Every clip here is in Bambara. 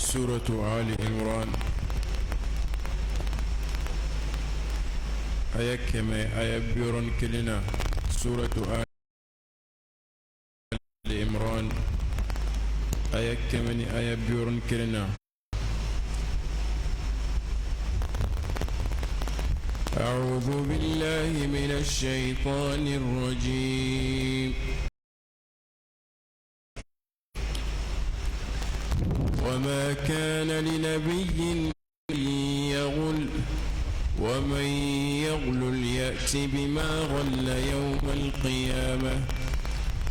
سورة آل عمران آية كما آية بيورن كلنا سورة آل عمران آية كما آية بيورن كلنا. أعوذ بالله من الشيطان الرجيم. وما كان لنبي يغل ومن يغل يأت بما غل يوم القيامة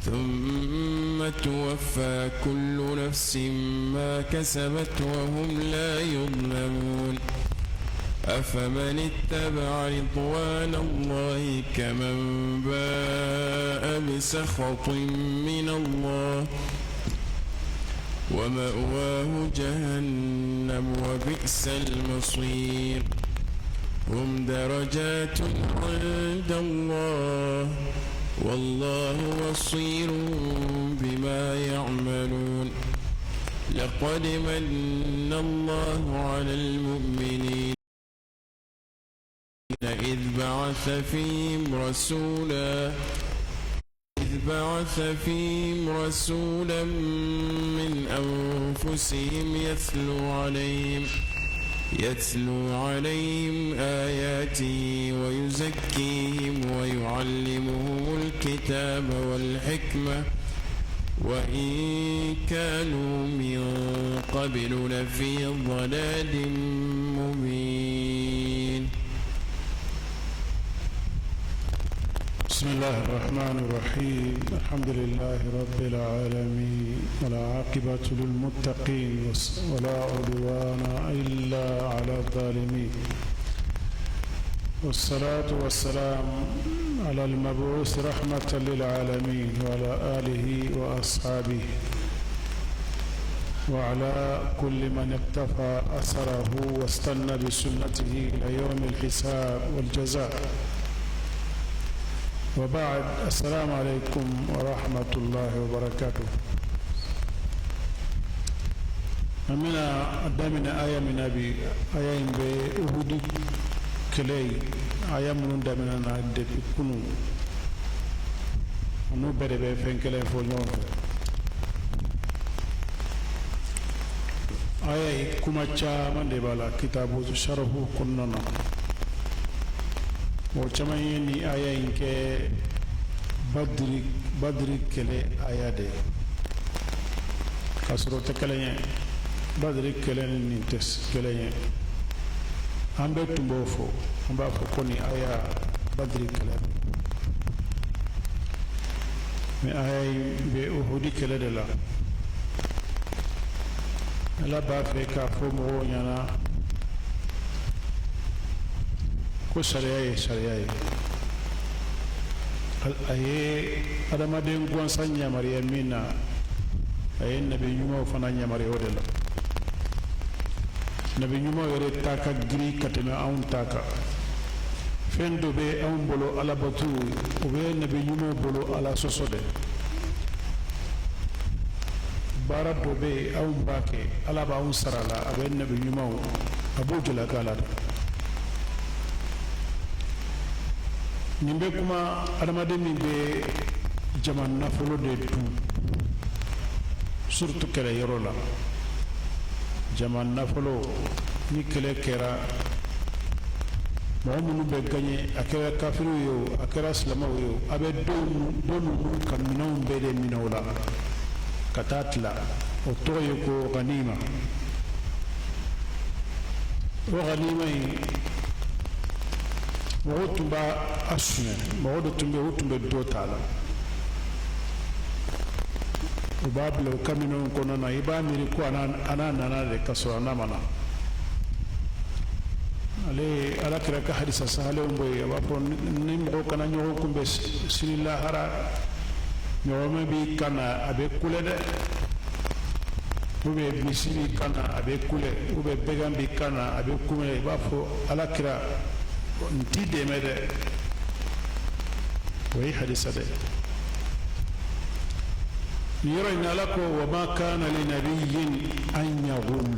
ثم توفى كل نفس ما كسبت وهم لا يظلمون. أفمن اتبع رضوان الله كمن باء بسخط من الله ومأواه جهنم وبئس المصير. هم درجات عند الله والله بصير بما يعملون. لقد من الله على المؤمنين إذ بعث فيهم رسولا من أنفسهم يتلو عليهم آياته ويزكيهم ويعلمهم الكتاب والحكمة وإن كانوا من قبل لفي ضلال مبين. بسم الله الرحمن الرحيم. الحمد لله رب العالمين والعاقبة للمتقين ولا عدوان إلا على الظالمين والصلاة والسلام على المبعوث رحمة للعالمين وعلى آله وأصحابه وعلى كل من اقتفى أثره واستنى بسنته إلى يوم الحساب والجزاء. وبعد، السلام عليكم ورحمة الله وبركاته. أمنا أدامنا آية من أبي آية بأهود كلي آية من دامنا نعد كنو أنو بدي بفين كلي فولون آية كما جاء من دبلا كتابه شرحه كننا وچمائے نی آیا ان کے بدری کلے آیا دے کسروت کلے ہیں بدری کلے نینتس کلے ہیں ہم بے تنبوفو ہم بافو کنی آیا بدری کلے میں آیا بے احودی کلے دلا اللہ بافے کافو مغو یانا ko sariyaye aye adamaden gwansan ñamariya min na aye nabi ñumaw fana ñamari o de la nabi ñumaw yere taka giri kateme anw taka fen do be anw bolo ala batu o be nabi ñumaw bolo ala soso de bara do be anw bake ala ba anw sarala abe nabi ñumaw abo jula kala nimbe kuma adamaden min be jaman nafolo de dun surtout kɛlɛ yɔrɔ la jaman nafolo ni kɛlɛ kɛra mɔgɔ minnu bɛ gaɲɛ a kɛra kafiriw ye o a kɛra silamɛw ye o a bɛ dɔ ninnu ka minɛnw bɛɛ de minɛ o la ka taa tila o tɔgɔ ye ko ganima. o ganima in mɔgɔ tun b'a sunɛ mɔgɔ dɔ tun bɛ o tun bɛ dɔ ta la o b'a bila o kaminɛnw kɔnɔ na i b'a miiri ko a n'a nana de ka sɔrɔ a n'a ma na. ale ala kira ka hadisa sahalenw bɛ yen a b'a fɔ ni mɔgɔ kana ɲɔgɔn kunbɛ sini lahara ɲɔgɔnmɛ b'i kan na a bɛ kulɛ dɛ ubiyɛn bilisi b'i kan na a bɛ kulɛ ubiyɛn bɛgan b'i kan na a bɛ kumɛ i b'a fɔ ala kira nti dɛmɛ dɛ o ye hadisa dɛ. يرى إن لك وما كان لنبي أن يغل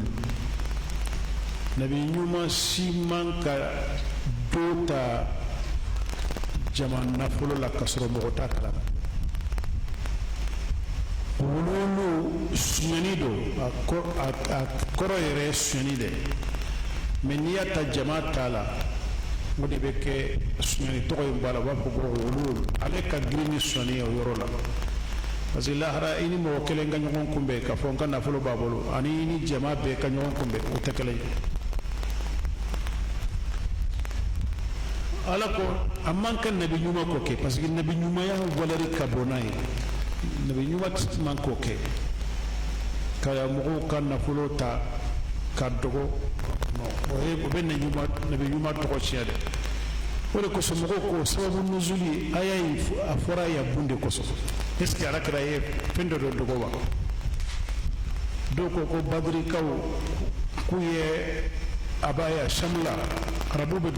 نبي نيوما سيمان كدوتا جمان نفلو لكسر مغتا كلام ولولو سنيدو أكورو يري سنيدو من ياتا جماعة تالا ودي بك سنيدو توي مبالا وابقو ولولو عليك جريني سنيدو يرولا parce que lahara ini mo kele nga nyon kumbe ka fon kan na folo babolo ani ni jama be ka nyon kumbe o tekele ala ko amman kan nabi nyuma ko ke parce que nabi nyuma ya walari kabonai nabi nyuma man ko ke kala mo kan na folo ta ka dogo no o e ko ben nyuma nabi nyuma to ko chiade wala ko so mo ko sababu nuzuli ayai afora ya bunde ko so est-ce que ala kira ye pendo do dogo wa doko ko badri kaw ku ye abaya shamla arabu be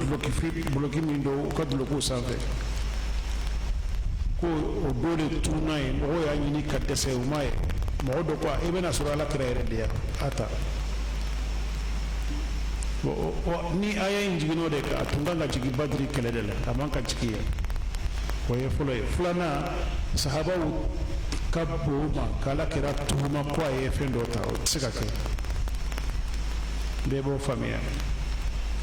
bloki min do ko dolo sanfe ko o dole tunay mo ya nyini ka dese umay mo do ko e bena sura ala kira re dia ata ni aya injigino de ka tunga nga jigi badri kele de la amanka jigi ko ye fulana sahaba kabbo ma kala kira tuhuma ko ye fendo ta o tsika ke bebo famia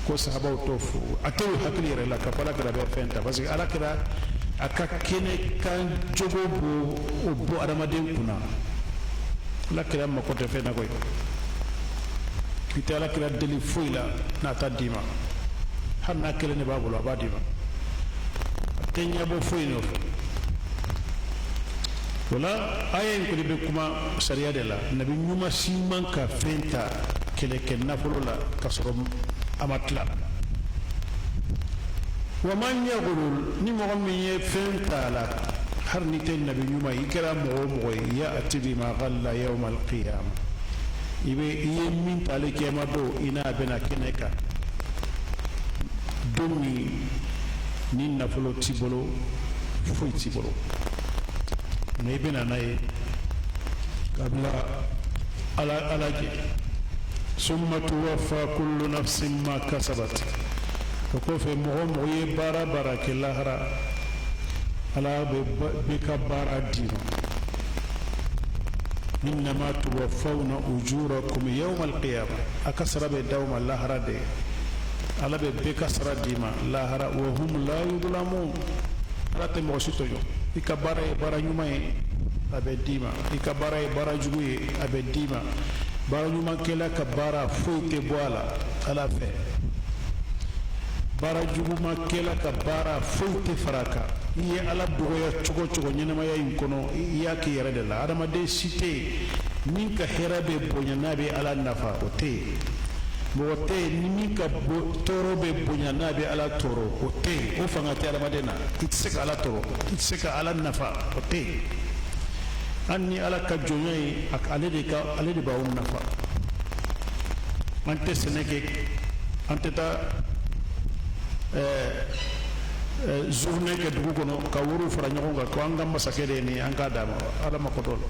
ko sahaba tofu atew hakli re la kapala kira be fenta parce que ala kira aka kene kan jogo bo adamaden kuna la kira ma ko te fe na koy kitala kira deli foila na ta dima hanna kele ne babulo abadima tenya bo foino wala ayen ko be kuma sharia de la nabi nyuma siman ka fenta kele ken nafolo la kasoro amatla wa man yaqul ni mo mi ye fenta la har ni ten nabi nyuma ikra mo ya atibi ma ghalla yawm al qiyamah ibe iye min tale kema do ina bena keneka domi ni nafolo tibolo foi tibolo ne bena nay kabla ala je summa tuwaffa kullu nafsin ma kasabat ko fe mo ye bara ke lahara ala be ka bara dino إنما توفون أجوركم يوم القيامة أكسر بدوم الله رده على بكسر ديما الله وهم لا يظلمون رات موسيتو إكبار برا يومي أبديما إكبار برا جوي أبديما برا يوم كلا كبارا فوت بوالا على في برا جوما كلا كبارا فوت فراكا iye ala dogoya cogo ɲɛnamaya in kɔnɔ i y'a kɛ yɛrɛ de la adamaden si tɛ yen min ka hɛrɛ bɛ bonya n'a bɛ ala nafa o tɛ yen mɔgɔ tɛ yen ni min ka tɔɔrɔ bɛ bonya n'a bɛ ala tɔɔrɔ o tɛ yen o fanga tɛ adamaden na i tɛ se ka ala tɔɔrɔ i tɛ se ka ala nafa o tɛ yen hali ni ala ka jɔnya ye ale de b'aw nafa an tɛ sɛnɛ kɛ an tɛ taa journée ke dugu kono ka wuru fara ɲɔgɔn kan ko an ka masakɛ de ni an ka d'a ma ala ma ko dɔ la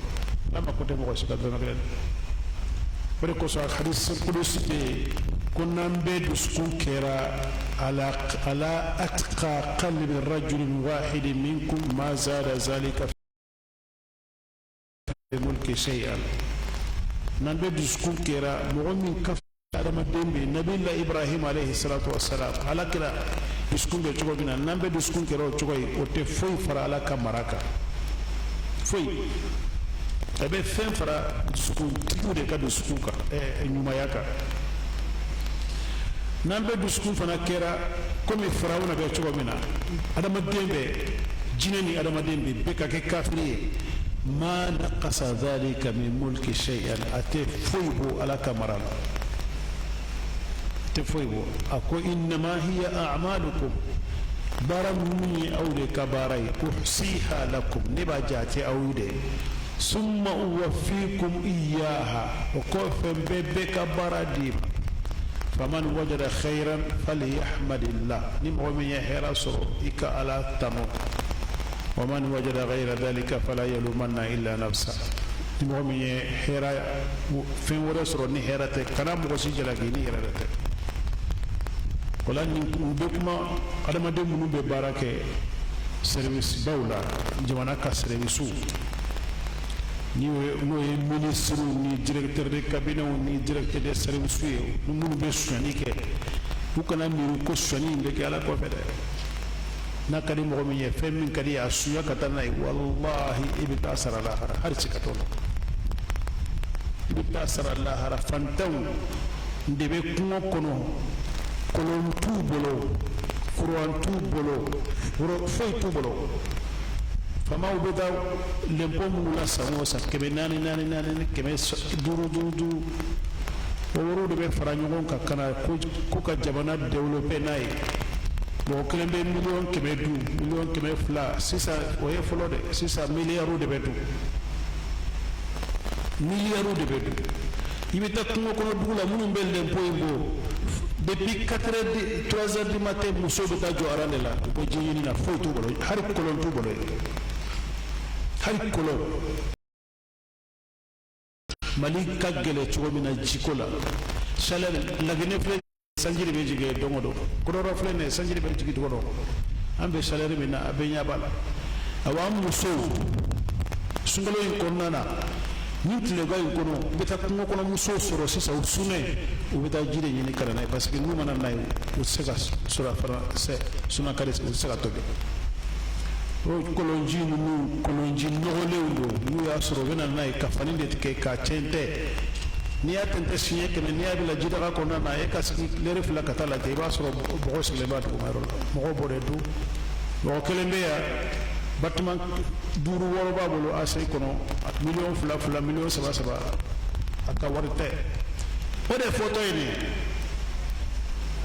ala ma ko tɛ mɔgɔ si ka dɔn kelen o de kosɔn hadisi kudusi bɛ yen ko n'an bɛɛ dusukun kɛra ala atqa qalbi rajulin wahidin minkum ma zada zalika fi mulki shay'an n'an bɛɛ dusukun kɛra mɔgɔ min ka adamaden bɛ nabila ibrahim alayhi salatu wassalam ala kira dusukun bɛ cogo min na n'an bɛ dusukun kɛra o cogo ye o tɛ foyi fara ala ka mara kan foyi a bɛ fɛn fara dusukuntigiw de ka dusukun kan ɲumanya kan n'an bɛ dusukun fana kɛra komi farawuna bɛ cogo min na adamaden bɛ jinɛ ni adamaden bɛ bɛɛ ka kɛ kafiri ye ma naqasa dhalika min mulki shay'an a tɛ foyi bɔ ala ka mara la تفويبو أكو إنما هي أعمالكم برمني أو لكباري أحصيها لكم نبجاتي أو دي ثم أوفيكم إياها وكوف ببك برديم فمن وجد خيرا فليحمد الله نمو من يحير سرو إكا على التمو ومن وجد غير ذلك فلا يلومن إلا نفسه ni mɔgɔ min ye hɛra fɛn wɛrɛ sɔrɔ ni hɛra tɛ kana mɔgɔ si jalaki ni yɛrɛ tɛ o la nin bɛ kuma adamaden minnu bɛ baara kɛ service baw la jamana ka service n'o ye ministre ni directeur de cabinet ni directeur de service ye ni minnu bɛ sonyani kɛ u kana miiri ko sonyani in bɛ kɛ ala kɔfɛ dɛ n'a ka di mɔgɔ min ye fɛn min ka di a sunya ka taa n'a ye walahi i bɛ taa sara lahara hali si ka t'o la i bɛ taa sara lahara fantanw de bɛ kungo kɔnɔ kolon t'u bolo kuran t'u bolo foyi t'u bolo faamaw bɛ taa lɛnpo minnu la san o san 400 500 500 o wariw de bɛ fara ɲɔgɔn kan ka na ko ka jamana développer n'a ye mɔgɔ kelen bɛ miliyɔn 500 miliyɔn 200 sisan o ye fɔlɔ dɛ sisan miliyariw de bɛ dun miliyariw de bɛ dun i bɛ taa kungo kɔnɔ dugu la minnu bɛ lɛnpo in bɔ depuis 4 heures 3 heures du matin muso bɛ taa jɔ aran de la u bɛ ji ɲini na foyi t'u bolo hali kolon t'u bolo hali kolon Mali ka gɛlɛ cogo min na jiko la chaleur Laginɛ filɛ sanji de bɛ jigin don o don Kɔrɔrɔ filɛ nin ye sanji de bɛ jigin don o don an bɛ chaleur min na a bɛ ɲɛ b'a la awa an musow sunkalo in kɔnɔna na ni tilegan in kɔnɔ u bɛ taa kungo kɔnɔ musow sɔrɔ sisan u sunnen u bɛ taa ji de ɲini ka na n'a ye parce que n'u mana n'a ye u tɛ se ka sɔrɔ fana sunakari u tɛ se ka tobi o kɔlɔnji ninnu kɔlɔnji nɔgɔlenw don n'u y'a sɔrɔ u bɛ na n'a ye ka fani de tigɛ ka cɛn tɛ n'i y'a tɛntɛn siɲɛ 100 n'i y'a bila jidaga kɔnɔna na e ka sigi lɛri fila ka taa lajɛ i b'a sɔrɔ bɔgɔ sigilen b'a duguma yɔrɔ la mɔgɔw b'o de dun mɔgɔ kelen bɛ yan bâtiment 5 6 b'a bolo ACI kɔnɔ miliyɔn 2 miliyɔn 3 a ka wari tɛ o de fɔtɔ ye nin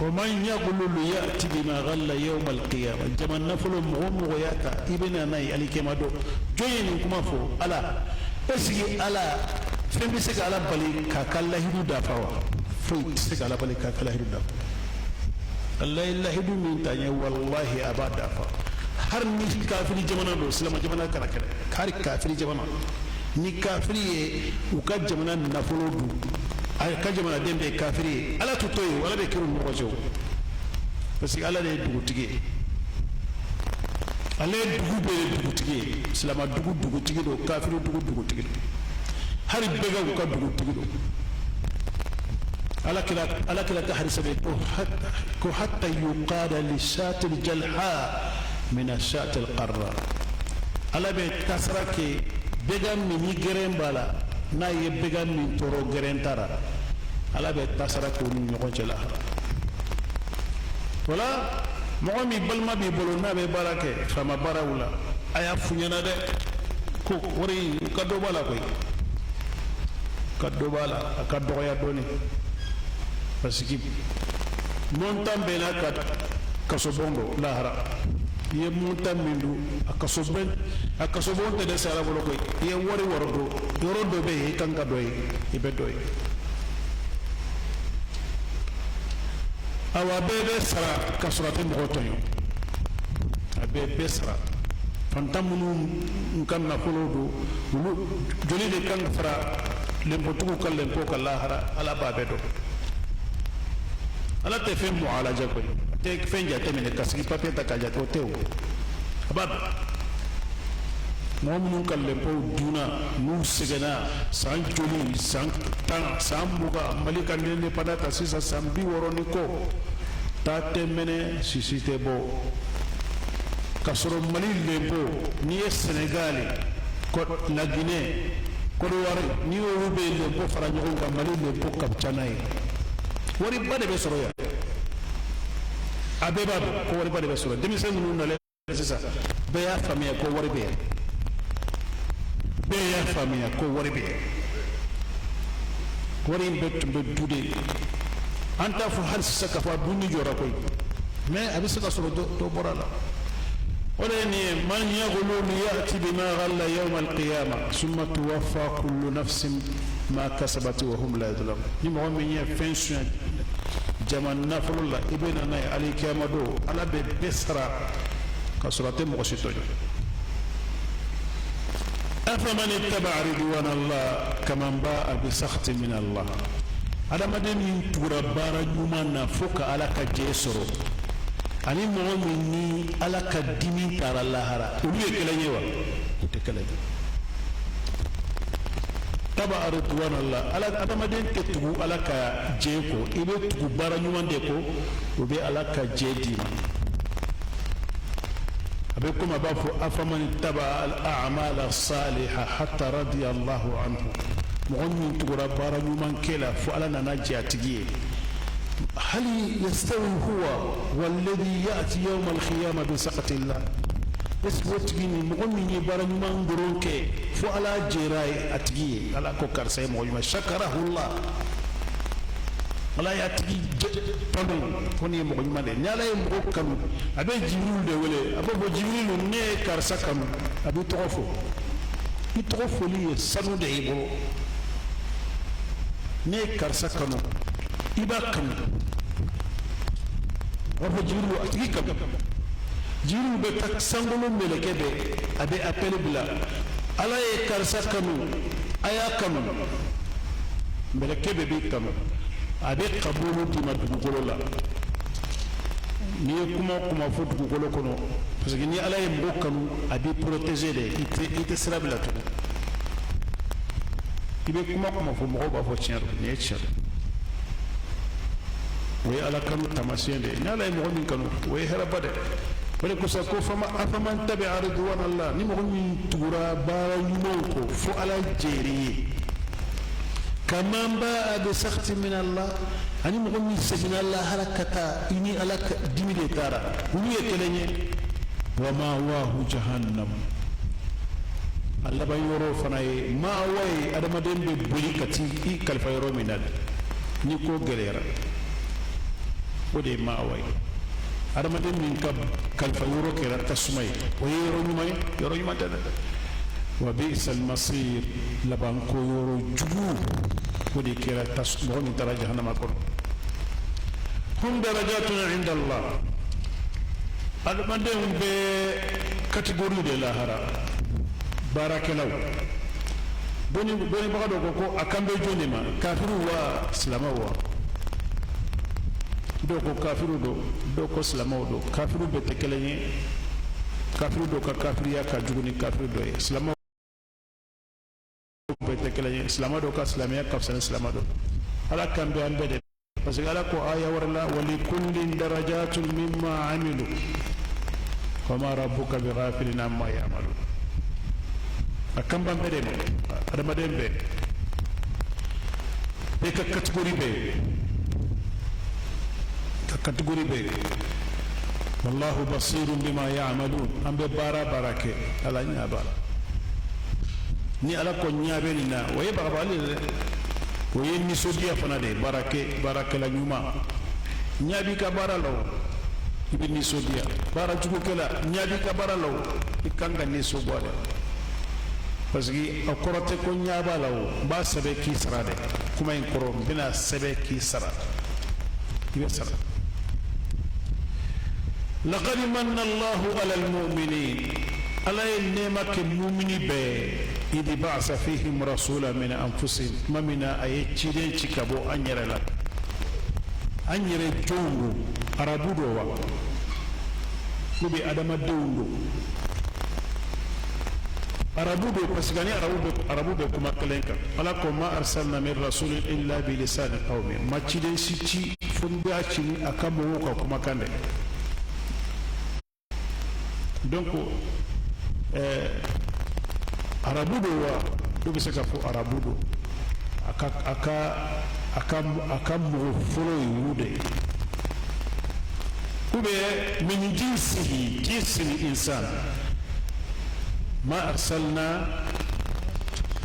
ومن يقول يأتي بما غل يوم القيامة جمال نفلو مغمو ياتا ابن ناي علي كما دو جوين كما فو ألا اسكي ألا فين بيسك على بالي كاكالا هيدو دافوا فوي تسك على بالي كاكالا هيدو دافوا الله إلا هيدو من تاني والله أبا دافوا هر نيش كافري جمانا دو سلام جمانا كنا كنا كاري كافري جمانا ni kafiri ye u ka jamana nafolo dun a ka jamana den bɛ kafiri ye ala t'u to yen ala bɛ kiri ɲɔgɔn cɛ o parce que ala de ye dugutigi ye ale ye dugu bɛɛ ye dugutigi ye silama dugu dugutigi don kafiri dugu dugutigi don hali bɛɛ ka u ka dugutigi don ala kira ka hadisa bɛ ko hatta yuqada li shatil jalha min ashatil qarra ala bɛ tasara kɛ bɛga min gɛrɛn b'a la n'a ye bɛga min tɔɔrɔ gɛrɛn tara ala bɛ tasara k'o ni ɲɔgɔn cɛ la wala mɔgɔ min balima b'i bolo n'a bɛ baara kɛ faama baaraw la a y'a f'u ɲɛna dɛ ko wari ka dɔ b'a la koyi ka dɔ b'a la a ka dɔgɔya dɔɔni parce que montan bɛɛ n'a ka kasobon don lahara i ye montan min don a kasobon tɛ dɛsɛ ala bolo koyi i ye wari wɔrɔ don yɔrɔ dɔ bɛ yen i kan ka dɔ ye i bɛ dɔ ye awa bɛɛ bɛ sara ka sɔrɔ a tɛ mɔgɔ tɔɲɔ a bɛɛ sara fantan minnu ka nafolo don olu joli de kan ka fara lɛnpotigiw ka lɛnpo ka lahara ala b'a bɛɛ dɔn ala tɛ fɛn mɔ a lajɛ koyi a tɛ fɛn jateminɛ ka sigi papiye ta k'a jate o tɛ o a b'a dɔn mɔgɔ minnu ka lɛnpow dunna n'u sɛgɛnna san joli san 10 san 20 mali ka indépendance ta sisan san 60 ni kɔ taa tɛ mɛnɛ sisi tɛ bɔ ka sɔrɔ mali lɛnpo n'i ye Sénégal la Guinée Côte d'Ivoire n'i y'olu bɛ lɛnpo fara ɲɔgɔn kan mali lɛnpo ka ca n'a ye wariba de bɛ sɔrɔ yan a bɛɛ b'a dɔn ko wariba de bɛ sɔrɔ denmisɛn minnu nalen sisan bɛɛ y'a faamuya ko wari bɛ yan bɛɛ y'a faamuya ko wari bɛ yan wari in bɛɛ tun bɛ du de an t'a fɔ hali sisan k'a fɔ a dunni jɔra koyi mais a bɛ se ka sɔrɔ dɔ bɔra a la o de ye nin ye man yaqulu ya'ti bima ghalla yawm al-qiyamah summa tuwaffa kullu nafsin ma kasabat wa hum la yuzlamun ni mɔgɔ min ye fɛn suɲɛ jamana nafolo la i bɛ na n'a ye alikiyama don ala bɛ bɛɛ sara ka sɔrɔ a tɛ mɔgɔ si tɔɲɔ أفمن اتبع رضوان الله كمن باء بسخط من الله هذا ما دين ينتور بارا جمانا فوق على كجيسرو أني مؤمني على كدمي ترى الله هرا وليه كلا يوا تكلا تبع رضوان الله على هذا ما دين تتبو على كجيكو إبه تبو بارا جمان ديكو وبي على كجيدي أبيكم أبافو أفمن اتبع الأعمال الصالحة حتى رضي الله عنه مؤمن تقرأ بارا جمان كلا فعلنا نجاتي هل يستوي هو والذي يأتي يوم القيامة بسخط الله اسبوتني مؤمن بارا جمان برونك فعلا جراي أتجي على كوكر سيمو شكره الله ala ya tigi pambe koni mo nyuma de nyala e mo kanu abe jibril de wele abo bo jibril ne karsa kanu abe tofo ni tofo li sanu de ibo ne karsa kanu iba kanu abo jibril atigi kanu jibril be tak sangolo meleke be abe appel bila ala e karsa kanu aya kanu meleke be bi kanu abe kabulu di ma dugukolo la ni ye kuma fo dugukolo kono parce que ni ala ye mɔgɔ kanu a b'i protéger de i tɛ sira bila tugun i bɛ kuma fo mɔgɔw b'a fɔ tiɲɛ don nin ye tiɲɛ o ye ala kanu taamasiyɛn de ye ni ala ye mɔgɔ min kanu o ye hɛrɛba de o de kosɔn ko afaman tabi'a ridwana Allah ni mɔgɔ min tugura baara ɲumanw kɔ fo ala jɛr'i ye كمان باء بسخط من الله أني مغني سجن الله هلكتا إني ألك دمي تارا ولي كلني وما واه جهنم الله بيورو فناي ما واي أدم دين ببولي كتي إي كالفيرو منال نيكو غريرا ودي ما واي أدم دين من كالفيرو كرا تسمي ويرو نماي يرو يما وبئس المصير لبانكو يورو جبو ودي كيرا تسمعون ترى جهنم أكون هم درجات عند الله المدن بكاتيجوري de lahara barakelaw boni bagado ko akambe joni ma kafiru wa islama wa do ko kafiru do ko islama do kafiru be tekelenye kafiru do ka kafiriya ka juguni kafiru do islama betekelanye islama do ka islamiyya kafsan islama do ala kan be ambe de parce que ala ko aya warla wa li kullin darajatun mimma amilu wa ma rabbuka bighafilin amma ya'malun akam ban be de adama dembe be ka category be wallahu basirun bima ya'malun ambe barake ala nya bara ni ala ko nyaabe ni na waye babali waye ni sodiya fana de barake la nyuma nyaabi ka baralo ibi ni sodiya bara jugo kala nyaabi ka baralo ikanga ni sobwale parce que akorote ko nyaaba lawo ba sabe ki sarade kuma en koro bina sabe ki sara ibe sara laqad manna Allahu ala al-mu'minin ala nemake mu'mini be إذ بعث فيهم رسولا من أنفسهم ما من أيتشيرين شكابو أنير لا أنير جونغو أرابو دوا كوبي أدم دونغو أرابو دو بسغاني أرابو دو كما كلينكا ألاكو ما أرسلنا من رسول إلا بلسان قومي ما تشيرين سيتي فنباشي أكامو وكا كما كان دونك arabudo wa do be se ka fo arabudo aka mo folo yude kube min jinsihi insan ma arsalna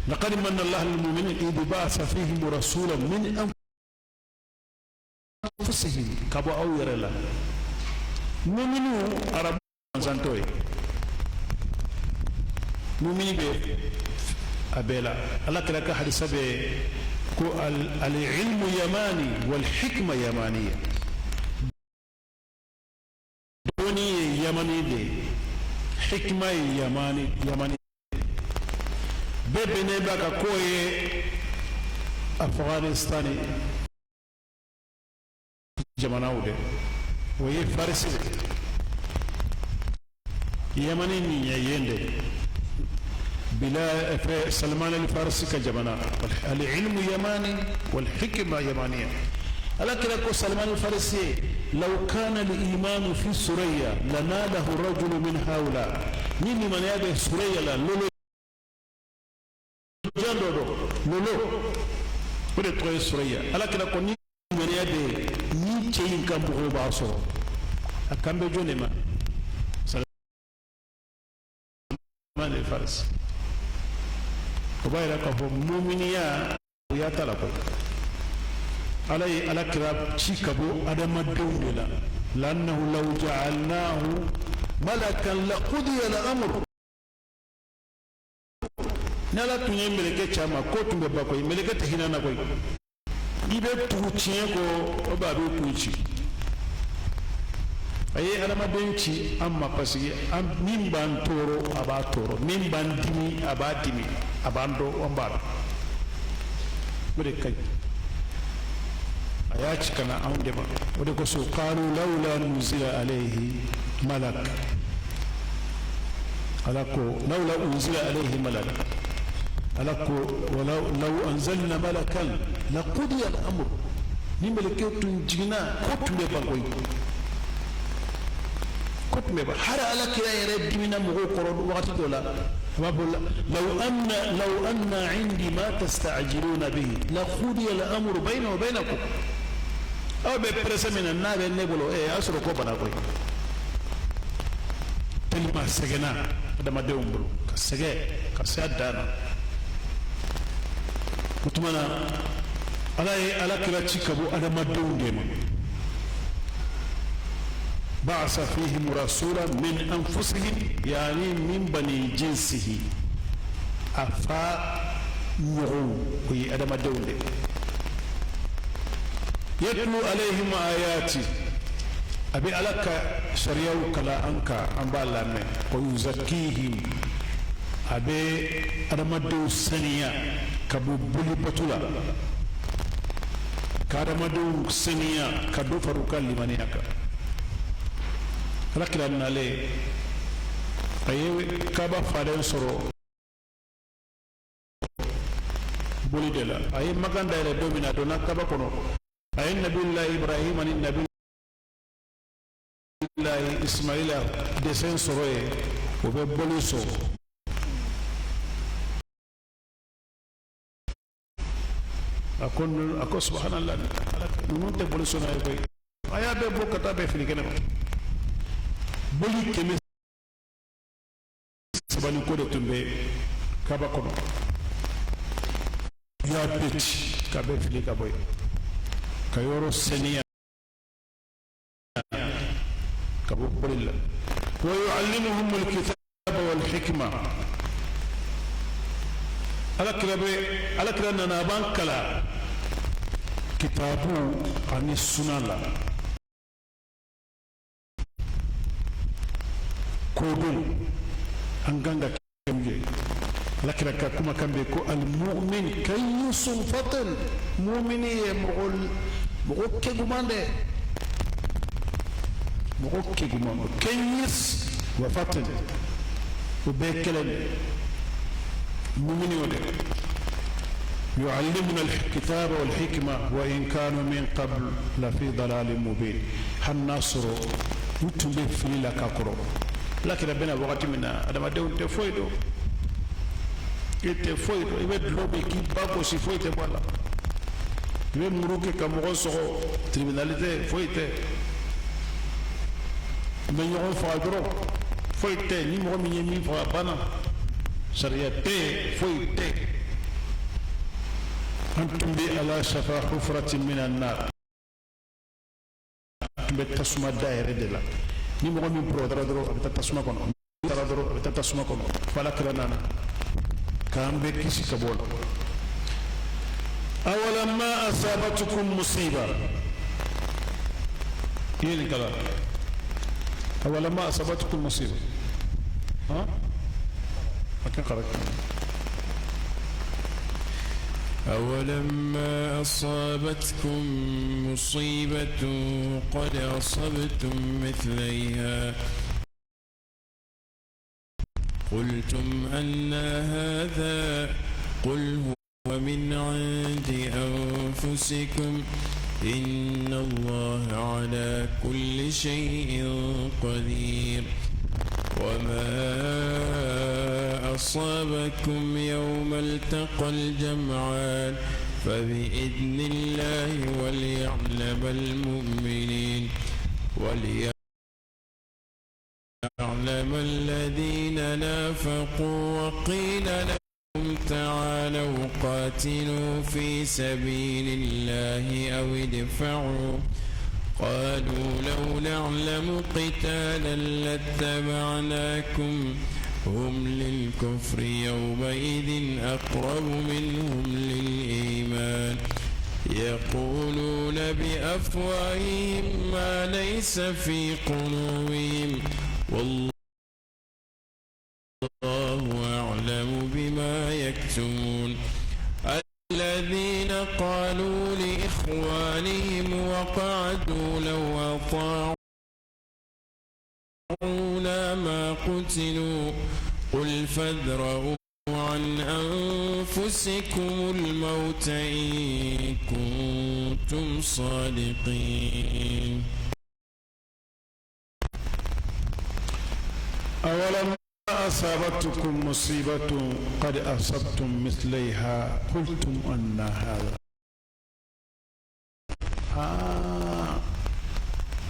laqad manna Allah lil mu'minin idh ba'atha fihim rasulan min anfusihim kabo aw yarala mu'minu arabu santoy مؤمن به أبلا الله كلك حديث به كو العلم يماني والحكمة يمانية دوني يماني دي حكمة يماني bebene baka koye Afghanistan jamanaw de o ye farisi yamani ni yende بلا سلمان الفارسي كجمانا العلم يماني والحكمة يمانية لكن أقول سلمان الفارسي لو كان الإيمان في سوريا لناله رجل من هؤلاء نيني من يده سوريا لا لولو جاندو لولو بدي تقول سوريا لكن أقول نيني من يده نيجي كم بقول باسو أكمل بجونما سلمان الفارسي وبايرك هو مؤمنيا ويا تلاقو على كراب شيكابو أدم الدولة لأنه لو جعلناه ملكا لقضي الأمر نلا تنين ملكة شاما كوتم بباكوي ملكة تهينانا كوي يبقى توچيكو وبابي كويشي aye adamadenci amma pasigi min ban toro aba toro min ban dimi aba dimi abando wambado bude kay ayaci kana an dema bude ko so qalu lawla nuzila alayhi malak alako lawla unzila alayhi malak alako law anzalna malakan laqudiya al-amr ni malakatu jina kotume bangoy كتمه حر على كلا يرد من مغوقر وقت دولا لو أن عندي ما تستعجلون به لقضي الأمر بيني وبينكم أو ببرس من النار النبلو إيه أسرقوا بناكوي تلما سجنا هذا ما ديهم بلو كسجى كسياد دانا كتمنا على كلا تشيكابو هذا ما ديهم ديما بعث فيهم رسولا من أنفسهم يعني من بني جنسه أفا نعو وي أدم الدولة يتلو عليهم آياتي أبي ألك شريعو كلا أنك أنبالنا ويزكيهم أبي أدم الدولة سنيا كبو بلي بطولا كأدم الدولة سنيا كدو فروكا لمنيك rakira nale aye kaba faren soro boli de la aye maganda ile domina dona kaba kono aye nabiyullah ibrahim ani nabiyullah ismaila desen soro e o be boli so akon subhanallah nun te boli so na e koy aya be bokata be fili kene boli keme sabani ko de tumbe kaba kono ya peti kabe fili kaboy kayoro seniya kabo bolilla wa yuallimuhum alkitaba wal hikma ala kirabe na bankala kitabu ani sunala kodun anganga kemje lakira ka kuma kambe ko al mu'min kayusun fatan mu'mini ye mogol ke gumande kayis wa fatan o be kelen mu'mini wode يعلمنا الكتاب والحكمة وإن كانوا من قبل لفي ضلال مبين النصر يتم في لك كرو لكن ربنا وقت منا هذا ما دون تفويدو يتفويدو يبد لوبي كي باكو سي فويته ولا يبد مروكي كمغوسو تريبيناليتي فويته من يوم فادرو فويته ني مو مي مي فابانا شريعتي فويته أنتم بي على شفا حفرة من النار بتسمى الدائرة دلا ni mo mi pro daro betatasuma kono daro betatasuma kono fala kirana kambe kisi kabol awalamma asabatukum musiba yeni kala awalamma asabatukum musiba ha akan qarak أولما أصابتكم مصيبة قد أصبتم مثليها قلتم أن هذا قل هو من عند أنفسكم إن الله على كل شيء قدير وما أصابكم يوم التقى الجمعان فبإذن الله وليعلم المؤمنين وليعلم الذين نافقوا وقيل لهم تعالوا قاتلوا في سبيل الله أو ادفعوا قالوا لو نعلم قتالا لاتبعناكم هم للكفر يومئذ أقرب منهم للإيمان يقولون بأفواههم ما ليس في قلوبهم والله أعلم بما يكتمون الذين قالوا لإخوانهم وقعدوا لو أطاعونا ما قتلوا قل فادرءوا عن أنفسكم الموت إن كنتم صادقين أولما أصابتكم مصيبة قد أصبتم مثليها قلتم أن هذا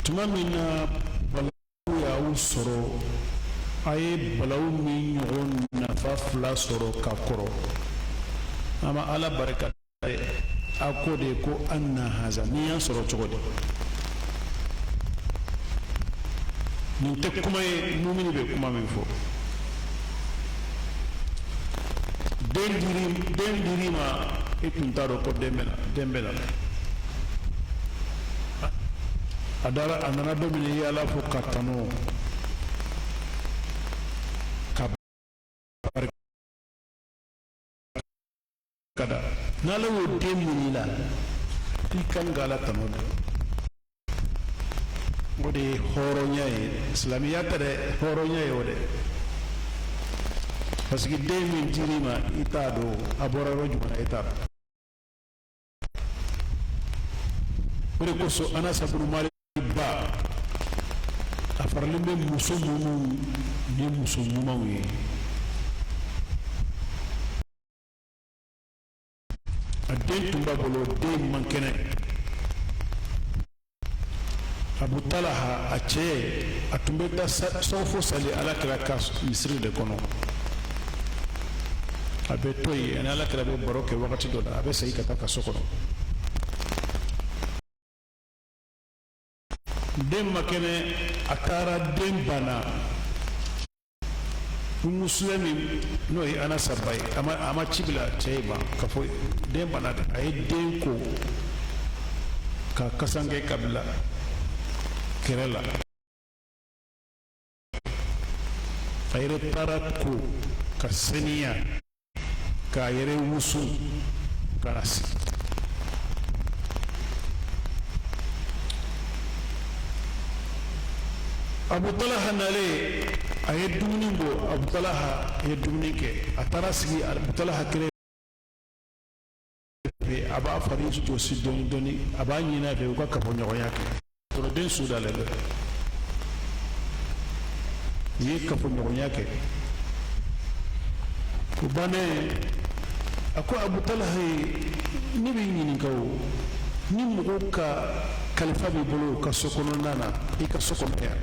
تمامنا بلاو يا أسرو أي بلاو من يغن نفافلا سرو كاكرو أما على بركة أقول كو أن هذا نيا سرو تقول نتكما مؤمن بكما من فوق den dirima ituntaro ko dembela adara anana domine yala fo katano kada nala wo demunila ikangala tanodo ngode horonya islamiyya tare horonya yode parce que demin dirima itado abora rojuma itado ore koso ana sabru mali ba afarlembe musumu ni musumu mawi adin tumba bolo dem mankene Abu Talaha ache atumbeta sofo sali ala kira kas misri de kono abe toyi ana ala kira be baroke wakati dola abe sayi kata kasokono dem makene atara dem bana muslimi no yi ana sabai ama chibla cheba kafo dem bana ay dem ko ka kasange kabila kerala ayre tarako kasenia ka yere wusu karasi Abu Talaha nale ay dumuni bo Abu Talaha ay dumuni ke atarasi Abu Talaha kere aba faris to sidoni doni aba nyina be ko ka fonyo yake to den sudale yi ka fonyo yake ko bane ako Abu Talaha ni be nyini kawo ni mo ka kalifa be bolo ka sokono nana ka sokono ya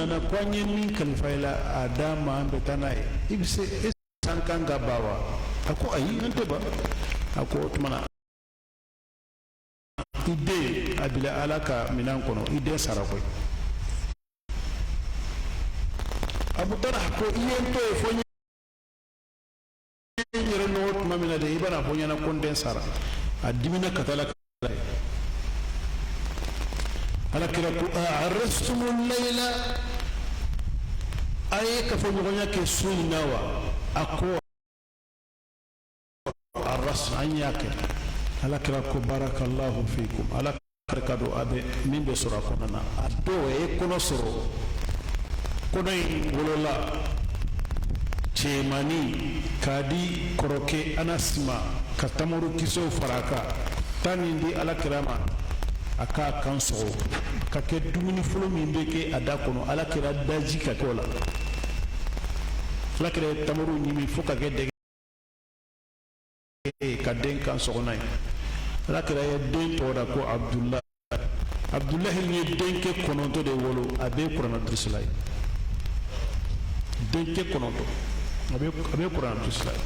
na kwanye ni kalifa ila adama ambetana ibse sankanga bawa ako ayi ante ba ako tumana ide abila alaka minan kono ide sarako Abu Talaha ko iyento e fonye nyere no tumamina de ibana fonya na konden sara adimina katala ala kira ko arrastumul layla ay ka fonyo nya ke suinawa ako an y'a kɛ alakira ko barakallahu fikum ala barika don a bɛ min bɛ sɔrɔ a kɔnɔ na a dɔw ye kɔnɔ sɔrɔ kɔnɔ in wolola cɛmani k'a di kɔrɔkɛ Anas ma ka tamaro kisɛw fara a kan taa nin di alakira ma a k'a kan sɔgɔ ka kɛ dumuni fɔlɔ min bɛ kɛ a da kɔnɔ alakira daji ka kɛ o la alakira ye tamaro ɲimi fo ka kɛ dɛgɛ ka den kan sɔgɔ n'a ye alakira ye den tɔgɔ da ko Abdulahi ye denkɛ 9 de wolo a bɛ kuranɛ durusi la ye denkɛ 9 a bɛ kuranɛ durusi la ye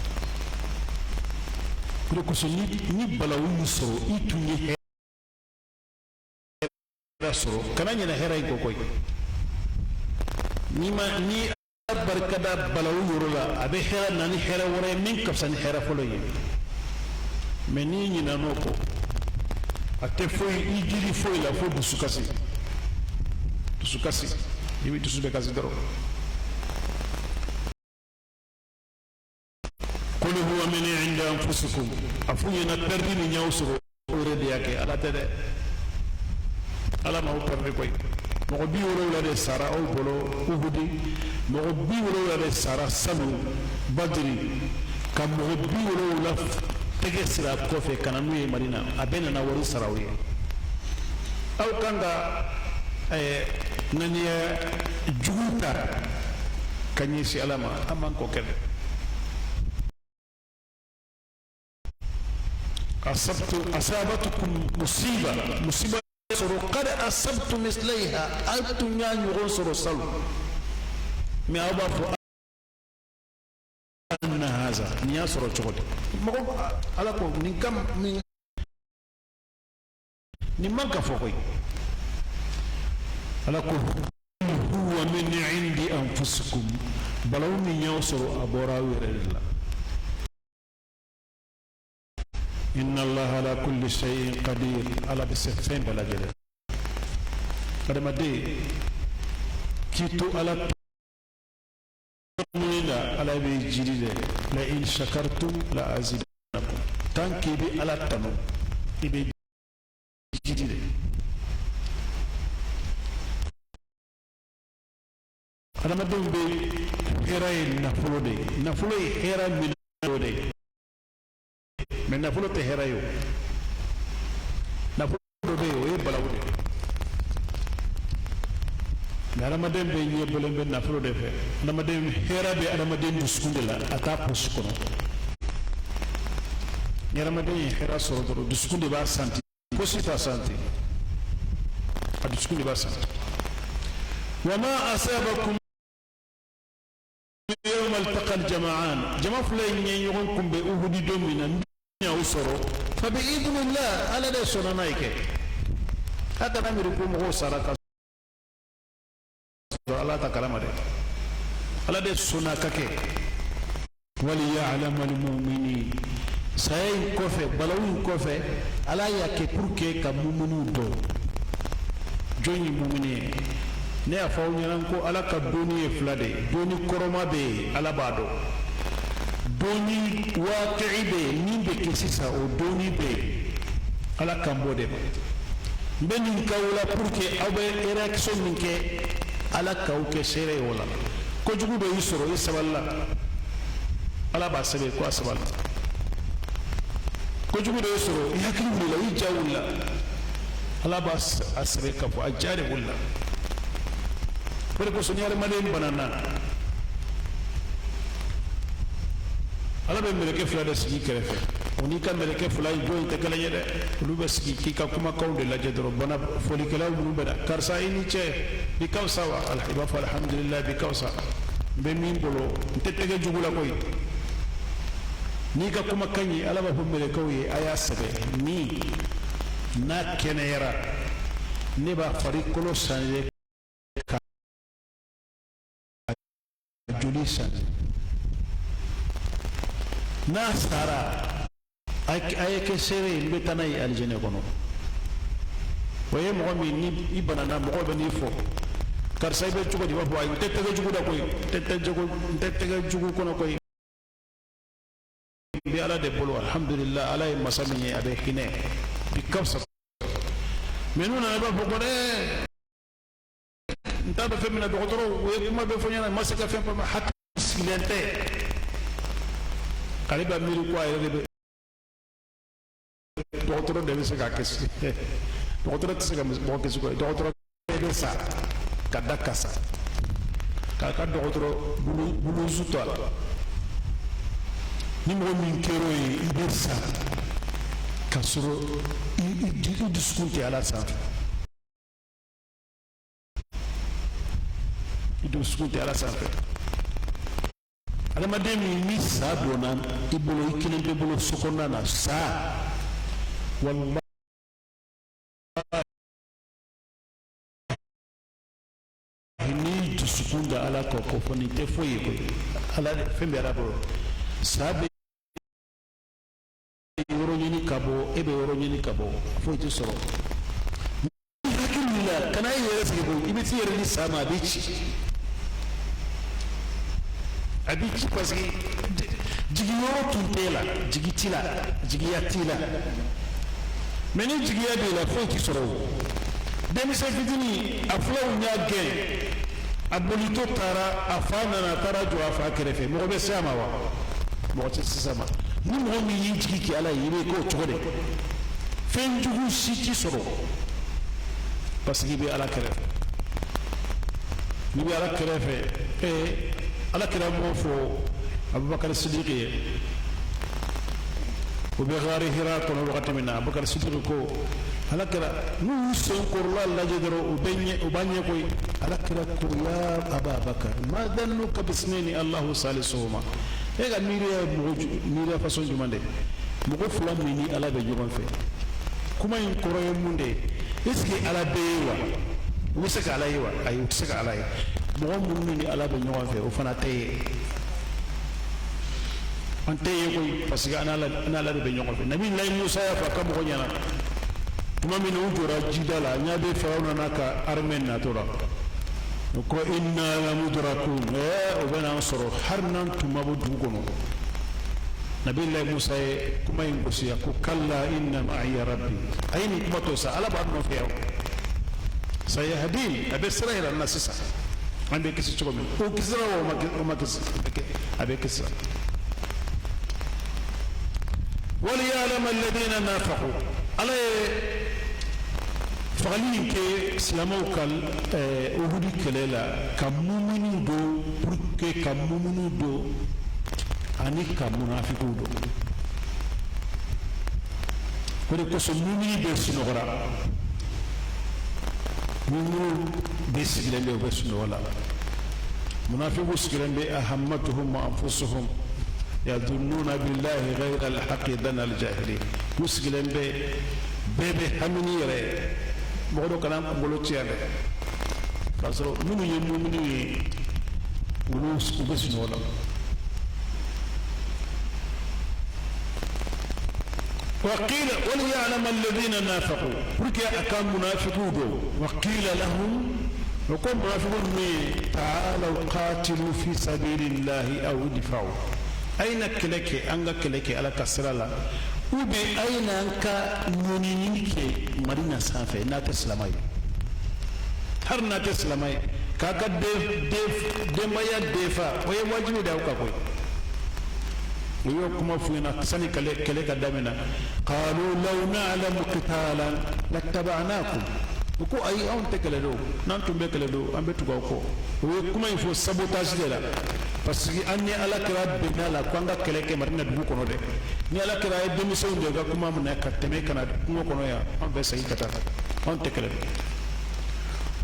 o de kosɔn ni balawu y'i sɔrɔ i tun ye hɛrɛ sɔrɔ kana ɲinɛ hɛrɛ in kɔ koyi ni ala barika da balawu yɔrɔ la a bɛ hɛrɛ na ni hɛrɛ wɛrɛ ye min ka fisa ni hɛrɛ fɔlɔ ye mais n'i ɲinɛn'o kɔ a tɛ foyi i jiri foyi la fo dusukasi i bɛ dusu bɛ kasi dɔrɔn qul huwa min indi anfusikum a f'u ɲɛna perdi min y'aw sɔrɔ o yɛrɛ de y'a kɛ ala tɛ dɛ ala m'aw perdi koyi mɔgɔ 70 de sara aw bolo uhudi mɔgɔ 70 de sara sanu badiri ka mɔgɔ 70 tɛgɛ sira kɔfɛ ka na n'u ye Madina a bɛɛ nana wari sara aw ye aw kan ka ŋaniya jugu ta ka ɲɛsin ala ma an man k'o kɛ dɛ asabatukum musiba sɔrɔ qad asabtum mislaiha aw tun y'a ɲɔgɔn sɔrɔ salon mais aw b'a fɔ anna haza ni y'a sɔrɔ cogo di mɔgɔ ala ko nin man ka fɔ koyi ala ko huwa min indi anfusikum balawu min y'aw sɔrɔ a bɔra aw yɛrɛ de la inna allaha ala kulli shay'in qadir ala bɛ se fɛn bɛɛ lajɛlen adamaden k'i to ala ala bɛ jiri de la in shakartum la azidannakum tant que i bɛ ala tanu i bɛ jiri de adamadenw bɛ hɛrɛ ye nafolo de ye nafolo ye hɛrɛ minɛ de ye mais nafolo tɛ hɛrɛ ye o nafolo dɔ bɛ yen o ye balawu de ye mais adamaden bɛ ɲɛbɔlen bɛ nafolo de fɛ adamaden hɛrɛ bɛ adamaden dusukun de la a t'a posi kɔnɔ ni adamaden ye hɛrɛ sɔrɔ dɔrɔn dusukun de b'a santi posi t'a santi a dusukun de b'a santi wa ma asabakum yawma altaqa aljama'an jama fila in ye ɲɔgɔn kunbɛn uhudi don min na n y'aw sɔrɔ fa bi idhnillah ala de sɔnna n'a ye kɛ a kana miiri ko mɔgɔw sara ka ala ta kalama dɛ ala de sɔnna ka kɛ waliya'lama almu'minin saya in kɔfɛ balawu in kɔfɛ ala y'a kɛ pour que ka muminiw dɔn jɔn ye mumini ye ne y'a fɔ aw ɲɛna ko ala ka doni ye fila de ye doni kɔrɔma bɛ yen ala b'a dɔn doni waqi'i bɛ yen min bɛ kɛ sisan o doni bɛ yen ala kan bɔ de ma n bɛ nin k'aw la pour que aw bɛ réaction min kɛ ala k'aw kɛ seere ye o la kojugu dɔ y'i sɔrɔ i sabalila ala b'a sɛbɛn ko a sabalila kojugu dɔ y'i sɔrɔ i hakili wulila i ja wulila ala b'a sɛbɛn k'a fɔ a ja de wulila o de kosɔn ni hadamaden banana ala bɛ mɛlɛkɛ fila de sigi kɛrɛfɛ o n'i ka mɛlɛkɛ fila ye jɔn in tɛ kelen ye dɛ olu bɛ sigi k'i ka kumakanw de lajɛ dɔrɔn bana folikɛlaw minnu bɛ na karisa i ni cɛ bi ka fisa wa i b'a fɔ alhamdulilayi bi ka fisa n bɛ min bolo n tɛ tɛgɛ jugu la koyi n'i ka kumakan ye ala b'a fɔ mɛlɛkɛw ye a y'a sɛbɛn min n'a kɛnɛyara ne b'a farikolo changer ka joli changer n'a sara a ye kɛ seere ye n bɛ taa n'a ye alijinɛ kɔnɔ o ye mɔgɔ min ni i banana mɔgɔ bɛ n'i fɔ karisa i bɛ cogo di i b'a fɔ ayi n tɛ tɛgɛ jugu da koyi n tɛ tɛgɛ jugu kɔnɔ koyi bi ala de bolo alhamdulillah ala masami abe hine bi kawsa menuna na ba bogore nta ba femina docteur we kuma be fonyana masaka fem pa hatta silente kaliba miru kwa ile docteur de se ka kesi docteur tse ka mo kesi ko docteur de sa kadakasa ka docteur bulu zutola ni mo min kero yi be sa kasuro i discuter ala sa i discuter ala sa ala mademi ni sa dona ibolo ikile be bolo sokona na sa wallahi ni discuter ala ko foni te foye ko ala fembe ala bolo sabe yoro nyini kabo ebe yoro nyini kabo fo ti soro hakilla kana yere sebo ibiti yere ni sama bichi abichi parce que jigi yoro tuntela jigi tila jigi yatila meni jigi ya de la fo ti soro demi se fitini aflo nya gen abolito tara afana na tara jo afa kerefe mo be sama wa mo ti sama ni mo mi yi jigi ki ala yi ko chode fen jugu siti soro parce que bi ala kerefe ni bi ala kerefe ala kira mo fo abubakar siddiq o be gari hira ko no wakati mina abubakar siddiq ko ala kira nu son korla la jedro o banye ko ala kira ko ya ababakar ma dannuka bisnini allah salisuhuma ega miriya façon jumande mogo fula mini ala be jogon fe kuma in koroye munde est-ce que ala bewa o se ka ala yiwa ayi o se ka ala yi mogo mun mini ala be jogon fe o fana teye an teye koy parce que ana ala be jogon fe nabi lay musa ya fa kam ko nyana kuma min o jora jidala nyabe farawna naka armen na tora ko inna la mudrakun o bena soro harnan tuma bo dugono nabillahi musa kuma in gusiya ko kalla inna ma'iya rabbi ayni kuma to sa ala ba no fiyaw sayahdin abe sirayra nasisa ande kisi chogo min o kisra o makis abe kisra wal ya'lam alladhina nafaqu ala fagani ke islamo kal uhudi kelela kamumunu do pour que kamumunu do ani kamunafiku do kore ko so mumini be sinogora muminu be sigilende be sinola munafiqu sigilende ahammatuhum wa anfusuhum yadunnuna billahi ghayra alhaqi dana aljahili musigilende bebe hamini yere modo kana ngolo tiade parce que munu yemu munu ngulu su besu no la وقيل وليعلم الذين نافقوا بركي أكام منافقون وقيل لهم وكم منافقون تعالوا قاتلوا في سبيل الله أو ادفعوا أين كلك أنك كلك على كسرلا وبي أين أنك نونينك مرينا سافة ناتسلمي هر ناتسلمي كاكا دمايا دفا ويواجب داوكا كوي ويوكما فينا سني كلك دامنا قالوا لو نعلم قتالا لاتبعناكم وكو أي أون تكلدو نانتم بكلدو أم بتوكو ويوكما يفو سابوتاج دلا parce que anni ala kira benala kwanga keleke marina dubu kono de ni ala kira e demission de ga kuma mun ka teme kana kuma kono ya on be sayi kata on tekele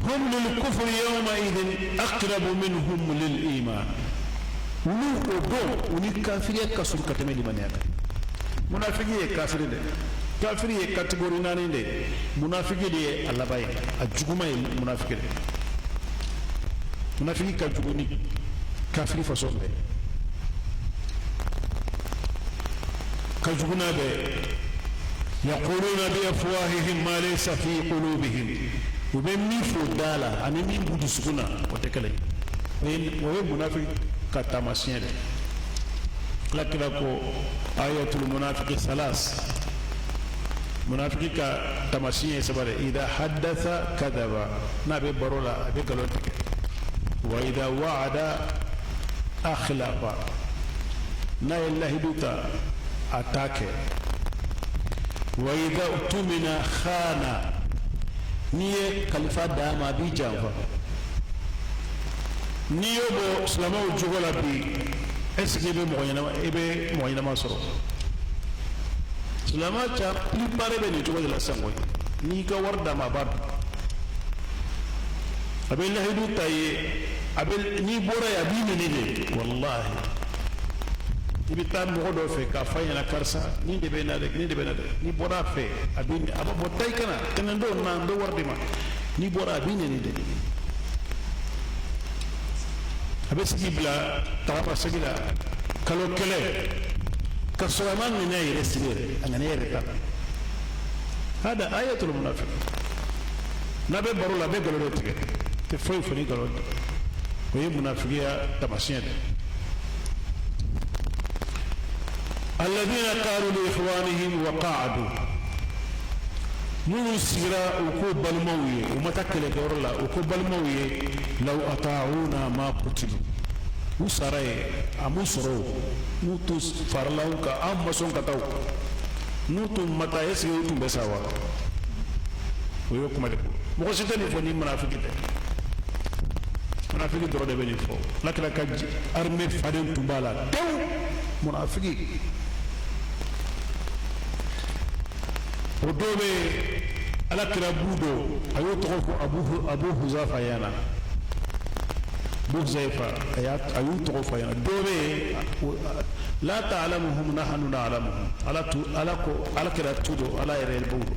hum lil kufr yawma idin aqrabu minhum lil iman ulu odo uni kafiri ka sur kateme limaniya munafiki e kafiri de kafiri e category nani de munafiki de Allah bay ajuguma e munafiki de munafiki ka juguni kafiri façon be kajuguna be yaquluna bi afwahihim ma laysa fi qulubihim وبمن فودالا أنا مين بدو سكونا وتكلم وين منافق كتاماسين لكن آية المنافق ثلاث منافق تمشي سبب إذا حدث كذب نبي برولا بقولتك وإذا وعد أخلف نا الله دوتا أتاك وإذا اؤتمن خان نيه كلفا داما بيجانفا نيه بو سلامو جوغولا بي اسكي بي موينما ما سرو سلاما تا بلباري بني جوغولا سانغوي نيكا وردا ما بار أبي الله دوتا أبي ني بورا يا بيني ني والله ibi taa mɔgɔ dɔ fɛ k'a fɔ a ɲɛna karisa nin de bɛ na dɛ nin de bɛ na dɛ ni bɔra a fɛ a bɛ a b'a fɔ taa i kana tɛnɛn dɔw na n bɛ wari di ma ni bɔra a bɛ ɲɛ nin de a bɛ sigi bila tagama segi la kalo kɛlɛ ka sɔrɔ a ma ŋaniya yɛrɛ sigi yɛrɛ a ŋaniya yɛrɛ t'a la hada ayatul munafiq n'a bɛ baro la a bɛ nkalon dɔ tigɛ tɛ foyi fɔ ni nkalon tɛ o ye munafigiya taamasiyɛn de الذين قالوا لإخوانهم وقعدوا نسيرا وكوب الموية ومتكلة كورلا وكوب الموية لو أطاعونا ما قتلوا وسراي أمسرو نوتوس فرلاوكا أم مسون كتاو نوتو متى يسيو نوتو بساوا ويوكم عليكم مغسطني فوني منافقين منافقين درو دبني فو لكن لك أرمي فادن تبالا تو منافقين ودوبي على كرابودو أيو تقولكو أبو حذافة يانا أبو حذافة أيو تقولكو يانا دوبي لا تعلمهم نحن نعلمهم على كراتودو على يريبودو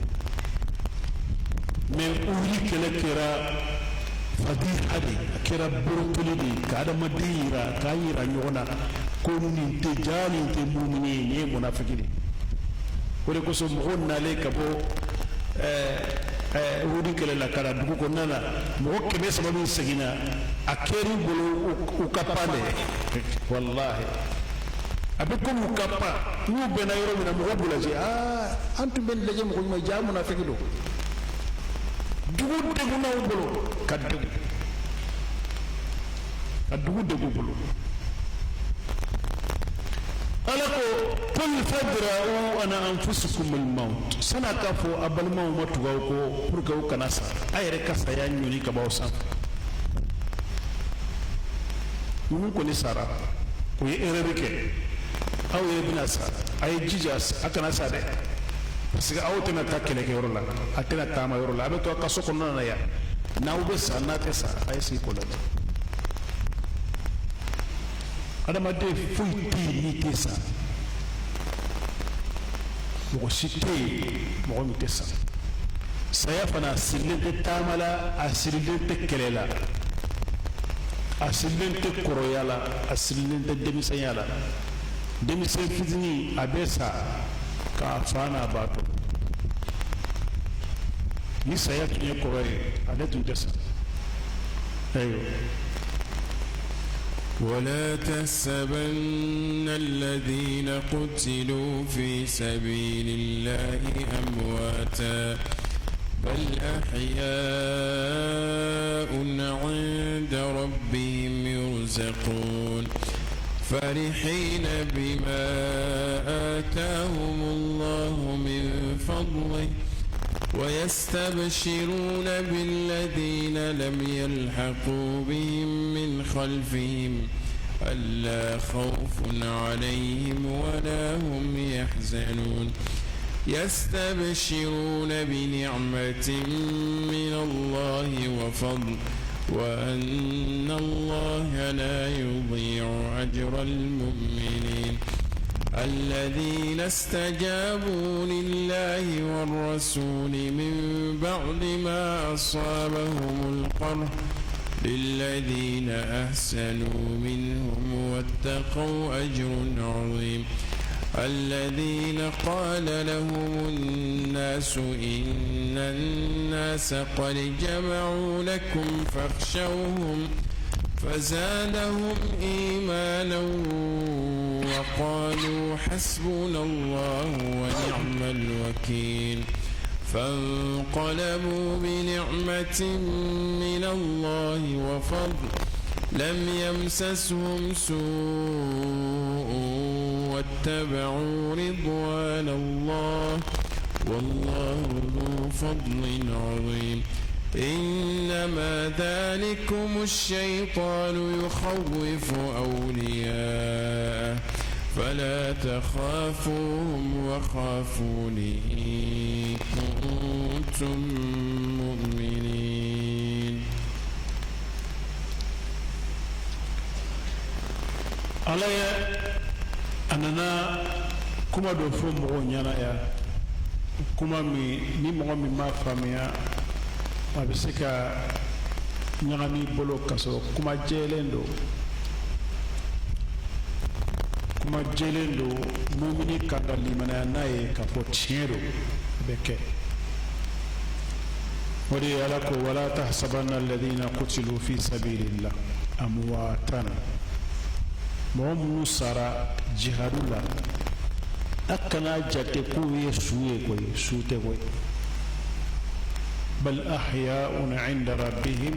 من أوليك لكرا فدي حدي كرا بروتولي كادا مديرا كايرا نيونا كوني تجاني تمومنين منافقين wole ko so mo nale ka bo wudi kele la kala dugu ko nana mo ko be sababu segina akeri bolo ukapande wallahi abiko mukapa ñu be na yoro mina mo bula ji antu ben leje mo ko ma jaamu na fegido dugu degu na bolo kaddu dugu degu bolo alako qul fadra'u ana anfusukum al-maut sana kafo abal maut tugaw ko pour que o kanasa ayre kasa ya nyuni ka baw sam mun ko ni sara ko ye ererike aw ye bina sa ay jijas akana sa de parce que aw tena takele ke yorola atena tama yorola abe to kaso ko nana ya naw be sa na te sa ay si ko la adama de fuiti ni tesa mo site mo mi tesa saya fana silente tamala asilente kelela asilente koroyala asilente demisayala demisay fizini abesa ka fana bato ni saya tunye koroye ale tun tesa ayo ولا تحسبن الذين قتلوا في سبيل الله أمواتا بل أحياء عند ربهم يرزقون فرحين بما آتاهم الله من فضله ويستبشرون بالذين لم يلحقوا بهم من خلفهم ألا خوف عليهم ولا هم يحزنون يستبشرون بنعمة من الله وفضل وأن الله لا يضيع أجر المؤمنين الذين استجابوا لله والرسول من بعد ما أصابهم القرح للذين أحسنوا منهم واتقوا أجر عظيم الذين قال لهم الناس إن الناس قد جمعوا لكم فاخشوهم فزادهم إيمانا وقالوا حسبنا الله ونعم الوكيل فانقلبوا بنعمة من الله وفضل لم يمسسهم سوء واتبعوا رضوان الله والله ذو فضل عظيم إنما ذلكم الشيطان يخوف أولياءه فلا تخافوهم وخافوني إن كنتم مؤمنين. علي أننا كما دفعوا مغنيانا يا كما ni mɔgɔ min ma faamuya a bɛ se ka ɲagami bolo ka sɔrɔ kuma jɛlen don mumini ka da limanaya n'a ye ka fɔ tiɲɛ don a bɛ kɛ o de ye ala ko wala tahsabanna alladhina qutilu fi sabilillah amwatan mɔgɔ minnu sara jihadu la a kana jate k'u ye su ye koyi su tɛ koyi bal ahya'un 'inda rabbihim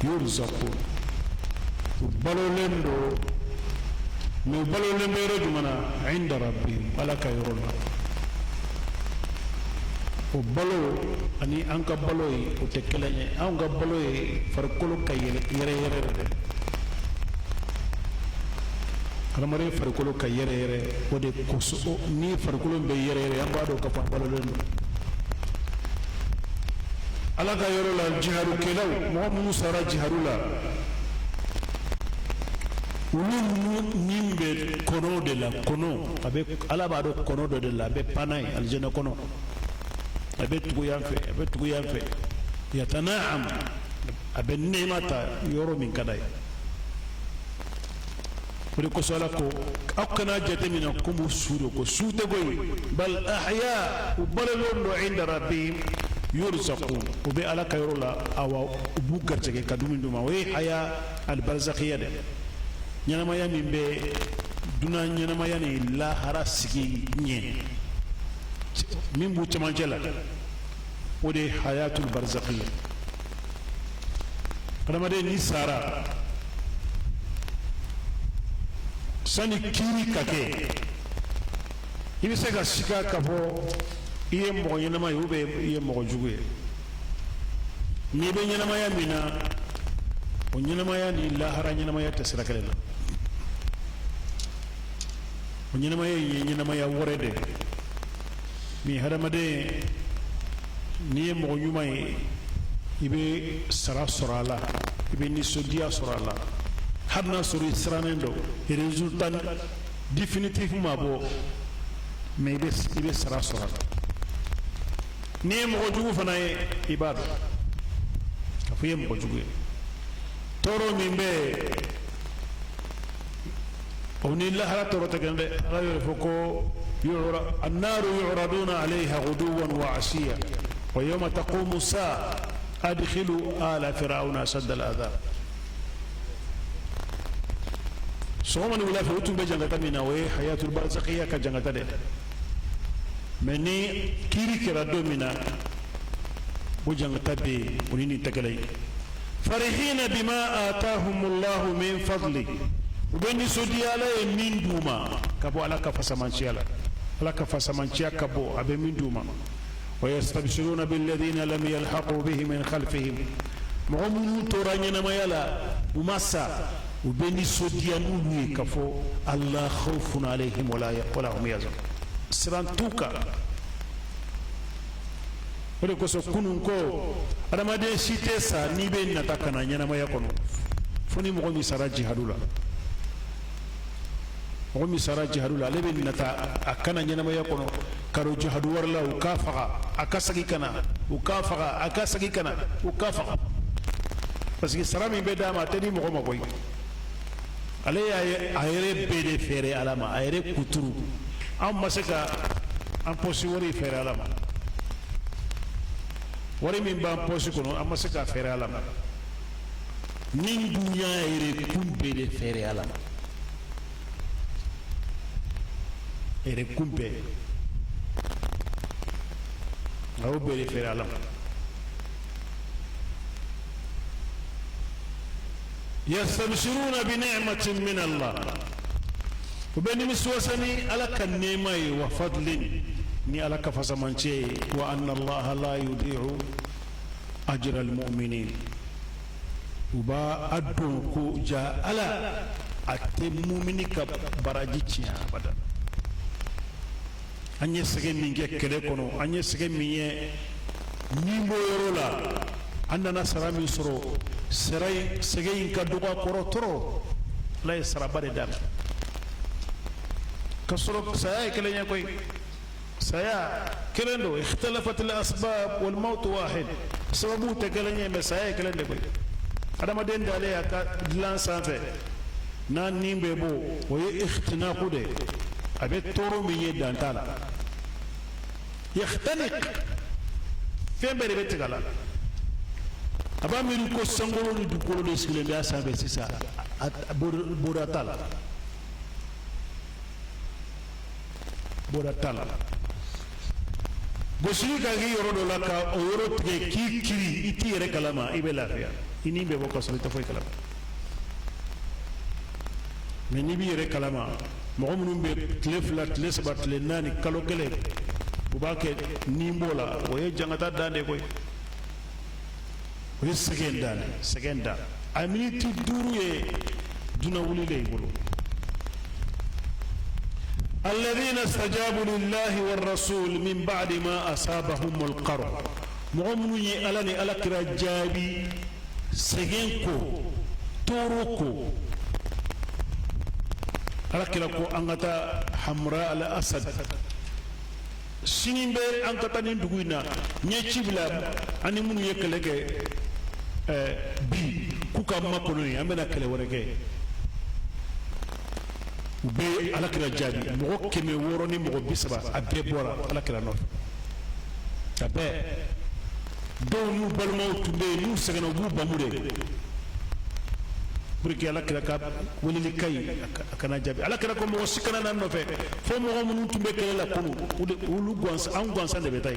yurzaqun u balolen don mais u balolen bɛ yɔrɔ jumɛn na 'inda rabbihim ala ka yɔrɔ la o balo ani an ka balo ye o tɛ kelen ye anw ka balo ye farikolo ka yɛrɛ de hadamaden farikolo ka yɛrɛ o de kosɔn ni farikolo bɛ yɛrɛ an b'a dɔn ka fɔ a balolen don ala ka yɔrɔ la jihadukɛlaw mɔgɔ minnu sara jihadu la olu ni bɛ kɔnɔ de la kɔnɔ a bɛ ala b'a dɔn kɔnɔ dɔ de la a bɛ pan n'a ye alijɛnɛ kɔnɔ a bɛ tugu yan fɛ yatana'am a bɛ nɛɛma ta yɔrɔ min ka d'a ye o de kosɔn ala ko aw kana jateminɛ komi su don ko su tɛ koyi bal ahya u balolen don 'inda rabbihim yurzaqun u bɛ ala ka yɔrɔ la awa u b'u garijɛgɛ ka dumuni d'u ma o ye haya albarzakhiya de ɲɛnamaya min bɛ dunan ɲɛnamaya ni lahara sigi ɲɛ min b'u cɛmancɛ la o de ye hayatul barzakhiya adamaden ni sara sani kiiri ka kɛ i bɛ se ka sika ka fɔ i ye mɔgɔ ɲɛnama ye ubiyɛn i ye mɔgɔ jugu ye n'i bɛ ɲɛnamaya min na o ɲɛnamaya ni lahara ɲɛnamaya tɛ sira kelen na o ɲɛnamaya in ye ɲɛnamaya wɛrɛ de min hadamaden n'i ye mɔgɔ ɲuman ye i bɛ sara sɔrɔ a la i bɛ nisɔndiya sɔrɔ a la hali n'a sɔrɔ i sirannen don résultat définitif ma bɔ mais i bɛ sara sɔrɔ a la n'i ye mɔgɔ jugu fana ye i b'a dɔn k'a fɔ i ye mɔgɔ jugu ye tɔɔrɔ min bɛ o ni lahara tɔɔrɔ tɛ kelen dɛ ala y'o fɔ ko annaru yu'raduna alayha ghuduwan wa 'ashiya wa yawma taqumu as-sa'a adkhilu ala fir'auna ashadda al-'adhab sɔgɔma ni wula fɛ u tun bɛ jangata min na o ye hayatul barzakhiya ka jangata dɛ mais ni kiiri kɛra don min na o jangata bɛ yen o ni nin tɛ kelen ye farihina bima atahumullahu min fadli u bɛ nisɔndiya ala ye min d'u ma ka bɔ ala ka fasamanciya la ala ka fasamanciya ka bɔ a bɛ min d'u ma wa yastabshiruna billadhina lam yalhaqu bihim min khalfihim mɔgɔ minnu tora ɲɛnamaya la u ma sa u bɛ nisɔndiya n'olu ye ka fɔ ala khawfun alayhim wala hum yahzanun siran t'u kan o de kosɔn kunun ko adamaden si tɛ sa n'i bɛ nata ka na ɲɛnamaya kɔnɔ fo ni mɔgɔ min sara jihadu la mɔgɔ min sara jihadu la ale bɛ nata a kana ɲɛnamaya kɔnɔ ka don jihadu wɛrɛ la u k'a faga a ka segin ka na u k'a faga a ka segin ka na u k'a faga parce que sara min bɛ d'a ma a tɛ di mɔgɔ ma koyi ale y'a yɛrɛ bɛɛ de fɛɛrɛ ala ma a yɛrɛ kuturu an ma se ka an pɔsi wari fɛɛrɛ ala ma wari min b'an pɔsi kɔnɔ an ma se ka fɛɛrɛ ala ma ni dunuya yɛrɛ kun bɛɛ de fɛɛrɛ ala ma ere kumpe awo bere fere alam yastabshiruna bi ni'matin min Allah ubeni miswasani ala kan nemai wa fadlin ni ala ka fasamance wa anna Allah la yudi'u ajra al-mu'minin uba adon ko ja ala ate mu'mini ka baraji ciya abada anye sege min ge kele kono anye sege min ye nimbo yorola andana sarami soro seray sege in ka duga koro toro lay sarabare dam kasoro saya kele nya koy saya kelendo ikhtalafat al asbab wal maut wahid sababu te kele nya me saya kelende koy adama den dale aka dilan sanfe na nimbe bo o ye ikhtinaqu de abe toro mi ye dantala yakhtaniq fembere betigala aba miru ko sangolo ni dukolo le sigile ya sabe sisa boratala bosiri ka gi yoro do la ka o yoro tige ki kiri iti yere kalama ibe lafiya ini be bo ko so ta foy kalama mais ni bi yere kalama mo munum be tlefla tlesbat le nani kalo gele bu bake ni mbola o ye jangata dande koy o ye segenda a miniti duru ye duna wuli le bolo الذين استجابوا لله والرسول من بعد ما أصابهم القرح مؤمني ألاني ألك رجابي سجنكو توروكو ألك لكو أنغتا حمراء الأسد سنين بي أنغتا نندوينا نيشيبلا أني منو يكلك بي كوكا مكوني أمنا كلي ورقه be alakira jabi mogo keme woro ni mogo bisaba abe bora alakira no abe do nu balmo tumbe nu segeno bu bamude burki alakira ka woni kay akana jabi alakira ko mogo sikana nan no fe fo mogo mun tumbe kele la kunu ulu gonsa an gonsa de betay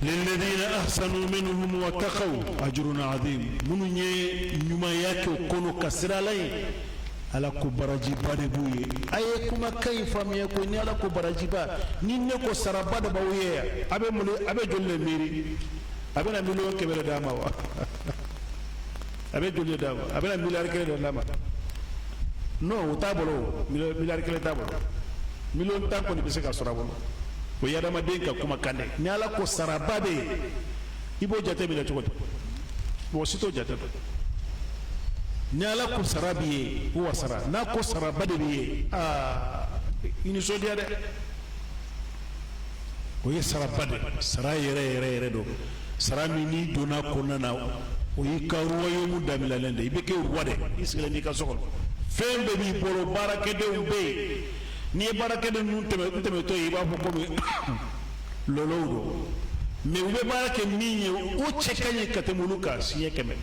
للذين أحسنوا منهم واتقوا أجر عظيم من نما ياكو كونو كسر علي على كبرجيبا دبوي أيكما كيف ميكون على كبرجيبا نينكو سرابا دبوي أبي جل ميري أبي نميلون كبر داما أبي جل داما أبي نميلار كبر داما no tabolo milar kele tabolo milon tanko ni biseka sorabolo o yadama denka kuma kande ni ala ko sarababe ibo jate bila chokoti bo sito jate ni ala ko sarabiye o wasara na ko sarabade biye ini sodia de o ye sarabade sara yere do sarami ni dona konana o yi karuwa yo mu damila lende ibeke wade isgele ni ka sokol fembe bi bolo barakede umbe ni barake de nun teme to yi ba ko mi lolodo me ube barake minye o chekanye katemuluka siye keme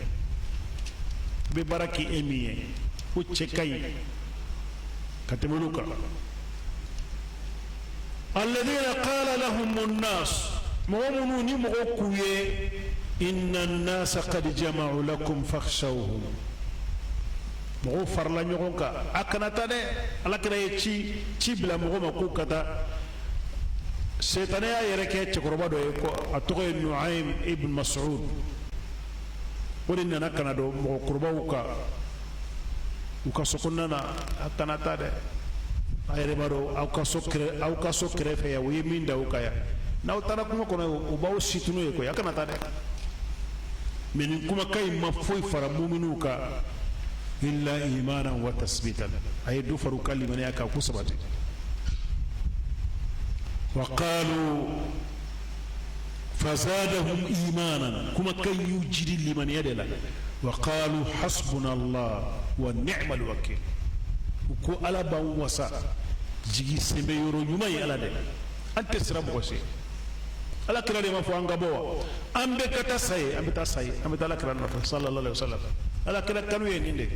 be barake emiye o chekanye katemuluka alladhina qala lahum an-nas mu'minun ni mu'kuye inna an-nasa qad jama'u lakum fakhshawhum mo farla nyogonka akanata de alakira ye ci bila mo ma ku kata setane ya yere ke chokoroba do ko atoy Nuaym ibn Mas'ud woni nana kana do mo kurba uka sokonna na akanata de ayre baro au ka sokre fe ya wi minda ukaya na utara kuma kono ubawo situno ko akanata de men kuma kay ma foy fara mu'minu ka إلا إيمانا وتثبيتا أي دفر كلمة ياكا كسبتي وقالوا فزادهم إيمانا كما كي يجري لمن يدلا وقالوا حسبنا الله ونعم الوكيل وكو ألا بوسا جيجي سيمبيورو يمي ألا دي أنت سرب وشي ألا كلا لما فو أنغبوا أمبكتا ساي أمبتا ساي أمبتا لا كلا نفر صلى الله عليه وسلم ala kira kanu ye ninde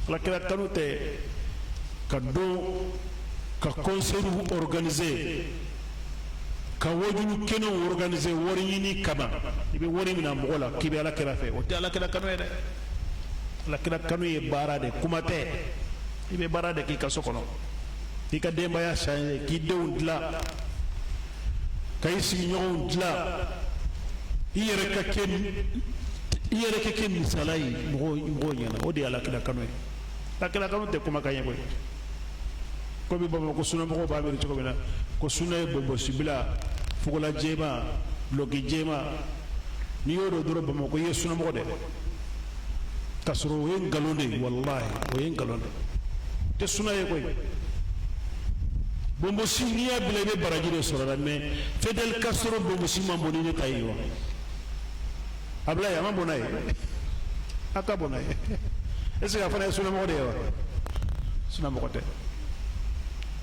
ala kira kanu te ka don ka concert organiser ka wajulu kenu organiser wari ɲini kama i bɛ wari mina mɔgɔ la k'i bɛ ala kira fɛ o tɛ ala kira kanu ye dɛ ala kira kanu ye baara de kuma tɛ i bɛ baara de k'i ka so kɔnɔ k'i ka denbaya changer k'i denw dilan ka i sigiɲɔgɔnw dilan i yɛrɛ ka kɛ misala ye mɔgɔw ɲɛna o de ye ala kira kanu ye ala kira kanu tɛ kuma ka ɲɛ koyi komi Bamakɔ sunamɔgɔw b'a miiri cogo min na ko sunna ye bɔnbɔnsibila fugola jɛma duloki jɛma n'i y'o dɔn dɔrɔn Bamakɔ i ye sunamɔgɔ dɛ k'a sɔrɔ o ye nkalon de ye walahi o ye nkalon de tɛ sunna ye koyi bɔnbɔnsi n'i y'a bila i bɛ baraji de sɔrɔ la mais Fidel Castro bɔnbɔnsi man bon ni ne ta ye wa Ablaye a ma bon n'a ye a ka bon n'a ye est-ce que a fana ye sunamɔgɔ de ye wa sunamɔgɔ tɛ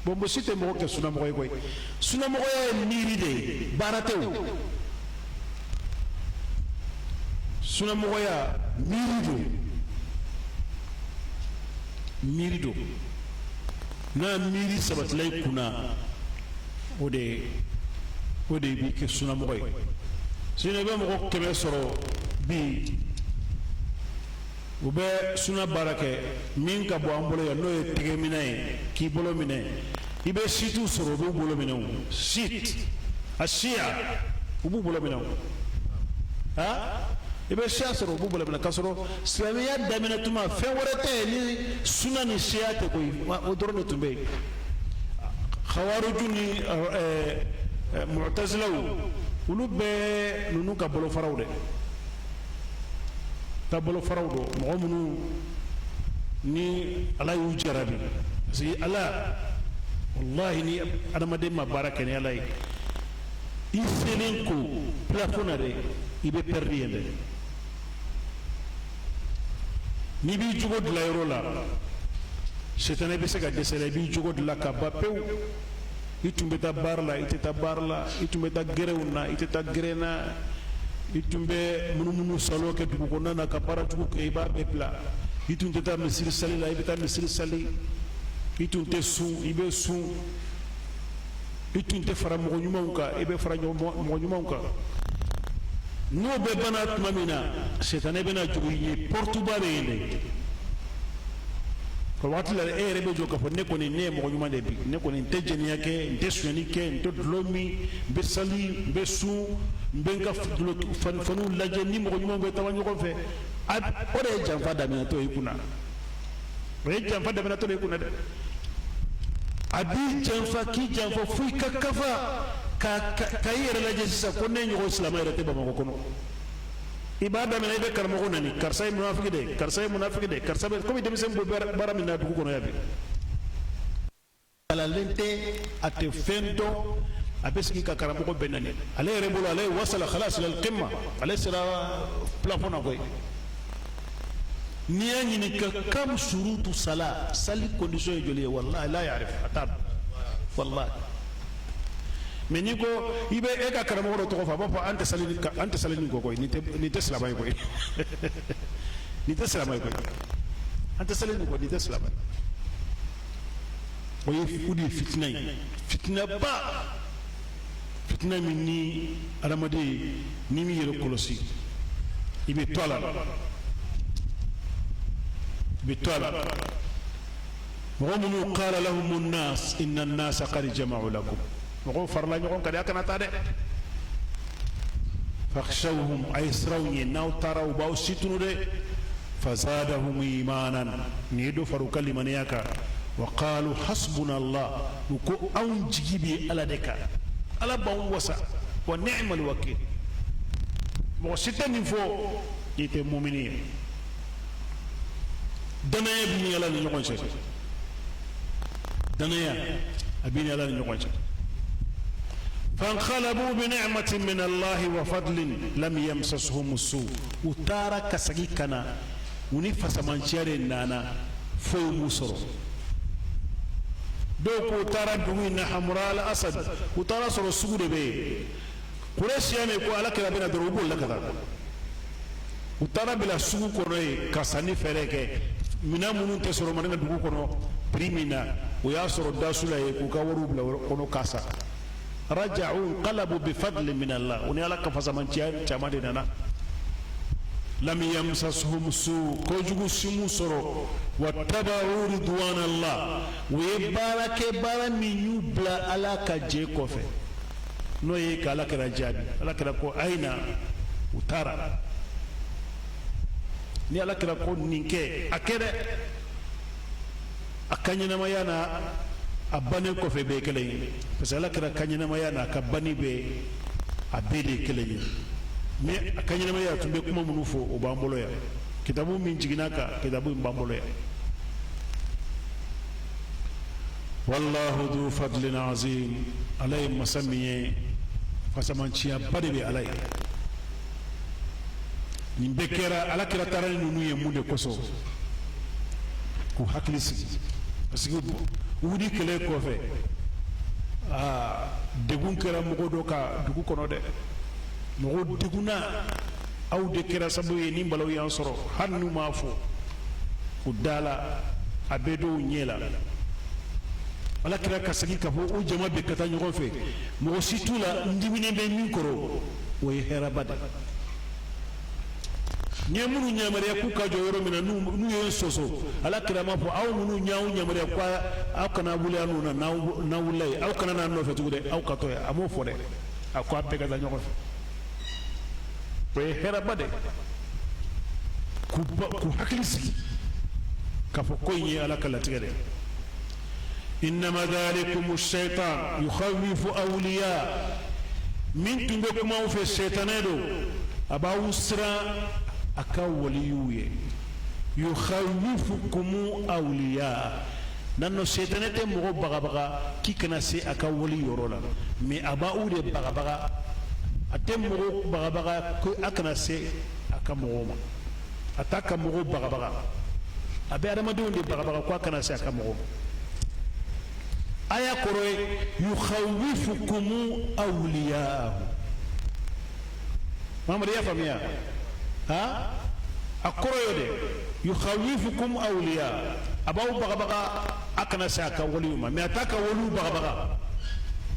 bɔnbɔnsi tɛ mɔgɔ kɛ sunamɔgɔ ye koyi sunamɔgɔya ye miiri de ye baara tɛ o sunamɔgɔya miiri don n'a miiri sabatila i kunna o de b'i kɛ sunamɔgɔ ye sinon i bɛ mɔgɔ 100 sɔrɔ bi u bɛ suna baara kɛ min ka bɔ an bolo yan n'o ye tɛgɛminɛ ye k'i bolo minɛ i bɛ situ sɔrɔ u b'u bolo minɛ o sit a siya u b'u bolo minɛ o i bɛ siya sɔrɔ u b'u bolo minɛ k'a sɔrɔ silamɛya daminɛ tuma fɛn wɛrɛ tɛ yen ni suna ni siya tɛ koyi o dɔrɔn de tun bɛ yen Khawariju ni Mu'tazilaw olu bɛɛ ninnu ka bolofaraw dɛ taabolo faraw don mɔgɔ minnu ni ala y'u jarabi parce que ala wallahi ni adamaden ma baara kɛ ni ala ye i selen ko plafond na dɛ i bɛ perdu yen dɛ n'i b'i jogo dilan yɔrɔ la sitana bɛ se ka dɛsɛ la i b'i jogo dilan ka ban pewu i tun bɛ taa baara la i tɛ taa baara la i tun bɛ taa gɛrɛw na i tɛ taa gɛrɛ na i tun bɛ munumunu salo kɛ dugu kɔnɔna na ka baara jugu kɛ i b'a bɛɛ bila i tun tɛ taa misiri sali la i bɛ taa misiri sali i tun tɛ sun i bɛ sun i tun tɛ fara mɔgɔ ɲumanw kan i bɛ fara mɔgɔ ɲumanw kan n'o bɛɛ banna tuma min na sitana bɛna jugu i ye portuba bɛ yen dɛ o waati la e yɛrɛ bɛ jɔ k'a fɔ ne kɔni ne ye mɔgɔ ɲuman de bi ne kɔni n tɛ jɛnɛya kɛ n tɛ sonyani kɛ n tɛ dulɔ min n bɛ sali n bɛ sun n bɛ n ka faniw lajɛ ni mɔgɔ ɲumanw bɛ taga ɲɔgɔn fɛ o de ye janfa daminɛtɔ ye i kunna o ye janfa daminɛtɔ ye i kunna dɛ a b'i janfa k'i janfa fo i ka kafa ka i yɛrɛ lajɛ sisan ko ne ɲɔgɔn silamɛ yɛrɛ tɛ Bamakɔ kɔnɔ i b'a daminɛ i bɛ karamɔgɔ nani karisa ye munafiki de karisa ye munafiki de karisa bɛ komi denmisɛnnin bɛ baara min na dugu kɔnɔ yan bi kalalen tɛ a tɛ fɛn dɔn a bɛ sigi ka karamɔgɔ bɛɛ nani ale yɛrɛ bolo ale ye wasala khalas lal qimma ale sera plafond na koyi n'i y'a ɲininka kam surutu sala sali condition ye joli ye wallahi la yarif a t'a dɔn wallahi mais n'i ko i bɛ e ka karamɔgɔ dɔ tɔgɔ fɔ a b'a fɔ an tɛ sali nin kɔ koyi nin tɛ silamɛ ye koyi nin tɛ silamɛ ye koyi an tɛ sali nin kɔ nin tɛ silamɛ o de ye fitina ye fitinaba fitina min ni adamaden n'i m'i yɛrɛ kɔlɔsi i bɛ to a la i bɛ to a la mɔgɔ minnu qala lahumu nnas inna nnasa qad jama'u lakum mɔgɔw farala ɲɔgɔn kan de a kana taa dɛ fakhshawhum a ye siraw ɲɛ n'aw taara u b'aw situnu dɛ fazadahum imanan nin ye dɔ fara u ka limaniya kan wa qalu hasbuna allah u ko anw jigi bɛ ala de kan ala b'anw wasa wa ni'mal wakil mɔgɔ si tɛ nin fɔ n'i tɛ mumini ye danaya b'i ni ala ni ɲɔgɔn cɛ danaya a b'i ni ala ni ɲɔgɔn cɛ فانقلبوا بنعمة من الله وفضل لم يمسسهم السوء وتارا كسغي كنا وني فسمانشير نانا فوي موسرو دوكو تارا دوين حمراء الاسد وتارا سرو سغود بي قريش يعني كو على كلا بنا دروبول لكذا وتارا بلا سغو كوري كاساني فريكه mina munun te soro marina dugu kono primina o ya soro dasula ye ku ka waru bla kono kasa raja'u qalabu bi fadli min Allah oni ala ka fasaman chama de nana lam yamsasuhum su ko jugu simu soro wattaba'u ridwan Allah we barake barami nyubla ala ka je kofe no ye ka ala kira jabi ala kira ko aina utara ni ala kira ko ninke akere akanyana mayana abane kofe be kele parce que ala kira kanyana mayana ka bani be abede kele mais akanyana mayana tumbe kuma munufo o bambolo ya kitabu min jiginaka kitabu mbambolo ya wallahu dhu fadlin azim alay masamiye fasamanchiya bade be alay nimbe kera ala kira tarani nunu ye munde koso ku haklisi parce que wudi kele ko fe degun kera mogo do ka dugu kono de mogo deguna aw de kera sabu ye nimbalaw yan soro hannu ma fo ku dala abedo nyela ala kira kasagi ka fo o jama be kata ɲɔgɔn fɛ mɔgɔ si t'u la ndimine bɛ min kɔrɔ o ye hɛrɛba de ni ye minnu ɲamariya k'u ka jɔ yɔrɔ min na n'u ye sɔsɔ ala kira ma fɔ aw minnu ɲaw ɲamariya ko aw kana wuli yan na n'aw wulila yen aw kana n'a nɔfɛ tugun dɛ aw ka to yan a m'o fɔ dɛ a ko a bɛɛ ka taa ɲɔgɔn fɛ o ye hɛrɛba de k'u hakili sigi k'a fɔ ko in ye ala ka latigɛ de إنما ذلكم الشيطان يخوف أولياء من تنبكم في الشيطان أبا أسرى أكا وليوية يخوفكم أولياء نانو الشيطان تمغو بغا بغا كي كنا سي أكا وليو رولا مي أبا أولي بغا بغا أتمغو بغا بغا كي أكنا سي أكا مغوما أتاكا مغو بغا بغا أبي أرمدون دي بغا بغا كي أكنا سي أكا مغوما aya koroye yukhawifukum awliyaahu mamadu ya famia ha akoroyo de yukhawifukum awliya abaw baga baga akana saka waliyuma me ataka walu baga baga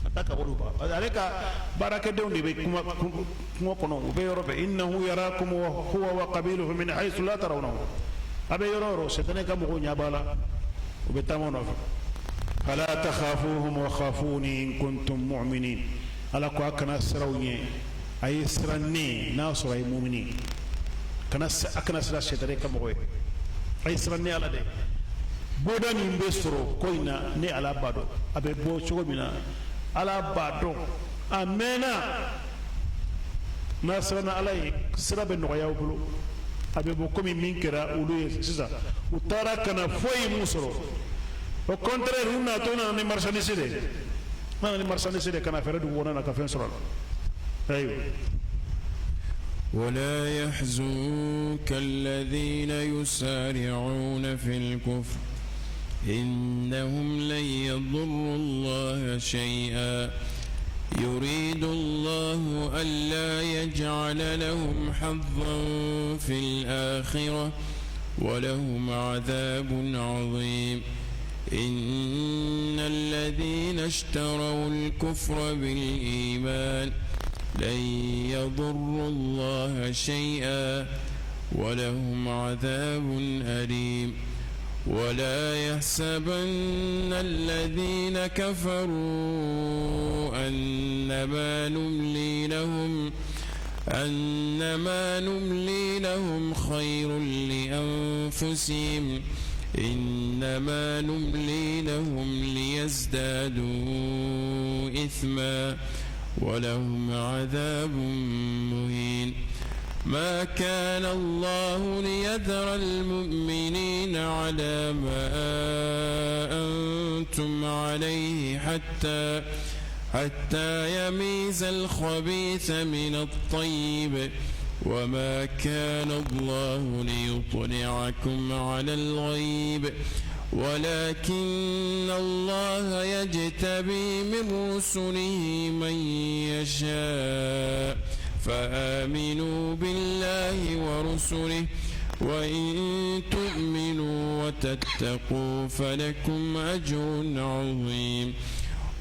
ataka walu baga aleka baraka dewndi be kuma kono be yorobe innahu yarakum wa huwa wa qabiluhu min haythu la tarawnahu abe yororo setane kam ko nyabala ube tamono فلا تخافوهم وخافوني إن كنتم مؤمنين على كوا كنا سروني أي سرني ناصر أي مؤمنين كنا أكنا سر الشيطان كمغوي أي سرني على ده بودا نيمبسرو كوينا ني على بادو أبي بو شو منا على بادو أمينا ناصرنا عليه سر بنويا وبلو أبي بو كمي مينكرا ولوي سيسا وتارا كنا فوي مسرو au contraire on a tourné en marchandise de marchandise de kana fere du wona na ka fen sura ayo ولا يحزنك الذين يسارعون في الكفر إنهم لن يضروا الله شيئا يريد الله ألا يجعل لهم حظا في الآخرة ولهم عذاب عظيم إن الذين اشتروا الكفر بالإيمان لن يضروا الله شيئا ولهم عذاب أليم ولا يحسبن الذين كفروا أنما نملي لهم خير لأنفسهم إنما نملي لهم ليزدادوا إثما ولهم عذاب مهين ما كان الله ليذر المؤمنين على ما أنتم عليه حتى يميز الخبيث من الطيب وما كان الله ليطلعكم على الغيب ولكن الله يجتبي من رسله من يشاء فآمنوا بالله ورسله وإن تؤمنوا وتتقوا فلكم أجر عظيم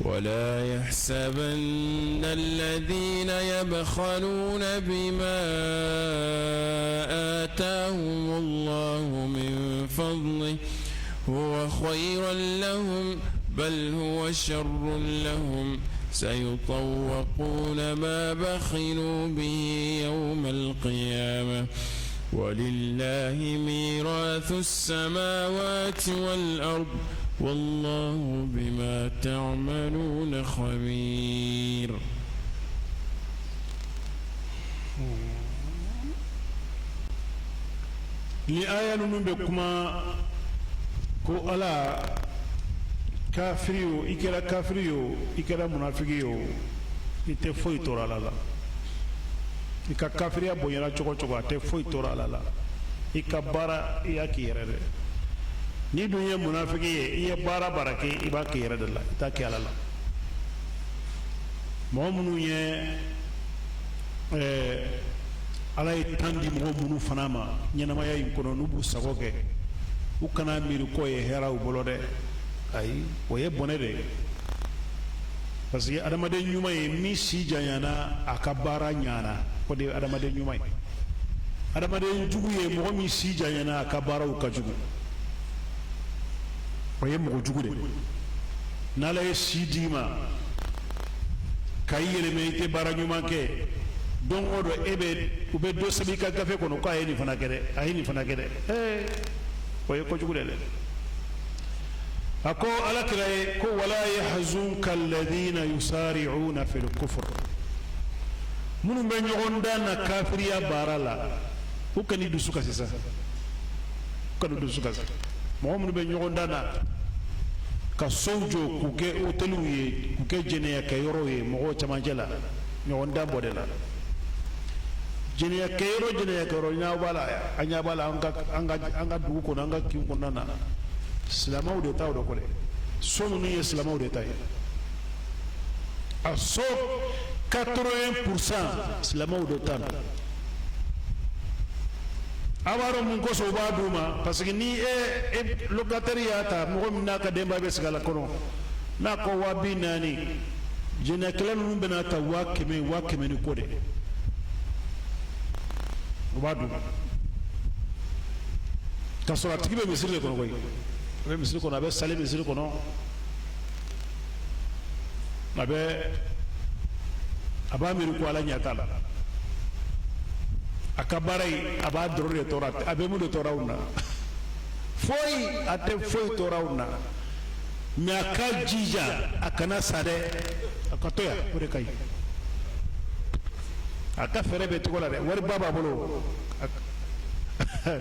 ولا يحسبن الذين يبخلون بما آتاهم الله من فضله هو خيرا لهم بل هو شر لهم سيطوقون ما بخلوا به يوم القيامة ولله ميراث السماوات والأرض والله بما تعملون خبير. لآية نبكما كو ألا كافريو إكرا كافريو إكرا منافقيو إتفوي تورا لالا إكا كافريا بوينا چوكو چوكو إتفوي تورا لالا إكا بارا إياكي يرده ni dun ye munafiki ye i ye baara baara kɛ i b'a kɛ yɛrɛ de la i t'a kɛ ala la mɔgɔ minnu ye ala ye tan di mɔgɔ minnu fana ma ɲɛnamaya in kɔnɔ n'u b'u sago kɛ u kana miiri ko ye hɛrɛ u bolo dɛ ayi o ye bɔnɛ de parce que adamaden ɲuman ye min si janyana a ka baara ɲana o de ye adamaden ɲuman ye adamaden jugu ye mɔgɔ min si janyana a ka baaraw ka jugu o ye mɔgɔ jugu de n'ala ye si d'i ma ka i yɛlɛmɛ i tɛ baara ɲuman kɛ don o don u bɛ dɔ sɛbɛn i ka gafe kɔnɔ ko a ye nin fana kɛ dɛ a ye nin fana kɛ dɛ o ye kojugu de dɛ a ko alakira ye ko wala yahzunka alladhina yusari'una fil kufr minnu bɛ ɲɔgɔn dan na kafiriya baara la u kana i dusu kasi sa u kana dusu kasi mɔgɔ minnu bɛ ɲɔgɔn dan na ka sow jɔ k'u kɛ hôteliw ye k'u kɛ jɛnɛya kɛyɔrɔw ye mɔgɔw cɛmancɛ la ɲɔgɔn dan bɔ de la jɛnɛya kɛyɔrɔ ɲa b'a la a ɲa b'a la an ka dugu kɔnɔ an ka kin kɔnɔna na silamɛw de t'aw dɔ kɔ dɛ so ninnu ye silamɛw de ta ye a so 80% silamɛw de ta don a b'a dɔn mun kosɔn u b'a d'u ma parce que ni locataire y'a ta mɔgɔ min n'a ka denbaya bɛ sigi a la kɔnɔ n'a ko 40,000 jɛnɛyakɛla ninnu bɛna ta 100,000 ni ko de u b'a d'u ma k'a sɔrɔ a tigi bɛ misiri de kɔnɔ koyi a bɛ misiri kɔnɔ a bɛ sali misiri kɔnɔ a b'a miiri ko ala ɲɛ t'a la a ka baara yi a b'a dɔrɔn de tɔɔrɔ a bɛ mun de tɔɔrɔ aw na foyi a tɛ foyi tɔɔrɔ aw na mais a ka jija a kana sa dɛ a ka to yan o de ka ɲi a ka fɛɛrɛ bɛ cogo la dɛ wari ba b'a bolo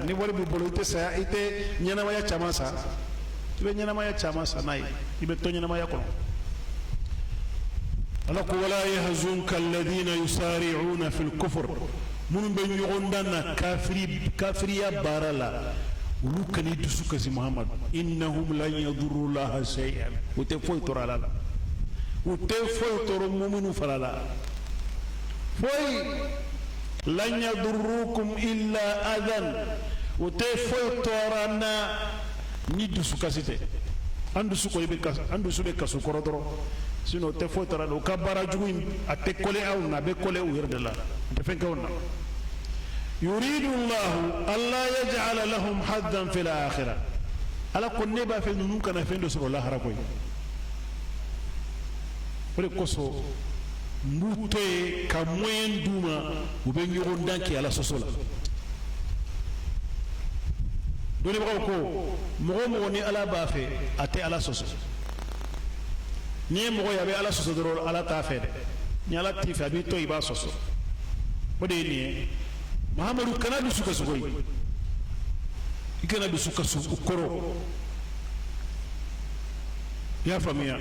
ni wari b'i bolo i tɛ saya i tɛ ɲɛnamaya caman sa i bɛ ɲɛnamaya caman sa n'a ye i bɛ to ɲɛnamaya kɔnɔ ala ko wala yahzunka alladhina yusari'una fil kufr minnu bɛ ɲɔgɔn dan na kafiriya baara la olu kan'i dusu kasi muhamadu innahum lan yadurrullaha shay'an u tɛ foyi tɔɔrɔ ala la u tɛ foyi tɔɔrɔ muminu fana la foyi lan yadurrukum illa adan u tɛ foyi tɔɔrɔ na ni dusu kasi tɛ an dusu bɛ kaso kɔrɔ dɔrɔn sinon o tɛ foyi tɔɔrɔ la u ka baara jugu in a tɛ kɔlɛ aw na a bɛ kɔlɛ u yɛrɛ de la a tɛ fɛn kɛ aw na yuridu llahu alla yaj'ala lahum haddan fil akhirah ala ko ne b'a fɛ ninnu kana fɛn dɔ sɔrɔ lahara koyi o de kosɔn n b'u to yen ka moyen d'u ma u bɛ ɲɔgɔn dan kɛ ala sɔsɔ la dɔnnibagaw ko mɔgɔ o mɔgɔ ni ala b'a fɛ a tɛ ala sɔsɔ n'i ye mɔgɔ ye a bɛ ala sɔsɔ dɔrɔn ala t'a fɛ dɛ ni ala t'i fɛ a b'i to i b'a sɔsɔ o de ye nin ye muhamadu kana dusu kasi koyi i kana dusu kasi o kɔrɔ i y'a faamuya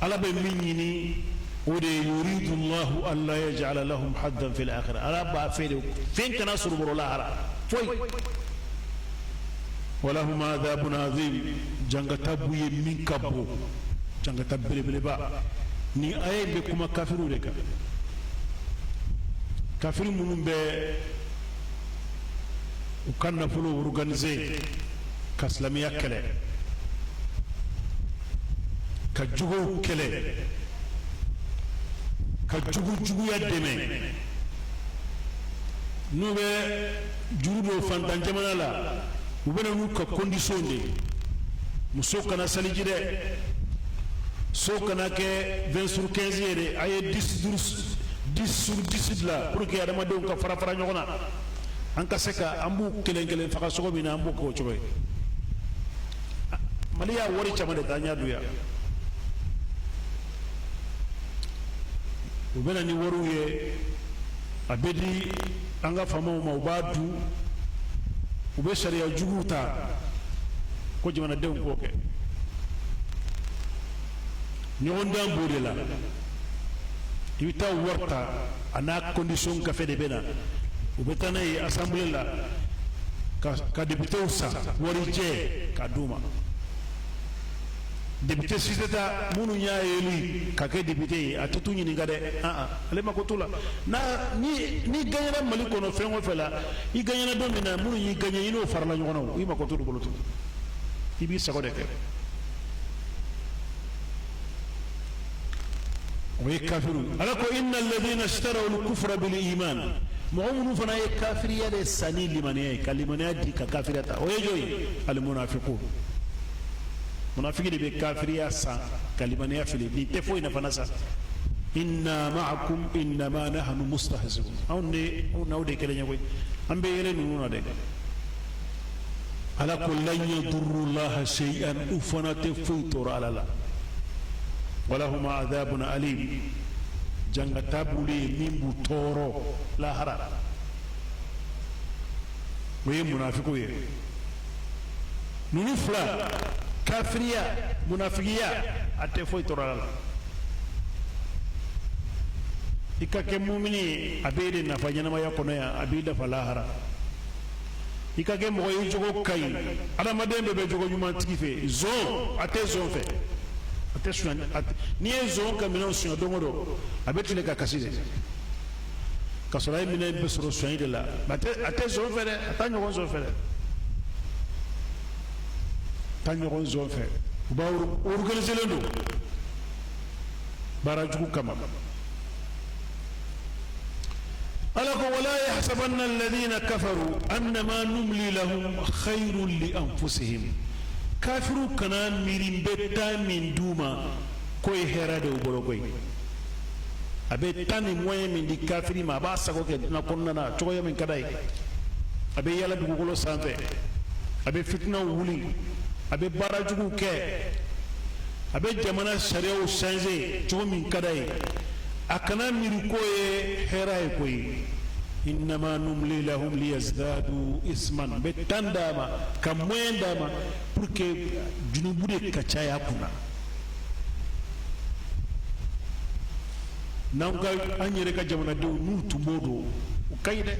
ala bɛ min ɲini o de ye yuridu llahu an la yaj'ala lahum haddan fil akhirah ala b'a fɛ de fɛn kana sɔrɔ bɔrɔ lahara foyi walahum adhabun azim jangata b'u ye min ka bon jangata belebeleba ni aya in bɛ kuma kafiriw de kan kafiri minnu bɛ u ka nafolo organiser ka silamɛya kɛlɛ ka juguw kɛlɛ ka juguya dɛmɛ n'u bɛ juru don fantan jamana la u bɛ na n'u ka condition de muso kana saliji dɛ so kana kɛ 20 sur 15 ye dɛ a ye 10 sur 10 la pour que adamadenw ka fara fara ɲɔgɔn na an ka se ka an b'u kelen kelen faga sogo min na an b'o kɛ o cogo ye Mali y'a wari caman de ta an y'a dun yan u bɛ na ni wariw ye a bɛ di an ka faamaw ma u b'a dun u bɛ sariya juguw ta ko jamanadenw k'o kɛ ɲɔgɔndan b'o de la i bɛ taa wari ta a n'a condition gafe de bɛ na u bɛ taa n'a ye assemblée la ka députéw san wari jɛ k'a d'u ma député si tɛ taa minnu y'a élu ka kɛ député ye a tɛ t'u ɲininka dɛ ale mako t'u la ni gagnera Mali kɔnɔ fɛn o fɛn la i gagnera don min na minnu y'i gagné i n'o farala ɲɔgɔn na o i mako t'olu bolo tun i b'i sago de kɛ o ye kafiru ala ko inna alladhina ishtaraw al-kufra bil iman mɔgɔ minnu fana ye kafiriya de san ni limaniya ye ka limaniya di ka kafiriya ta o ye jɔn ye al-munafiqun munafiki de bɛ kafiriya san ka limaniya fili nin tɛ foyi nafa na sa inna ma'akum innama nahnu mustahzi'un anw n'aw de kelen ye koyi an bɛ yɛlɛ ninnu na dɛ ala ko lan yadurru llaha shay'an u fana tɛ foyi tɔɔrɔ ala la walahum adhabun alim jangata b'u ye min b'u tɔɔrɔ lahara o ye munafikiw ye ninnu fila kafiriya munafikiya a tɛ foyi tɔɔrɔ ala la i ka kɛ mumini ye a b'e de nafa ɲɛnamaya kɔnɔ yan a b'i dafa lahara i ka kɛ mɔgɔ ye jogo ka ɲi adamaden bɛɛ bɛ jogo ɲuman tigi fɛ zon a tɛ zon fɛ a tɛ suɲɛ n'i ye zon ka minɛnw suɲɛ don o don a bɛ tile ka kasi de ka sɔrɔ a ye minɛn bɛ sɔrɔ suɲɛ de la a tɛ zon fɛ dɛ a t'a ɲɔgɔn zon fɛ dɛ ta ɲɔgɔn zon fɛ u b'a organiselen don baara jugu kama ala ko wala yahsabanna alladhina kafaru annama numli lahum khayrun li anfusihim kafiru kana miiri bɛ taa min d'u ma k'o ye hɛrɛ de y'u bolo koyi a bɛ taa ni moyen min di kafiri ma a b'a sago kɛ diɲɛ kɔnɔna na cogoya min ka d'a ye a bɛ yala dugukolo sanfɛ a bɛ fitinaw wuli a bɛ baara jugu kɛ a bɛ jamana sariyaw changer cogo min ka d'a ye a kana miiri k'o ye hɛrɛ ye koyi innama numli lahum liyazdadu isman bɛ tan d'a ma ka moyen d'a ma pour que junubu de ka caya kunna n'an ka an yɛrɛ ka jamanadenw n'u tun b'o don o ka ɲi dɛ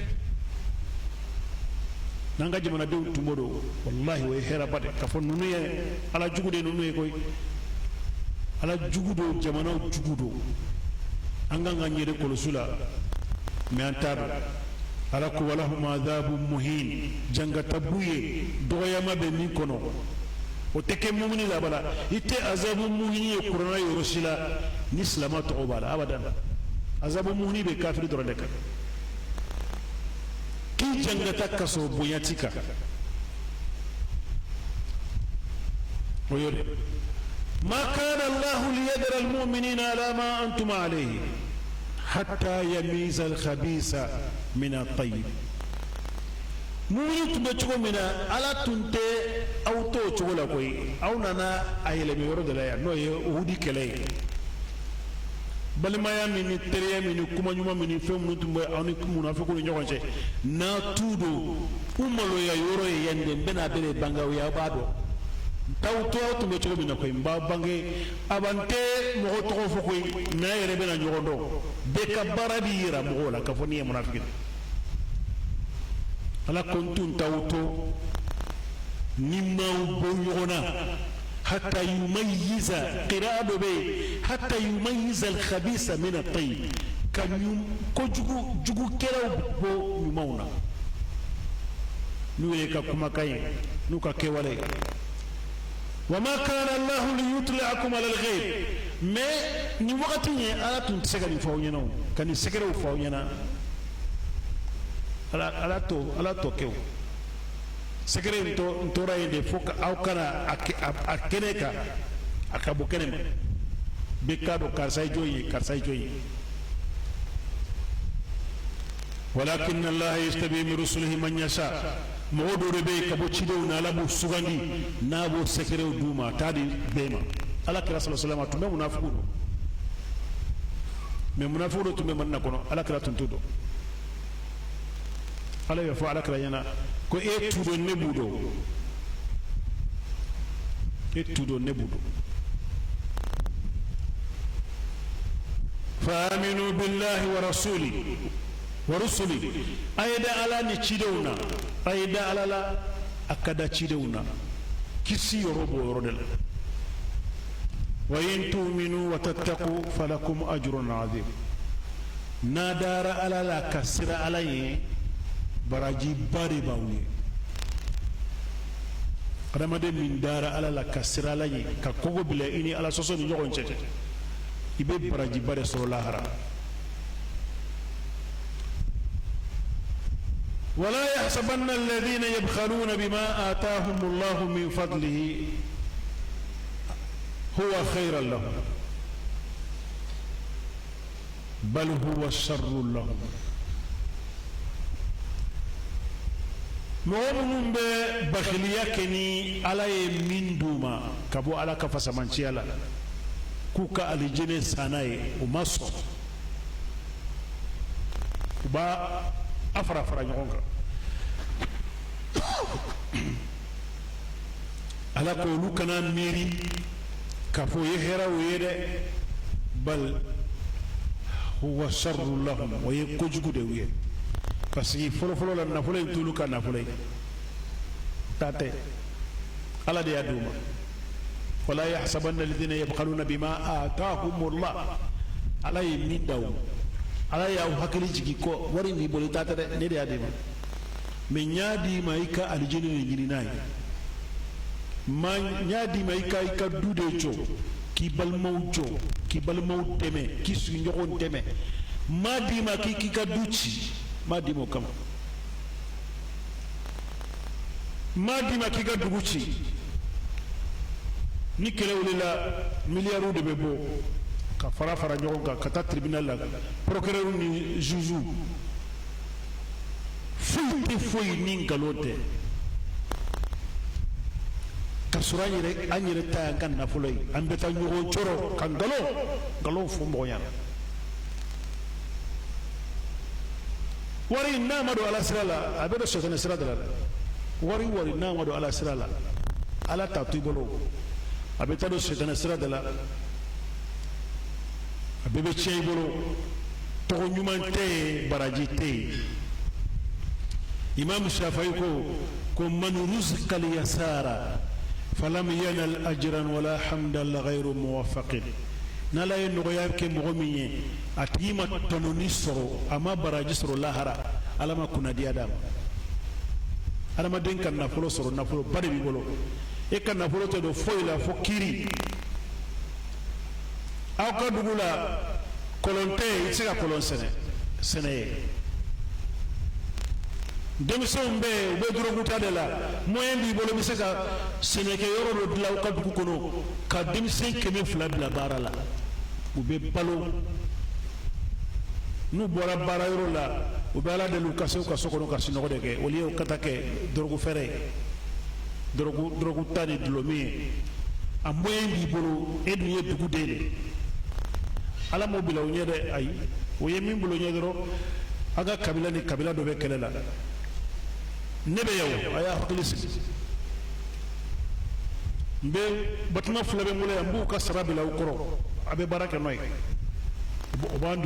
n'an ka jamanadenw tun b'o don wallahi o ye hɛrɛba de k'a fɔ ninnu ye ala jugu de ninnu ye koyi ala jugu don jamanaw jugu don an kan k'an yɛrɛ kɔlɔsi la mais an t'a dɔn ala ko walahum adhabun muhin jangata b'u ye dɔgɔyama bɛ min kɔnɔ o tɛ kɛ mumini la bala i tɛ azabu muhini ye kuranna yɔrɔ si la ni silama tɔgɔ b'a la abadan azabu muhini bɛ kafiri dɔrɔn de kan k'i jangata ka sɔrɔ bonya t'i kan o y'o de ma kana allahu liyadara almu'minina ala ma antum alayhi hatta yamiza alkhabisa min at-tayyib mumini tun bɛ cogo min na ala tun tɛ aw t'o cogo la koyi aw nana a yɛlɛmɛ yɔrɔ de la yan n'o ye uhudi kɛlɛ ye balimaya min ni teriya min ni kuma ɲuman min ni fɛn minnu tun bɛ aw ni munafikiw ni ɲɔgɔn cɛ n'a t'u don u maloya yɔrɔ ye yan de n bɛna bɛ de bange aw ye aw b'a dɔn t'aw to aw tun bɛ cogo min na koyi n b'a bange a b'an tɛ mɔgɔ tɔgɔ fɔ koyi mais a yɛrɛ bɛna ɲɔgɔn dɔn bɛɛ ka baara b'i yira mɔgɔw la k'a fɔ nin ye munafiki ye ala ko n tun t'aw to ni m'aw bɔ ɲɔgɔn na hatta yumayyiza qira'a dɔ bɛ yen hatta yumayyiza al-khabisa min at-tayyib ka ko jugukɛlaw bɔ ɲumanw na n'u ye ka kumakan ye n'u ka kɛwale wa ma kana Allahu liyutli'akum ala al-ghayb mais ni wagati ye ala tun tɛ se ka nin fɔ aw ɲɛna ka nin sɛgɛrɛw fɔ aw ɲɛna ala to kɛ o sɛgɛrɛ in tora yen de fo aw kana a kɛnɛ kan a ka bɔ kɛnɛ ma bɛɛ k'a dɔn karisa ye jɔn ye karisa ye jɔn ye walakinna Allaha yastabi min rusulihi man yasha mɔgɔ dɔw de bɛ yen ka bɔ cidenw na ala b'u sugandi n'a b'o sɛgɛrɛw d'u ma a t'a di bɛɛ ma ala kira sallallahu alaihi wasallam tun bɛ munafiku dɔn mais munafiku dɔ tun bɛ Madina kɔnɔ ala kira tun t'o dɔn ala bɛ fɔ ala kira ɲɛna ko e t'u dɔn ne b'u dɔn e t'u dɔn ne b'u dɔn fa aminu billahi wa rusuli ayda ala ni cidenw na ayda ala la akada cidenw na kisi yɔrɔ b'o yɔrɔ de la wa in tu'minu wa tattaqu falakum ajrun azim n'a dara ala la ka sira ala ye baraji ba de b'aw ye adamaden min dara ala la ka sira ala ye ka kogo bila i ni ala sɔsɔ ni ɲɔgɔn cɛ i bɛ baraji ba de sɔrɔ lahara ولا يحسبن الذين يبخلون بما آتاهم الله من فضله هو خيرا لهم بل هو شر لهم مؤمن ببخلية كني على من دوما كبو على كفسمانشي على كوكا الجنة ساناي وماسو وبا afara ɲɔgɔn kan ala ko olu kana miiri k'a fɔ o ye hɛrɛw ye dɛ bal huwa sharru lahum o ye kojugu de ye parce que fɔlɔfɔlɔ la nafolo in t'olu ka nafolo ye taa tɛ ala de y'a d'u ma wala yahsabanna alladhina yabkhaluna bima atahumullah ala ye min da u ala y'aw hakili jigi kɔ wari min bolo taa tɛ dɛ ne de y'a di ma mais n y'a di ma i ka alijini de ɲini n'a ye n y'a di ma i ka du de jɔ k'i balimaw jɔ k'i balimaw dɛmɛ k'i sigiɲɔgɔnw dɛmɛ n m'a di ma k'i ka du ci n m'a di ma o kama n m'a di ma k'i ka dugu ci ni kɛlɛ wulila miliyariw de bɛ bɔ ka fara ɲɔgɔn kan ka taa tribunal la procureur ni juge foyi tɛ foyi ni nkalon tɛ ka sɔrɔ an yɛrɛ ta y'an ka nafolo ye an bɛ taa ɲɔgɔn cɔrɔ ka nkalon fɔ mɔgɔ ɲɛna wari n'a ma don ala sira la a bɛ don sɛtɛnɛ sira de la dɛ wari n'a ma don ala sira la ala t'a to i bolo a bɛ taa don sɛtɛnɛ sira de la a bɛɛ bɛ tiɲɛ i bolo tɔgɔ ɲuman tɛ yen baraji tɛ yen imam shafi'i ko man ruzqa al-yasara falam yanal ajran wala hamdan la ghayru muwaffaqin n'ala ye nɔgɔya kɛ mɔgɔ min ye a tigi ma tɔnɔni sɔrɔ a ma baraji sɔrɔ lahara ala ma kunnadiya d'a ma adamaden ka nafolo sɔrɔ nafolo ba de b'i bolo e ka nafolo tɛ don foyi la fo kiiri aw ka dugu la kɔlɔn tɛ yen i tɛ se ka kɔlɔn sɛnɛ ye denmisɛnw bɛ yen u bɛ dɔrɔguta de la moyen b'i bolo i bɛ se ka sɛnɛkɛyɔrɔ dɔ dilan aw ka dugu kɔnɔ ka denmisɛn 200 bila baara la u bɛ balo n'u bɔra baarayɔrɔ la u bɛ ala deli u ka se u ka so kɔnɔ ka sunɔgɔ de kɛ au lieu ka taa kɛ dɔrɔgu fɛrɛ ye dɔrɔgu ta ni dulɔmi ye a moyen b'i bolo e dun ye duguden de ala m'o bila o ɲɛ dɛ ayi o ye min bolo ɲɛ dɔrɔn a ka kabila ni kabila dɔ bɛ kɛlɛ la ne bɛ yan o a y'a hakili sigi n bɛ batuma 2 bɛ n bolo yan n b'u ka sara bila u kɔrɔ a bɛ baara kɛ n'o ye u b'an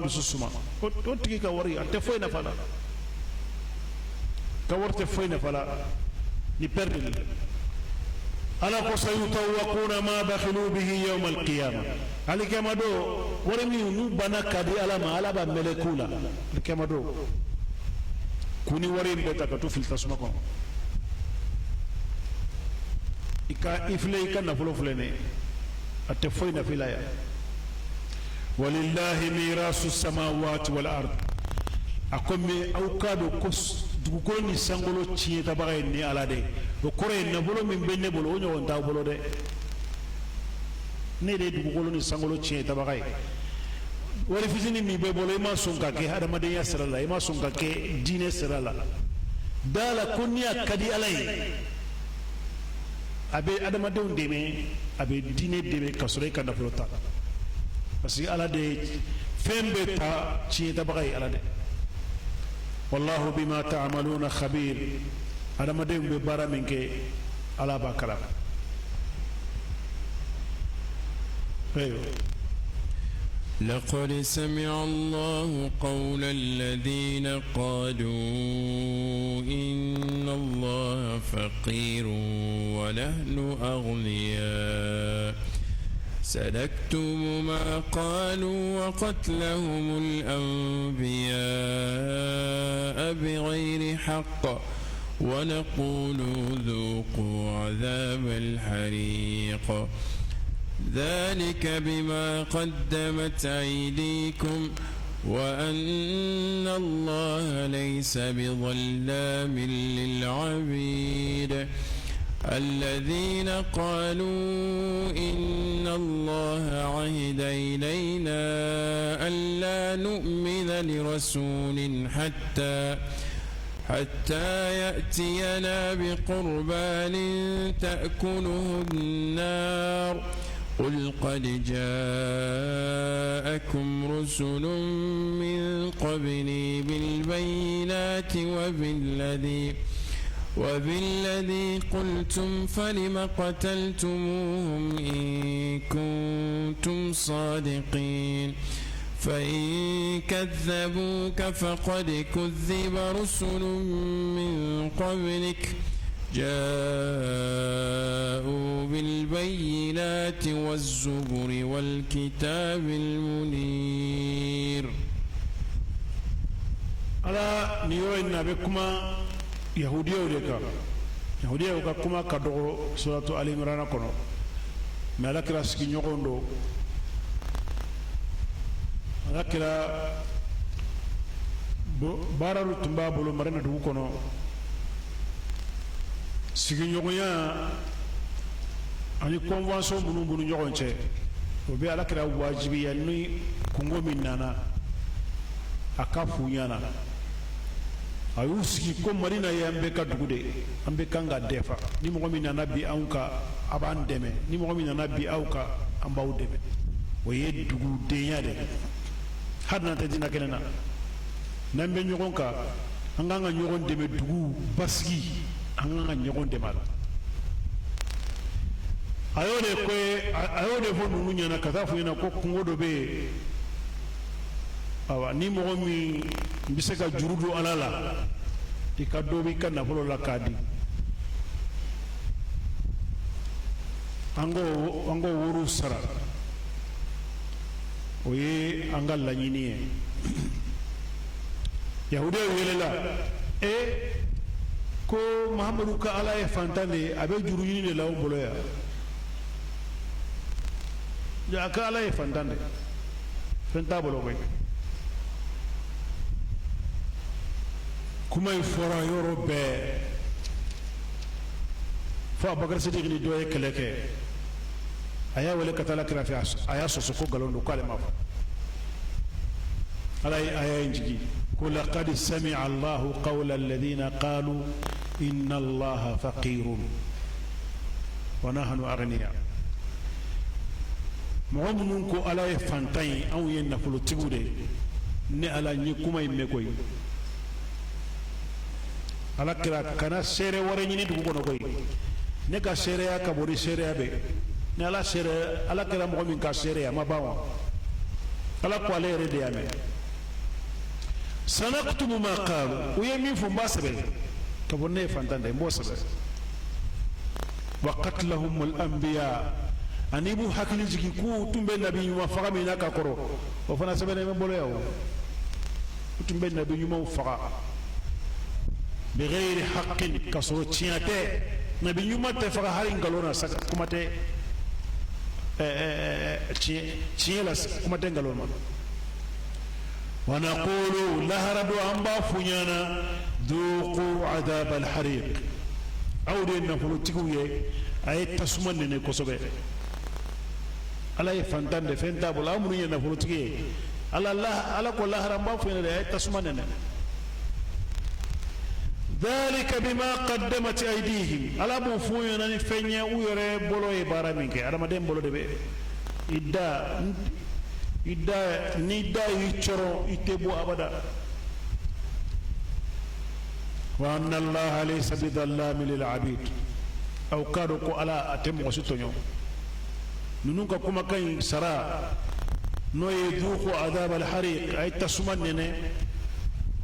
dusu suma o tigi ka wari a tɛ foyi nafa la ka wari tɛ foyi nafa la ni perte de ala ko sayutawwaquna ma bakhilu bihi yawm al-qiyamah alikama do wari min n'u bana ka di ala ma ala b'a meleku la alikama do kuni wari mbeta ka to filta suma ko ika ifle ika na fulo fulene ate foy na filaya walillahi mirasu samawati wal ard akomme awkado kos dugukolo ni sangolo tiye tabagay ni ala de o kore na bolo min benne bolo o nyon ta bolo de ne de dugukolo ni sangolo tiye tabagay wala fitini mi be bolo ma sonka ke hada madenya sirala ma sonka ke dine sirala dala kunniya kadi alay abe adama dew deme abe dine deme kasore kan daflota parce que ala de fembe ta tiye tabagay ala de والله بما تعملون خبير هذا ما دين ببارا منك على بكرة لقد سمع الله قول الذين قالوا إن الله فقير ونحن أغنياء سنكتب ما قالوا وقتلهم الأنبياء بغير حق ونقول ذوقوا عذاب الحريق ذلك بما قدمت أيديكم وأن الله ليس بظلام للعبيد الذين قالوا إن الله عهد إلينا ألا نؤمن لرسول حتى يأتينا بقربان تأكله النار قل قد جاءكم رسل من قبلي بالبينات وبالذي قلتم فلم قتلتموهم إن كنتم صادقين فإن كذبوك فقد كذب رسل من قبلك جاءوا بالبينات والزبر والكتاب المنير على نيوين بكما yahudiya ka kuma ka dogo suratu ali imran kono me ala kira sigi nyogondo ala kira bararu tumba bolo marena dugu kono sigi nyogoya ani convention bunu nyogonche o be ala kira wajibi ya ni kungo minana akafu yana ayu sigi ko marina ya ambe ka dugude ambe kanga defa ni mo mi nana bi anka aban deme ni mo mi nana bi auka ambaw deme o ye dugu de yade hadna ta dina kenena nambe nyogon ka anganga nyogon deme dugu baski anganga nyogon dema ayode fo nunu nyana kaza fu yana ko kungodo be awa ni mo mi biseka jurudu alala ikado bi kana folo la kadi ango wuru sara oye angal la nyini yahude welela ko muhammadu ka ala e fantande abe juru nyini de law boloya ya ka ala e fantande fenta bolo koy kuma fora yoro be fa bakar sidiq ni doye keleke aya wala katala kira fi aya so ko galondo kale ma ala aya injigi ko laqad sami'a Allah qawla alladhina qalu inna Allah faqirun wa nahnu aghniya mu'minun ko ala fantai aw yenna fulo tigude ne ala ni kuma imme koy ala kira kana sere wore nyini dugu kono koy ne ka sere ya ka bori sere ya be ne ala sere ala kira mo min ka sere ya mabawa ala ko ale rede ya me sanaktubu ma qalu uyemi fu mbasabe to bonne fantande mbosabe wa qatlahum al anbiya anibu hakili jiki ku tumbe nabi wa fagami naka koro o fana sabene me bolo yawo tumbe nabi nyuma faga بغير حق كسر تشينته نبي يوم تفرح هارين قالونا سك كمته تشينلاس كمته قالونا ونقول لهردوا أنبا فنيانا ذوقوا عذاب الحريق أولين نقول تقوي أي تسمن نكسبه ala ye fantan de fenta bula amunu ye nafolo tigi ye ala ko lahara mba fo ne ay tasuma nene dhalika bima qaddamat aydihim ala bu fo yana ni fenya u yore bolo e bara minke adama dem bolo de be idda ni da yi choro itebu abada wa anna allaha laysa bidhallamin lil abid aw kadu ko ala atem wasitonyo نونك كما كان سرا نو يذوق عذاب الحريق اي تسمنن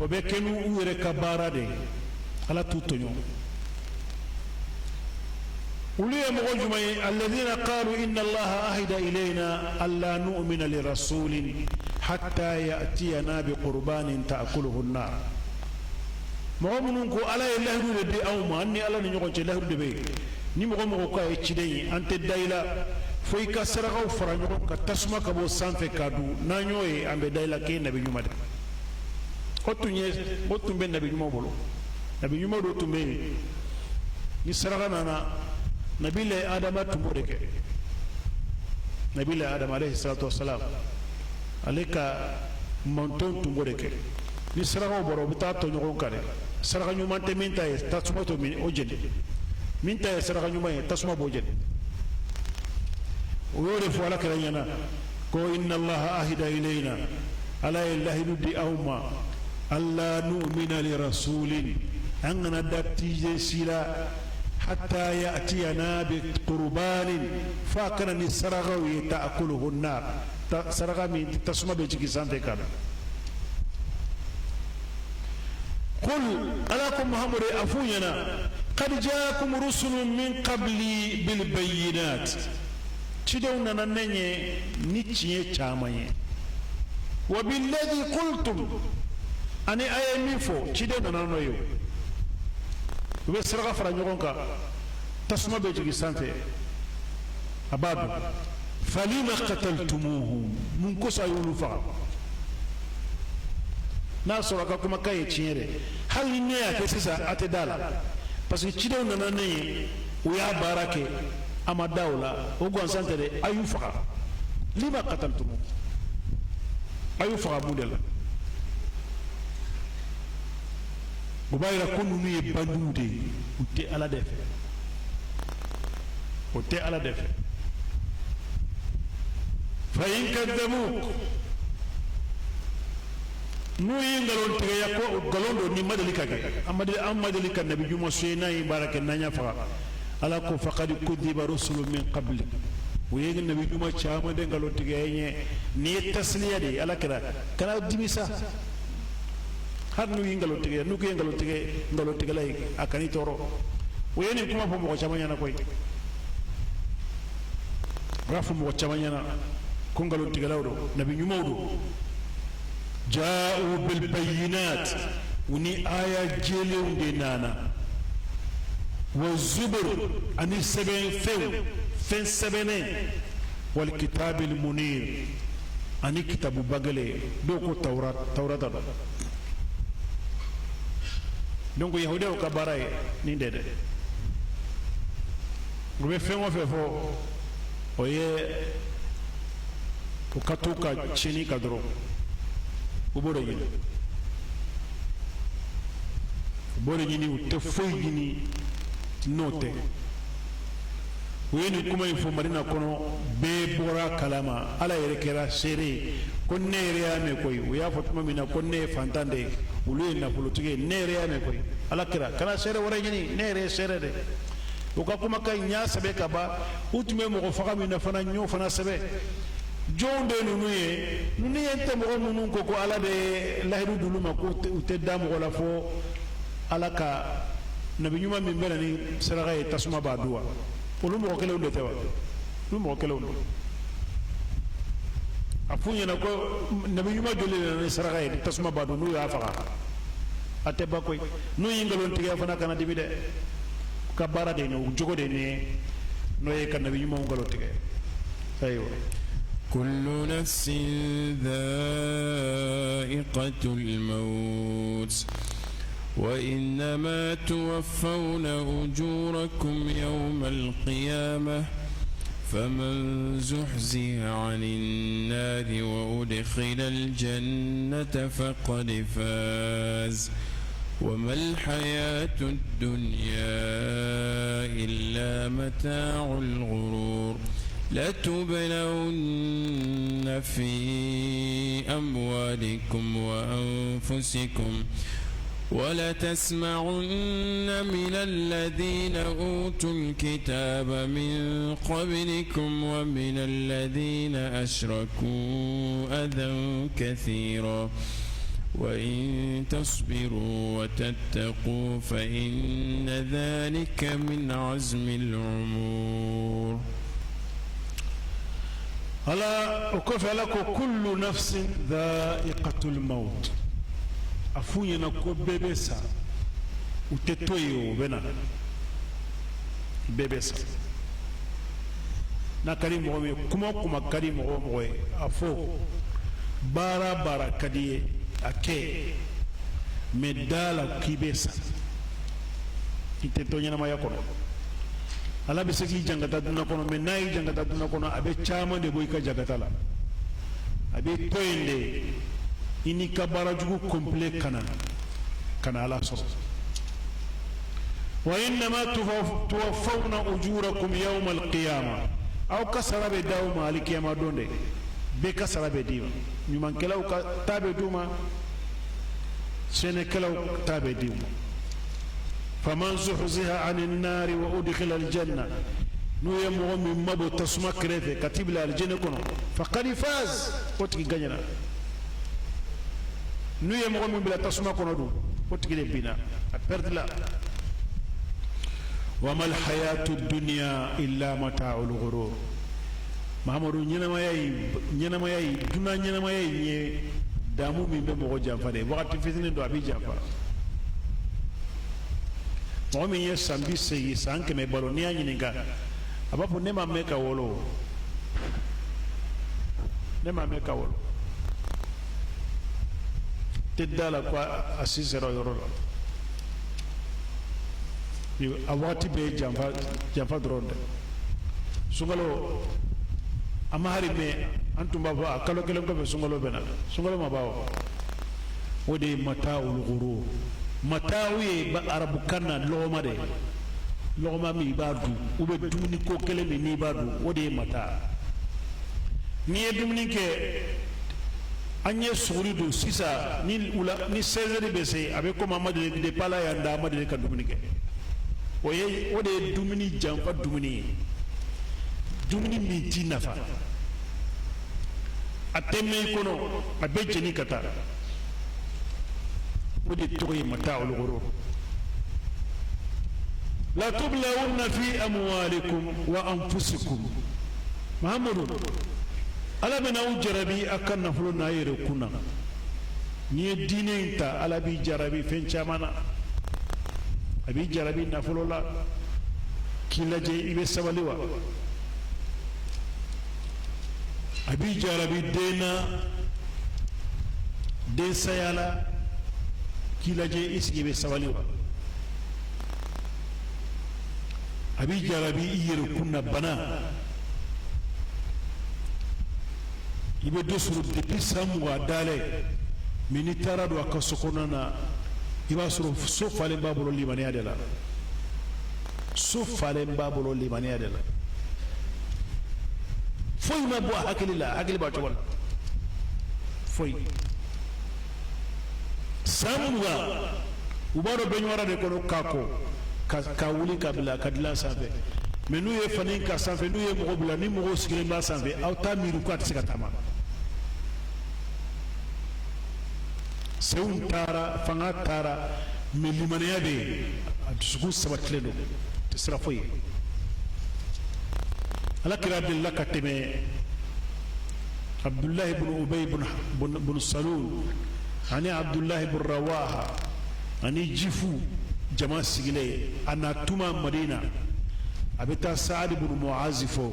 وبكنو يرك بارادي على توتنيو ولي مغجمي الذين قالوا ان الله عهد الينا الا نؤمن لرسول حتى ياتينا بقربان تاكله النار مغمنكو على الله دي او ما اني الله نيو تي الله دي ni mogo mogo ka e cidei ante dayla foi ka saragaw fara ɲɔgɔn ka tasuma ka bɔ sanfɛ ka du n'an y'o ye an bɛ dayla k'e nabi ɲuman de o tun bɛ nabi ɲuman bolo nabi ɲuman dɔ tun bɛ yen ni saraka nana nabi la adama tun b'o de kɛ nabi la adama alayhi salatu wasalam ale ka manton tun b'o de kɛ ni sarakaw bɔra u bɛ taa tɔ ɲɔgɔn kan dɛ saraka ɲuman tɛ min ta ye tasuma to o jeni min ta ye saraka ɲuman ye tasuma b'o jeni o y'o de fɔ ala kɛra ɲɛna ko inna allaha ahida ilayna ala ye lahidu di aw ma alla nu'mina li rasulin an kana da tije sila hatta ya'tiyana bi qurbanin fa kana ni sarakaw ye ta'kuluhu an-nar saraka min tasuma bɛ jigin sanfɛ kan قل ألاكم محمد أفوينا قد جاءكم رسل من قبلي بالبينات تدونا نني نتشي تامي وبالذي قلتم أني أيميفو تدونا ننويو وبسرغة فرنجونك تسمى بيجي سانتي أباب فلما قتلتموه من كسا يولفا nasoro ka kuma kai chiere hali ne ya ke sisa ate dala parce que chido nana ne o ya barake ama dawla o gon sante de ayu fa lima qataltum ayu fa mudela bu bayra kunu ni bandude utte ala defe utte ala defe fa in kadamuk nu yi ngalon tige ya ko galondo ni madalika ke amadalika nabi juma seyna yi baraka nanya fa ala ko faqad kudiba rusulun min qabli o yegi nabi juma chama de ngalon tige yenye ni tasliya de ala kala dimisa har nu yi ngalon tige nu ko ngalon tige lay akani toro o yeni kuma fo mo chama nyana koy rafu mo chama nyana ko ngalon tige lawdo nabi juma do جاءوا بالبينات وني آية جيلون دينانا والزبر أن السبعين فين سبعين والكتاب المنير أن كتاب بغلي دوكو توراة دونك يهودي وكباراي نيندد غبي فين وفيفو oye ukatuka chini kadro ubore yini ute foyi yini note uyeni kuma info marina kono be bora kalama ala yere kera sere ko nere ya me koy uya fatuma mina ko ne fantande ulu na politique nere ya me koy ala kera kala sere wara yini nere sere de uka kuma kay nya sabe ka ba utume mo ko faka mina fana nyo fana sabe jonde nunu yente mo nunu ko ala de lahidu duluma ko te dam wala fo ala ka nabi nyuma min bela ni saraga e tasuma ba duwa olu mo kele ndo tewa lu mo kele ndo afunya na ko nabi nyuma jole ni saraga e tasuma ba du nu ya faga ate bakoy no yingalon tiga fana kana dimide ka bara de no jogo de ne no ye kan nabi mo ngalo tiga ayo كل نفس ذائقة الموت وإنما توفون أجوركم يوم القيامة فمن زحزح عن النار وأدخل الجنة فقد فاز وما الحياة الدنيا إلا متاع الغرور لتبلون في أموالكم وأنفسكم ولتسمعن من الذين أوتوا الكتاب من قبلكم ومن الذين أشركوا أذى كثيرا وإن تصبروا وتتقوا فإن ذلك من عزم الأمور ألا وكفى لك كل نفس ذائقة الموت أفوني نكو بيبسا وتتويو بنا بيبسا na kari mɔgɔ kuma kari mɔgɔ ye a fɔ baara ka di ye a kɛ mɛ da la k'i bɛ sa i tɛ to ɲɛnamaya kɔnɔ ala bɛ se k'i jangata duna kɔnɔ mɛ n'a y'i jangata duna kɔnɔ a bɛ caman de bɔ i ka jangata la a bɛ to yen de i n'i ka baara jugu complet kana ala sɔrɔ wa innama tuwaffawna ujurakum yawma alqiyama aw ka sara bɛ d'aw ma alikiyama don de bɛɛ ka sara bɛ d'i ma ɲumankɛlaw ka ta bɛ d'u ma sɛnɛkɛlaw ta bɛ d'i ma faman zuhziha ani nari wa udkhila aljanna n'u ye mɔgɔ min mabɔ tasuma kɛrɛfɛ ka t'i bila alijɛnɛ kɔnɔ faqad faz o tigi gagnera n'u ye mɔgɔ min bila tasuma kɔnɔ dun o tigi de binna a perdila wa mal hayatu dunya illa mata'ul ghurur mahamadu ɲɛnamaya yi dunan ɲɛnamaya yi ye damu min bɛ mɔgɔ janfa de wakati fitinin don a bɛ janfa mɔgɔ min ye san 80 san 100 balo n'i y'a ɲininka a b'a fɔ ne ma mɛn ka wolo tɛ da la ko a si sera yɔrɔ la a waati bɛɛ janfa dɔrɔn dɛ sunkalo a ma hari mɛn an tun b'a fɔ a kalo kelen kɔfɛ sunkalo bɛ na sunkalo ma ban o de ye mata'ul ghurur mata'u ye arabukan na lɔgɔma de lɔgɔma min i b'a dun ou bien dumuni ko kelen min n'i b'a dun o de ye mata n'i ye dumuni kɛ an ye suguri don sisan ni 16 heures bɛ se a bɛ komi a ma deli depuis Ala y'an da a ma deli ka dumuni kɛ o de ye dumuni janfa dumuni ye dumuni min t'i nafa a tɛ mɛn i kɔnɔ a bɛ jeni ka taa o de tɔgɔ ye mata'ul ghurur la tublawunna fi amwalikum wa anfusikum mahamadu ala bɛna aw jarabi a ka nafolo n'a yɛrɛ kunna n'i ye diinɛ in ta ala b'i jarabi fɛn caman na a b'i jarabi nafolo la k'i lajɛ i bɛ sabali wa a b'i jarabi den na densaya la k'i lajɛ i sigi i bɛ sabali wa a b'i jarabi i yɛrɛ kunna bana i bɛ dɔ sɔrɔ depuis san 20 dalen mais n'i taara don a ka so kɔnɔna na i b'a sɔrɔ so falen b'a bolo limaniya de la so falen b'a bolo limaniya de la foyi ma bɔ a hakili la hakili b'a cogo la foyi san 20 u b'a dɔn bɛɛ ɲɔgɔnna de kɔnɔ k'a kɔ ka wuli ka bila ka dilan sanfɛ mais n'u ye fani ka sanfɛ n'u ye mɔgɔ bila ni mɔgɔw sigilen b'a sanfɛ aw t'a miiri ko a tɛ se ka taama senw taara fanga taara mais limaniya bɛ yen a dusukun sabatilen don tɛ sira foyi ye ala kira delila ka tɛmɛ abdulahi ibn ubay ibn salul ani abdulahi ibn rawaha ani jifu jama sigile ana tuma madina abita Saad ibn Muaz fo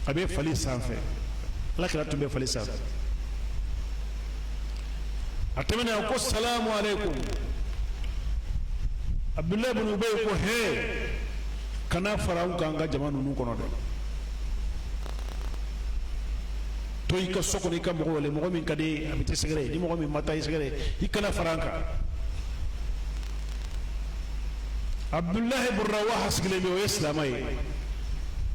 abe fali sanfɛ alakira tun bɛ fali sanfɛ a tɛmɛna ko salamu alaikum Abdullah ibn Ubay ko he kana fara an kan ka jama ninnu kɔnɔ dɛ to i ka so kɔnɔ i ka mɔgɔ wele mɔgɔ min ka di a bɛ tɛ sɛgɛrɛ ni mɔgɔ min ma taa i sɛgɛrɛ i kana fara an kan Abdullah ibn Rawaha sigilen bɛ o ye silamɛ ye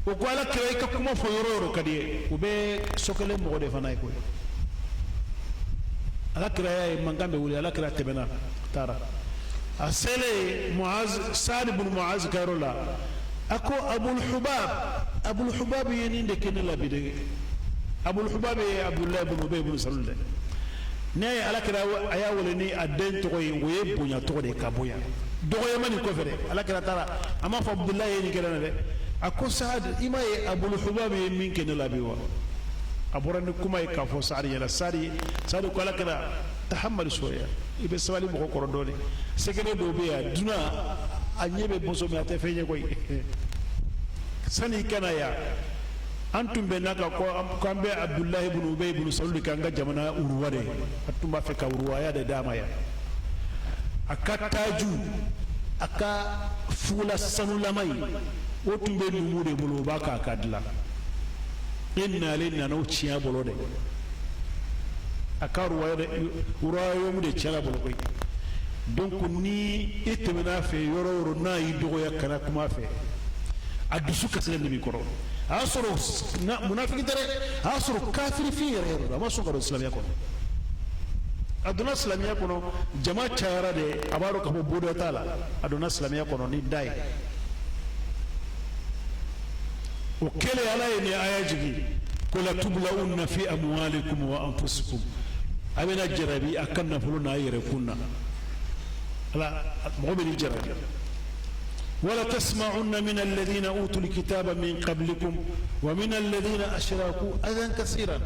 o ko ala kira i ka kuma fɔ yɔrɔ o yɔrɔ ka di ye o bɛ so kelen mɔgɔ de fana ye koyi ala kira y'a ye mankan bɛ wuli ala kira tɛmɛna taara a selen Muaz Saad ibn Muaz ka yɔrɔ la a ko Abul Hubab ye nin de kɛ ne la bi de Abul Hubab ye Abdullah ibn Ubay ibn Salul de ne ye ala kira a y'a wele ni a den tɔgɔ ye o ye bonya tɔgɔ de ka bonya dɔgɔyama nin kɔfɛ dɛ ala kira taara a ma fɔ Abdullah ye nin kɛra na dɛ a ko Saad i ma ye Abul Hubab ye min kɛ ne la bi wa a bɔra ni kuma ye k'a fɔ Saad ɲɛna Saad ko ala kira tahammali sɔrɔya i bɛ sabali mɔgɔ kɔrɔ dɔɔnin sɛgɛrɛ dɔw bɛ yan duna a ɲɛ bɛ boso mɛ a tɛ fɛn ɲɛ koyi sani i kana yan an tun bɛ n'a kan ko an bɛ Abdullah ibn Ubay ibn Salul k'an ka jamana uruwa de a tun b'a fɛ ka uruwaya de d'a ma yan a ka taaju a ka fugula sanulama yi o tun bɛ numu de bolo o b'a k'a ka dilan e nalen nana o tiɲɛ bolo dɛ a ka uruwayamu de tiɲɛna bolo koyi donc ni e tɛmɛna fɛ yɔrɔ o yɔrɔ n'a y'i dɔgɔya kana kuma fɛ a dusu kasilen de b'i kɔrɔ a y'a sɔrɔ munafiki tɛ dɛ a y'a sɔrɔ kafirifin yɛrɛ yɛrɛ a ma sɔn ka don silamɛya kɔnɔ a donna silamɛya kɔnɔ jama cayara de a b'a dɔn ka fɔ bodɔ t'a la a donna silamɛya kɔnɔ ni da ye o kɛlen ala ye nin aya jigi ko latubulawunna fi amwalikum wa anfusikum a bɛna jarabi a ka nafolo n'a yɛrɛkun na ala mɔgɔ bɛ nin jarabi wala tasma'unna min alladhina utul kitaba min qablikum wa min alladhina ashraku adan kaseeran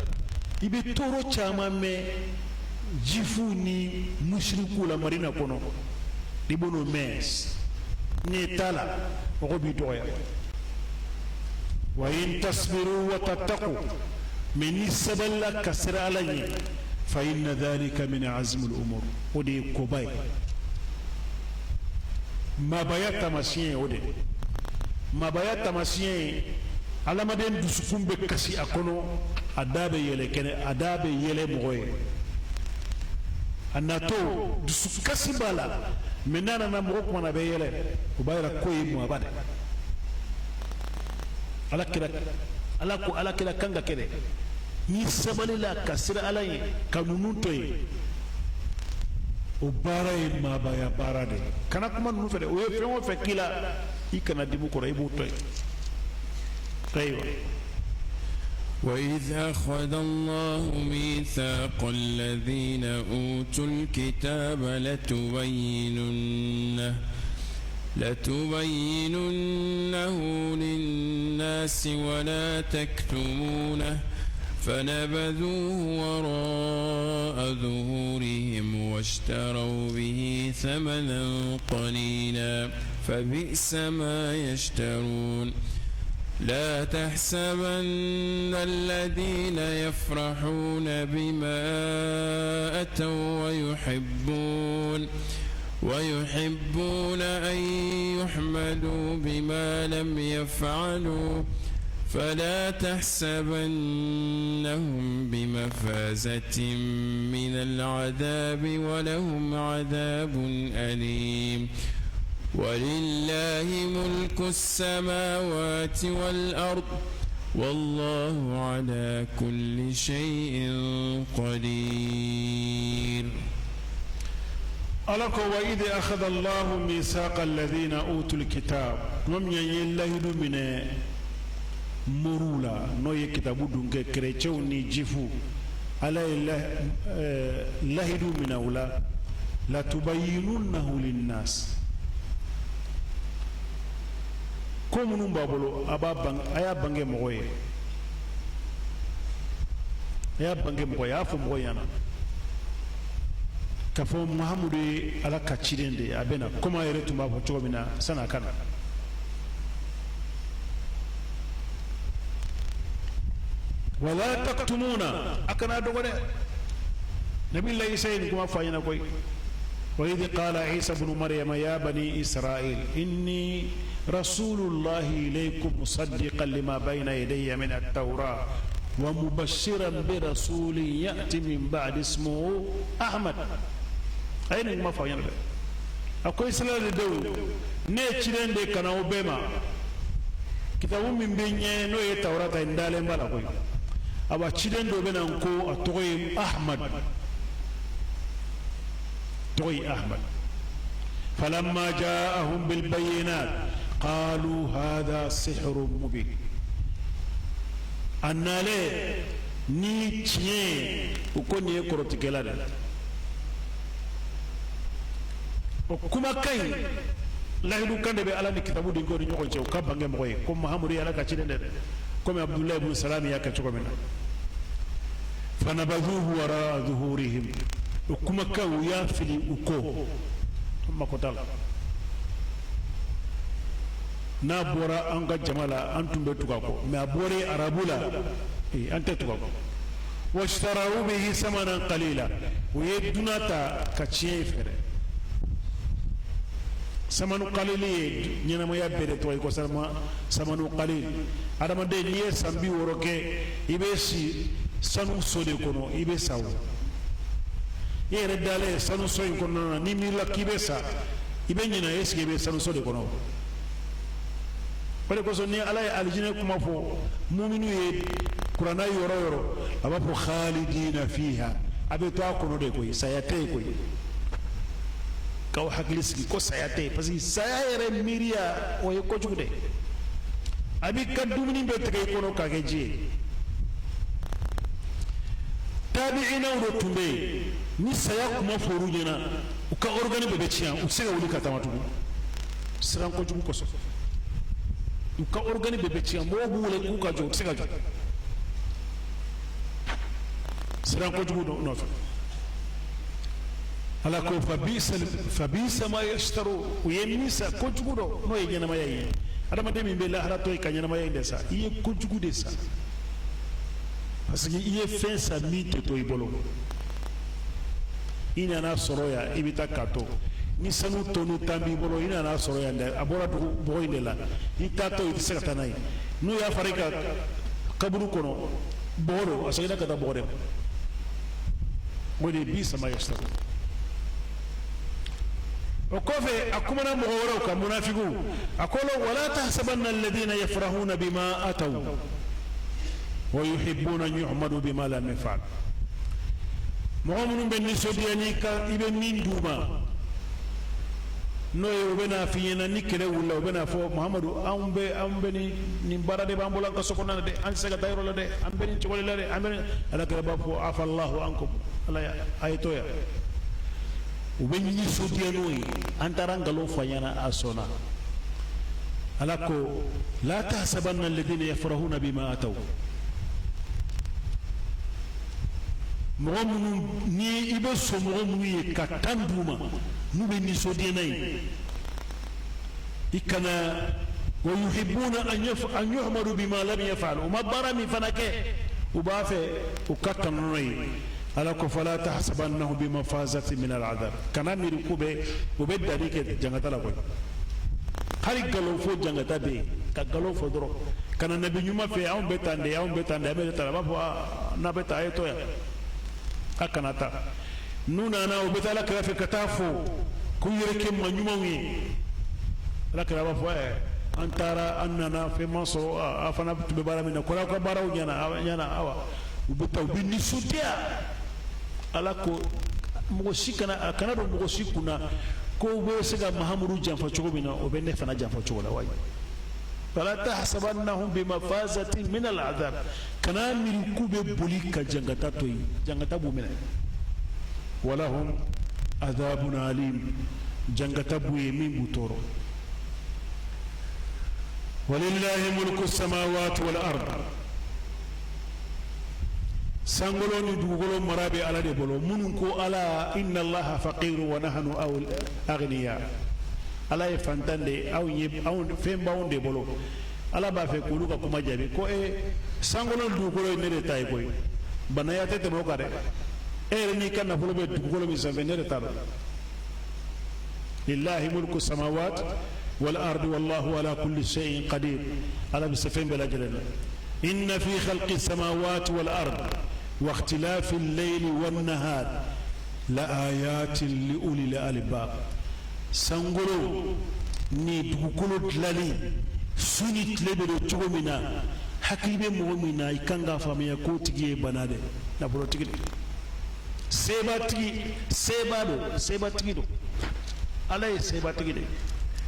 i bɛ tɔɔrɔ caman mɛn jifu ni mushriku la marina kɔnɔ i b'o mɛn n'i t'a la mɔgɔ b'i dɔgɔya wa in tasbiru wa tattaqu mais ni saballa ka sira ala ɲɛ fa inna dhalika min azmi al-umur o de ye koba ye mabaya tamasiyɛn ye o de mabaya tamasiyɛn ye adamaden dusukun bɛ kasi a kɔnɔ a da bɛ yɛlɛ kɛnɛ a da bɛ yɛlɛ mɔgɔ ye a natɔ dusukasi b'a la mais n'a nana mɔgɔ kumana a bɛ yɛlɛ o b'a yira ko ye mɔgɔba de ala ko ala kira kan ka kɛ dɛ n'i sabalila ka sira ala ye ka ninnu to yen o baara ye maabaya baara de kana kuma ninnu fɛ dɛ o ye fɛn o fɛn k'i la i kana dimu kɔrɔ i b'o to yen ayiwa وإذ أخذ الله ميثاق الذين أوتوا الكتاب لتبيننه للناس ولا تكتمونه فنبذوه وراء ظهورهم واشتروا به ثمنا قليلا فبئس ما يشترون لا تحسبن الذين يفرحون بما أتوا ويحبون أن يحمدوا بما لم يفعلوا فلا تحسبنهم بمفازة من العذاب ولهم عذاب أليم ولله ملك السماوات والأرض والله على كل شيء قدير ألك وإذ أخذ الله ميثاق الذين أوتوا الكتاب ومن يلهد من مورولا نوي كتابو دونك كريتشو ني جيفو على لهد من أولا لا تبينونه للناس كومنون بابلو أيا بانجي مغوي أيا بانجي مغوي أفو مغوي أنا kafo muhammadu ala ka ciden de abena kuma yere tuma ko cogo mina sana kana wala taktumuna akana dogore nabi allah isa kuma fayina koy wa idh qala isa ibn maryam ya bani israil inni rasulullahi ilaykum musaddiqan lima bayna yadayya min at-taurah wa mubashiran bi rasulin ya'ti min ba'di ismuhu ahmad ayni ma fayina be akoy salale dew ne cirende kana obema kitabu min be nye no e tawrata indale mbala koy aba cirendo benan ko atoy ahmad توي أحمد فلما جاءهم بالبينات قالوا هذا سحر مبين أن له نيتشي وكون يكرت كلام وكما كاين لا يدو كان دبي على كتابو دينكو دي نيوكو تشو كابانغي موي كوم محمد يالا كاتشي دند كوم عبد الله بن سلام يا كاتشو منا فنبذوه وراء ظهورهم ukuma ka uya fili uko makotala na bora an ga jamala an tumbe tukako me abore arabula ante tukako washtaraw bihi samanan qalila uyedunata kachiye fere samanu qalili nyina mo yabbe to ko samanu qalil adama de niye sambi woroke ibesi sanu sode kono ibe sawo yere dale sanu soy kono ni mi la kibesa ibe nyina eske be sanu sode kono pare ko so ni alay aljina kuma fo mu'minu ye qur'ana yoro aba fo khalidina fiha abe to kono de koy sayate koy kaw hakliski ko sayate parce que sayere miria o ye ko jude abi kadumini be tegay kono kage je tabi'ina do tumbe ni saya kuma foru nyana u ka organi bebe ciya u sega wuli kata matu siran ko jugu koso u ka organi bebe ciya mo bu wule ku ka jo sega jo siran ko jugu no fa ala ko fabisa ma yashtaru u yemisa ko jugu do no ye nyana ma yayi adama de min be la hala to e kanyana ma yayi desa iye ko jugu desa parce que iye fin sa mite to ibolo ina na soroya ibita kato ni sanu tonu tambi bolo ina na soroya nda abora do boy ndela itato ibisa tanai nu ya farika kaburu kono boro asayida kata bore woni bisa ma yasta وكوفي أكمنا مغورو كمنافقو أقولوا ولا تحسبن الذين يفرحون بما أتوا ويحبون أن يحمدوا بما لم يفعل مؤمن بن سوديانيكا ابن من دوما no yobena fiyena nikele wulla obena fo muhammadu ambe ni barade bambola ka sokona de an sega tayro la de ambe ni chokole la de ambe ala ka ba fo afallahu ankum ala aytoya ubeni sodiano antarangalo fanyana asona alako la tahsabanna alladhina yafrahuna bima ataw mɔgɔ ni ibe so mɔgɔ minnu ye ka tan d'u ma n'u bɛ nisɔndiya n'a ye i kana wa yuhibbuna an yuhmadu bima lam yaf'al u ma baara min fana kɛ u b'a fɛ u ka kanu n'o ye ala ko fala tahsabannahu bimafazati min al'adab kana miiri ko bɛ u bɛ dali kɛ jangata la koyi hali nkalon fo jangata bɛ yen ka nkalon fɔ dɔrɔn kana nabi ɲuman fɛ anw bɛ tan de anw bɛ tan de an bɛ tan a b'a fɔ n'a bɛ taa a ye to yan akanata nuna na obeta la kira fe katafo ku yere ke manyuma wi la kira ba fo antara annana fe maso afana tube bara mina ko la ko bara nyana awa ubeta ubini sutia ala ko mo shikana kana do mo shikuna ko be sega mahamuru janfa chogo mina obenne fana janfa chogo la way fala tahsabannahum bimafazati min al'adab kana miriku be bolika jangata toyi jangata bumena walahum adhabun alim jangata buye min butoro walillahi mulku samawati wal ard sangolo ni dugukolo mara bɛ ala de bolo minnu ko ala inna allaha faqiru wa nahnu aghniya ala ye fantan de anw fɛn b'anw de bolo ala b'a fɛ k'olu ka kuma jaabi ko sangolo ni dugukolo ye ne de ta ye koyi banaya tɛ tɛmɛ o kan dɛ e yɛrɛ n'i ka nafolo bɛ dugukolo min sanfɛ ne de ta dɔn lillahi mulku samawat wal ardi wallahu ala kulli shay'in qadir ala bɛ se fɛn bɛɛ lajɛlen na inna fi khalqi samawati wal ardi واختلاف الليل والنهار لآيات لأولي الألباب سانغولو ني دوكولو دلالي سوني تلبدو تشومينا حكيبه مومينا يكانغا فاميا كوتيجي بنادي نابرو تيجي سيباتيجي دو على سيباتيجي دي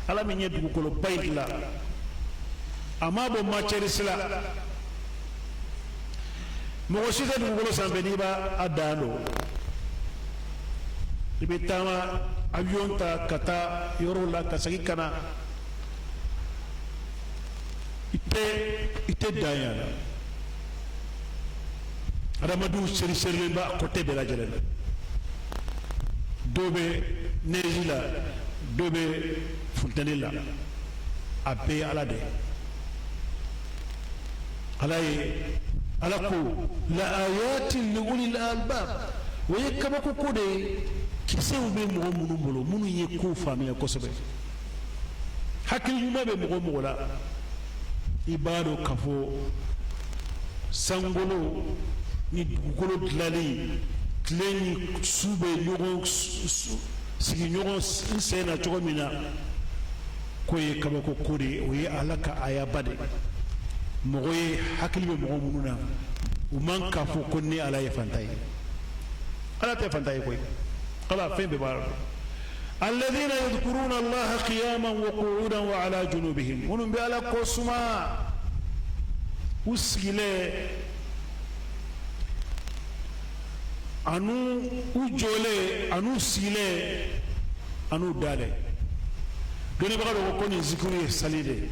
على مي دوكولو بايلا اما بو ماتشريسلا mɔgɔ si tɛ dugukolo sanfɛ n'i b'a dan don i bɛ taama avion ta ka taa yɔrɔw la ka segin ka na i tɛ dan yan adamadenw seri-serilen b'a côté bɛɛ lajɛlen na dɔw bɛ neige la dɔw bɛ funtɛni la a bɛɛ ye ala de ye ala ye ala ko la ayatin li ulil albab o ye kabako ko de ye kisɛw bɛ mɔgɔ minnu bolo minnu ye ko faamuya kosɛbɛ hakili ɲuman bɛ mɔgɔ mɔgɔ la i b'a dɔn k'a fɔ sangolo ni dugukolo dilanli tile ni su bɛ ɲɔgɔn sigi ɲɔgɔn sen na cogo min na k'o ye kabako ko de ye o ye ala ka ayaba de mɔgɔ ye hakili bɛ mɔgɔ minnu na u man k'a fɔ ko ne ala ye fantan ye ala tɛ fantan ye koyi ala fɛn bɛɛ b'a la alladhina yadhkuruna allaha qiyaman wa qu'udan wa ala junubihim minnu bɛ ala ko suma u sigilen anu u jɔlen anu sigilen anu dalen dɔnnibaga dɔ ko nin zikiri ye sali de ye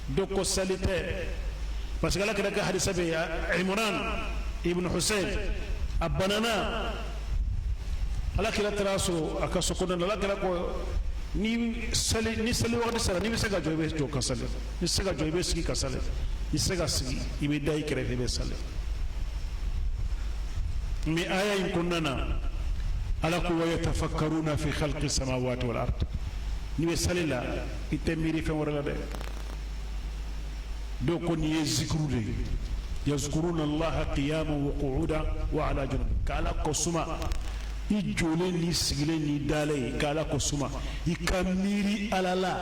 doko salite parce que ala kira ka hadisa be Imran ibn Husayn abanana ala kira taraso aka sokona ala kira ko ni sali waqti sala ni be se ka jɔ i bɛ jɔ ka sali ni se ka jɔ i bɛ sigi ka sali ni se ka sigi i bɛ da i kɛrɛfɛ i bɛ sali mais aya in kɔnɔna na ala ko wa yatafakkaruna fi khalqi samawati wal ard ni bɛ sali la i tɛ miiri fɛn wɛrɛ la dɛ dɔw ko nin ye zikuru de ye yazkuruna allaha qiyaman wa qu'udan wa ala junub ka ala ko suma i jɔlen ni sigilen ni dalen ka ala ko suma i ka miiri ala la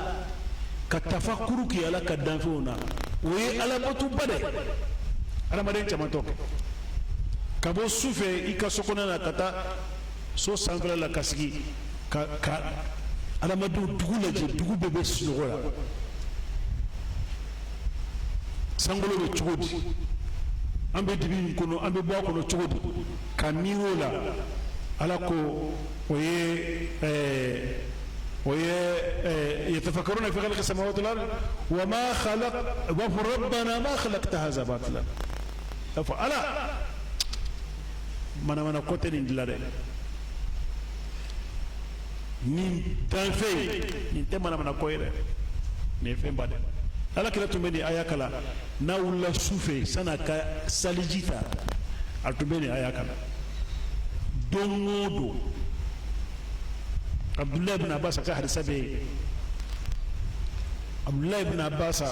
ka tafakuru kɛ ala ka danfɛnw na o ye ala batuba dɛ adamaden caman t'o kɛ ka bɔ su fɛ i ka so kɔnɔna na ka taa so sanfɛla la ka sigi ka adamadenw dugu lajɛ dugu bɛɛ bɛ sunɔgɔ la sangolo bɛ cogo di an bɛ dibi in kɔnɔ an bɛ bɔ a kɔnɔ cogo di ka miiri o la ala ko o ye yatafakkaruna fi khalqi samawati wal ard wa ma khalaq wa rabbana ma khalaqta hadha batila fa ala mana ko tɛ nin dilan dɛ nin danfɛn nin tɛ mana ko ye dɛ nin ye fɛn ba dɛ ala kira tun bɛ nin aya kala n'a wulila su fɛ san'a ka saliji ta a tun bɛ nin aya kala don o don abdullahi ibn abbas ka hadisa bɛ yen abdullahi ibn abbas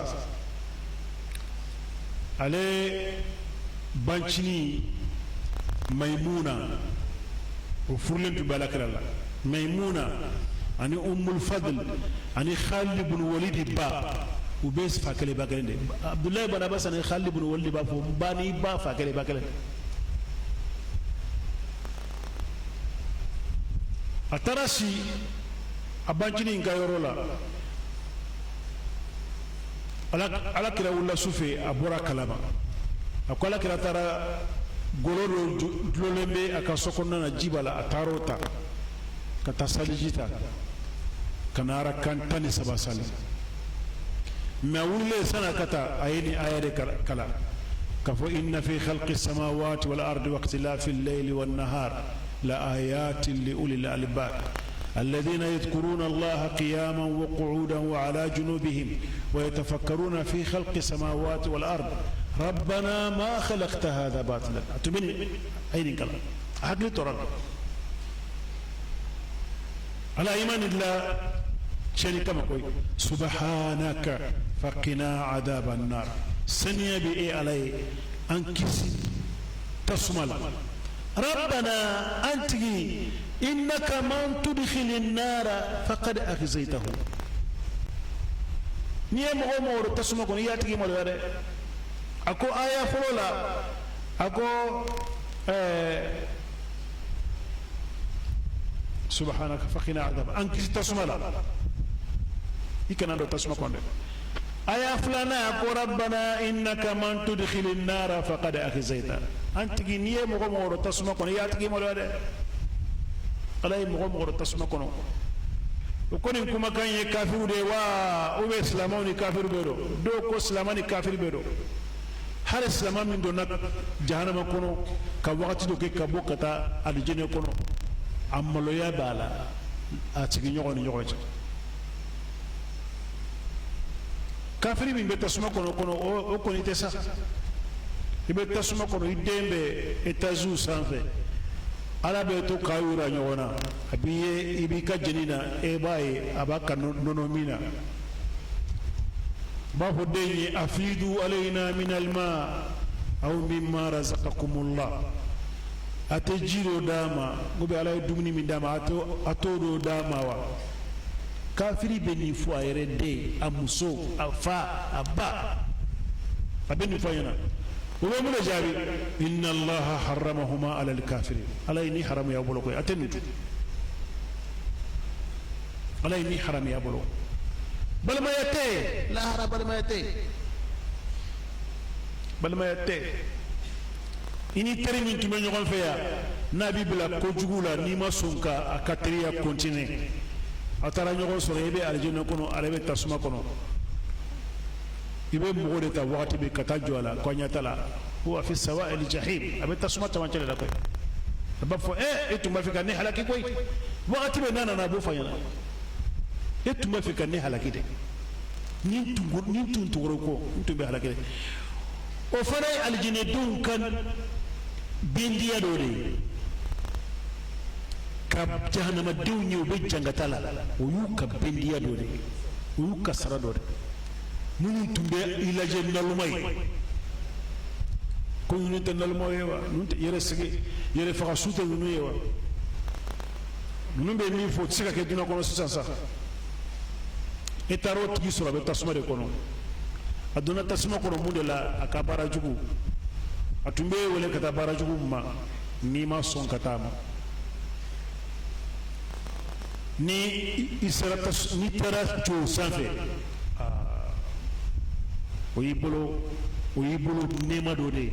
ale bancini maimuna o furulen tun bɛ ala kira la maimuna ani ummul fadl ani khalid ibn walid ba u bɛ fa kelen ba kelen de abdullahi ibn abbas ani khalid ibn walid b'a fɔ ba ni ba fa kelen ba kelen a taara si a bancini in ka yɔrɔ la ala kira wulila su fɛ a bɔra kalama a ko ala kira taara golo dɔ dulolen bɛ a ka so kɔnɔna na ji b'a la a taara o ta ka taa saliji ta ka na arakan 13 sali mais a wulilen san'a ka taa a ye nin aya de kalan كفو إن في خلق السماوات والأرض واختلاف الليل والنهار لآيات لأولي الألباب الذين يذكرون الله قياما وقعودا وعلى جنوبهم ويتفكرون في خلق السماوات والأرض ربنا ما خلقت هذا باطلا أتمنى أين كلام أحد ترى على إيمان الله شريك مكوي سبحانك فقنا عذاب النار سنيا بي علي أنكسي تسمل ربنا أنتي إنك من تدخل النار فقد أخزيته نيم عمر تسمكون ياتي مولى أكو آية فلولا أكو سبحانك فقنا عذاب أنكسي تسمل يكنا دو تسمكون آية فلانا أكو ربنا إنك من تدخل النار فقد أخزيته أنت نيم عمر تسمكون ياتي مولى alayi mɔgɔ tasuma kɔnɔ o ko nin kumakan ye kafiru de wa ou bien silamɛw ni kafiru bɛ dɔn dɔw ko silamɛ ni kafiru bɛ dɔn hali silamɛ min donna jahanama kɔnɔ ka wagati dɔ kɛ ka bɔ ka taa alijinɛ kɔnɔ a maloya b'a la a sigiɲɔgɔn ni ɲɔgɔn cɛ kafiri min bɛ tasuma kɔnɔ o kɔni tɛ sa i bɛ tasuma kɔnɔ i den bɛ etaziw sanfɛ ala bɛ to k'a yira ɲɔgɔn na a b'i ye i b'i ka jeni na e b'a ye a b'a ka nɔnɔ min na b'a fɔ den ye afidu alayna min alma aw mimma razaqakumullah a tɛ ji dɔ d'a ma ou bien ala ye dumuni min d'a ma a t'o dɔ d'a ma wa kafiri bɛ nin fɔ a yɛrɛ den a muso a fa a ba a bɛ nin fɔ a ɲɛna ومن جابي إن الله حرمهما على الكافرين على إني حرم يا بلوك أتنجو على إني حرم يا بلوك بل ما يتي لا حرم بل ما يتي إني تري من تمن يقول فيا نبي بلا كوجولا نيما سونكا أكتريا كونتيني أترى يقول سوريبي أرجونا كونو أربي تسمع كونو ibe mogo de ta wakati be kata jola ko nyatala huwa fi sawa'il jahim abe tasuma tamancele la koy ba fo etumba fika ne halaki koy wakati be nana na bo fanyana etumba fika ne halaki de nin tungoro ko tumbe halaki de o fara aljine dun kan bindiya do de ka jahannama dunyo be jangatala o yu ka bindiya do de o yu ka sara do de minnu tun bɛ i lajɛ naloma ye ko ninnu tɛ naloma ye wa ninnu tɛ yɛrɛ sigi yɛrɛ faga su tɛ ninnu ye wa ninnu bɛ min fɔ o tɛ se ka kɛ dunan kɔnɔ sisan sa e taara o tigi sɔrɔ a bɛ tasuma de kɔnɔ a donna tasuma kɔnɔ mun de la a ka baara jugu a tun bɛ wele ka taa baara jugu ma n'i ma sɔn ka taa ma ni i sera n'i taara cogo sanfɛ o y'i bolo nɛɛma dɔ de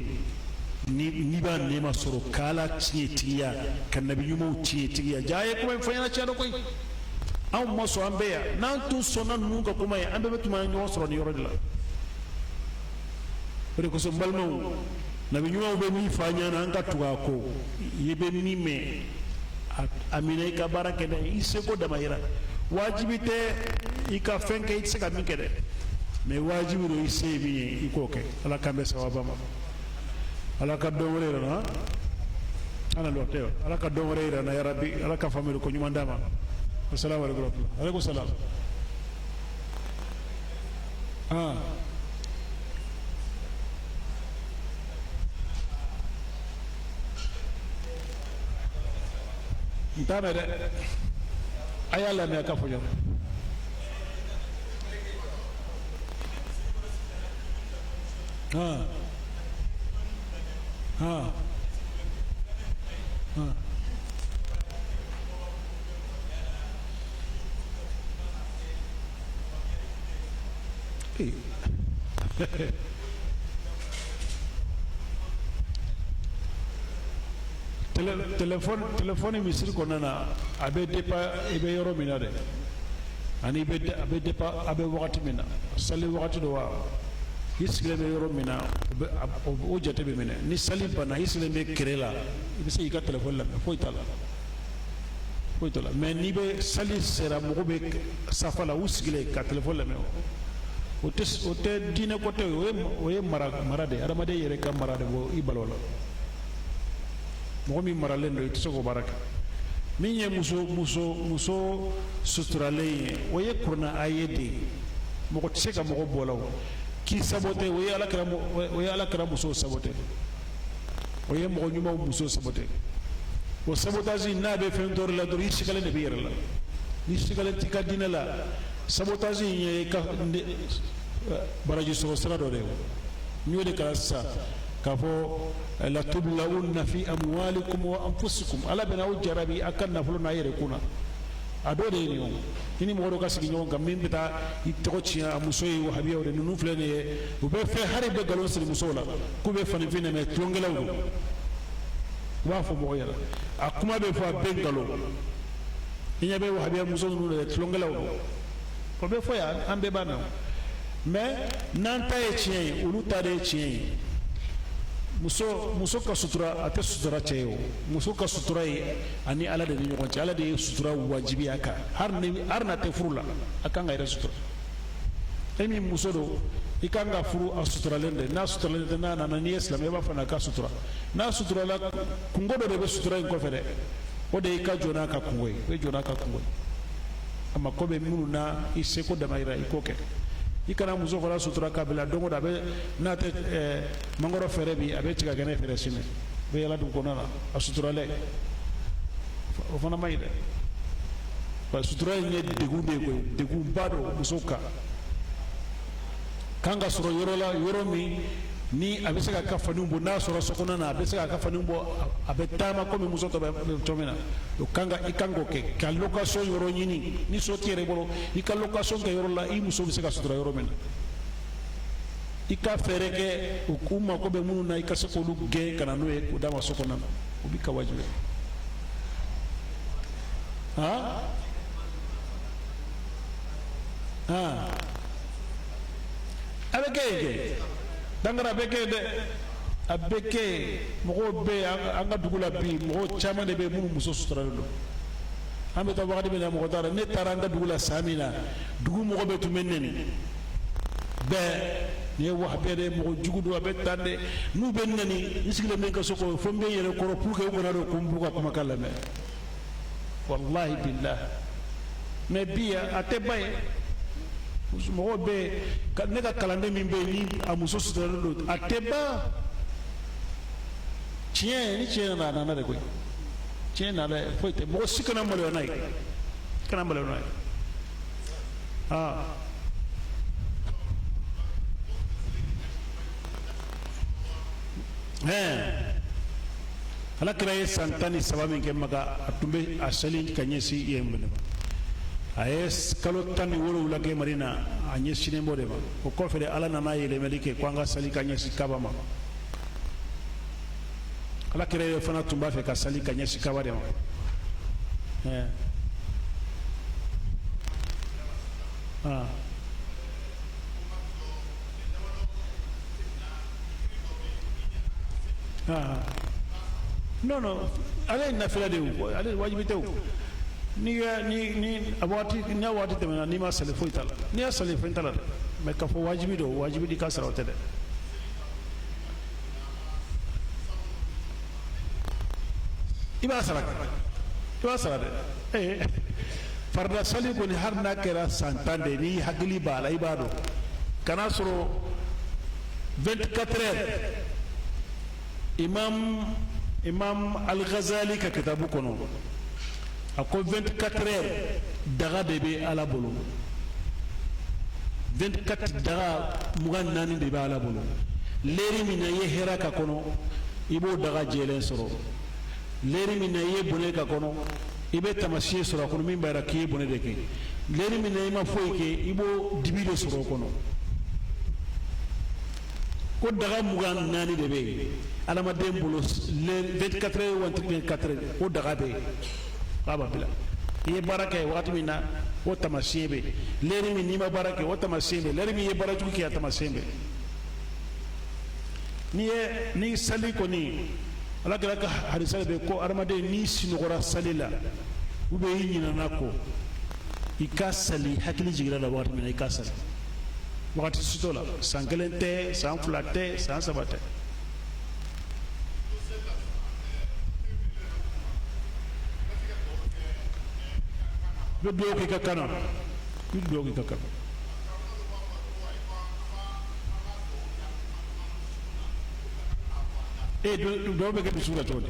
n'i b'a nɛɛma sɔrɔ k'ala tiɲɛ tigiya ka nabi ɲumanw tiɲɛ tigiya jaa ye kuma in fɔ ɲɛna tiɲɛ dɔ koyi anw ma sɔn an bɛɛ yan n'an tun sɔnna ninnu ka kuma ye an bɛɛ bɛ tun bɛ ɲɔgɔn sɔrɔ nin yɔrɔ de la o de kosɔn n balimaw nabi ɲumanw bɛ min fɔ an ɲɛna an ka tugu a kɔ i bɛ min mɛn a minɛ i ka baara kɛ n'a ye i seko damayira wajibi tɛ i ka fɛn kɛ i tɛ se ka min kɛ dɛ mais wajibi do i se min ye i k'o kɛ ala k'an bɛ sababa ma ala ka dɔn wɛrɛ yira na ana lɔ tɛ ala ka dɔn wɛrɛ yira na ya rabbi ala ka faamuyali ko ɲuman d'a ma assalamu alaikum alaikum salam n t'a mɛn dɛ a y'a lamɛn a ka fɔ ɲɔgɔn téléphone misiri kɔnɔna na a bɛ dépend i bɛ yɔrɔ min na dɛ ani a bɛ dépend a bɛ wagati min na sali wagati do wa isigilen bɛ yɔrɔ min na o jate bɛ minɛ ni sali banna i sigilen bɛ kɛrɛ la i bɛ se k'i ka telefɔni lamɛn foyi t'a la mais n'i bɛ sali sera mɔgɔ bɛ safa la u sigilen ka telefɔni lamɛn o tɛ diinɛ ko tɛ o ye mara de ye adamaden yɛrɛ ka mara de bɔ i balo la mɔgɔ min maralen don i tɛ se k'o baara kɛ min ye muso suturalen ye o ye kuranɛ aye de ye mɔgɔ tɛ se ka mɔgɔ bɔ la o k'i sabote o ye alakira musow sabote o ye mɔgɔ ɲumanw musow sabote o sabotage n'a bɛ fɛn dɔ la dɔrɔn i sigalen de b'i yɛrɛ la ni sigalen t'i ka diinɛ la sabotage in ye i ka baraji sɔrɔ sira dɔ de ye n y'o de kalan sisan k'a fɔ latublawunna fi amwalikum wa anfusikum ala bɛna aw jarabi a ka nafolo n'a yɛrɛ kunna a dɔ de ye nin ye i ni mɔgɔ dɔ ka sigi ɲɔgɔn kan min bɛ taa i tɔgɔ tiɲɛ a muso ye wahabiyaw de ninnu filɛ nin ye u bɛ fɛn hali bɛ nkalon siri musow la k'u bɛ faninfin dɛmɛ tulonkɛlaw don u b'a fɔ mɔgɔ ɲɛna a kuma bɛ fɔ a bɛ nkalon i ɲɛ bɛ wahabiya muso ninnu de tulonkɛlaw don o bɛ fɔ yan an bɛɛ b'a mɛn mais n'an ta ye tiɲɛ ye olu ta de ye tiɲɛ ye muso ka sutura a tɛ sutura cɛ ye o muso ka sutura ye ani ala de ni ɲɔgɔn cɛ ala de ye sutura wajibiya kan hali n'a tɛ furu la a kan ka yɛrɛ sutura e min muso don i kan ka furu a suturalen de n'a suturalen tɛ n'a nana n'i ye silamɛ i b'a fɔ n'a ka sutura n'a suturala kungo dɔ de bɛ sutura in kɔfɛ dɛ o de y'i ka jɔ n'a ka kungo ye o ye jɔ n'a ka kungo ye a ma ko bɛ minnu na i seko damayira i k'o kɛ i kana muso fana sutura k'a bila don o don a bɛ n'a tɛ mangoro fɛrɛ bi a bɛ tigɛ kɛnɛ fɛrɛ sini a bɛ yala dugu kɔnɔna na a suturalen o fana ma ɲi dɛ wa sutura in ye degun de ye koyi degunba don muso kan ka sɔrɔ yɔrɔ la yɔrɔ min ni a bɛ se ka ka faniw bɔ n'a sɔrɔ sokɔnɔna na a bɛ se ka ka faniw bɔ a bɛ taama komi muso tɔ bɛ cogo min na o kan ka i kan k'o kɛ ka location yɔrɔ ɲini ni so t'i yɛrɛ bolo i ka location kɛ yɔrɔ la i muso bɛ se ka sutura yɔrɔ min na i ka fɛɛrɛ kɛ u mako bɛ minnu na i ka se k'olu gɛn ka na n'o ye k'o d'a ma so kɔnɔna na o b'i ka wajibi a bɛ kɛ yen kɛ dangara a bɛ kɛ yen dɛ a bɛ kɛ yen mɔgɔw bɛ yen an ka dugu la bi mɔgɔ caman de bɛ yen minnu muso suturalen don an bɛ taa wagati min na mɔgɔ t'a dɔn ne taara an ka dugu la san min na dugu mɔgɔ bɛ tun bɛ nɛni bɛɛ nin ye wahabiya de ye mɔgɔ jugu don a bɛ tan dɛ n'u bɛ nɛni n sigilen bɛ n ka so kɔnɔ fo n bɛ n yɛrɛ kɔrɔ pour que u kana don ko n b'u ka kumakan lamɛn walahi bilahi mais bi a tɛ ban yen mɔgɔ bɛ ne ka kalanden min bɛ yen ni a muso suturalen don a tɛ ban tiɲɛ ni tiɲɛ nana a nana de koyi tiɲɛ nana foyi tɛ mɔgɔ si kana maloya n'a ye kana maloya n'a ye alakira ye san 13 min kɛ Maka a tun bɛ a seli ka ɲɛsin yen minɛ a ye kalo 17 kɛ Madina a ɲɛsinnen b'o de ma o kɔfɛ de ala nana yɛlɛmali kɛ ko an ka seli ka ɲɛsin Kaba ma alakira ye fana tun b'a fɛ ka seli ka ɲɛsin Kaba de ma non ale ye nafila de ye ale wajibi tɛ o ni a waati tɛmɛna n'i ma seli foyi t'a la n'i y'a seli fɛn t'a la dɛ mais k'a fɔ wajibi don wajibi di ka sara o tɛ dɛ i b'a sara dɛ farida sali kɔni hali n'a kɛra san 10 de n'i hakili b'a la i b'a dɔn kana sɔrɔ 24 heures imam al-Ghazali ka kitabu kɔnɔ a ko 24 heures daga de bɛ ala bolo 24 daga 24 de bɛ ala bolo leri min na i ye hɛrɛ ka kɔnɔ i b'o daga jɛlen sɔrɔ leri min na i ye bɔnɛ ka kɔnɔ i bɛ tamasiyɛn sɔrɔ a kɔnɔ min b'a jira k'i ye bɔnɛ de kɛ leri min na i ma foyi kɛ i b'o dibi de sɔrɔ o kɔnɔ ko daga 24 de bɛ yen adamaden bolo 24 heures ou 24 heures o daga bɛ yen k'a b'a bila i ye baara kɛ wagati min na o tamasiyɛn bɛ leri min n'i ma baara kɛ o tamasiyɛn bɛ leri min ye baara jugu kɛ a tamasiyɛn bɛ ni sali koni ala kala ka hadisa be ko armade ni sinogora salila ube yinyina nako ikasali hakili jigira la wakati mina ikasali wakati sitola sangelente sanflate sansabate be bloki kakana be bloki kakana do be ke bisura tole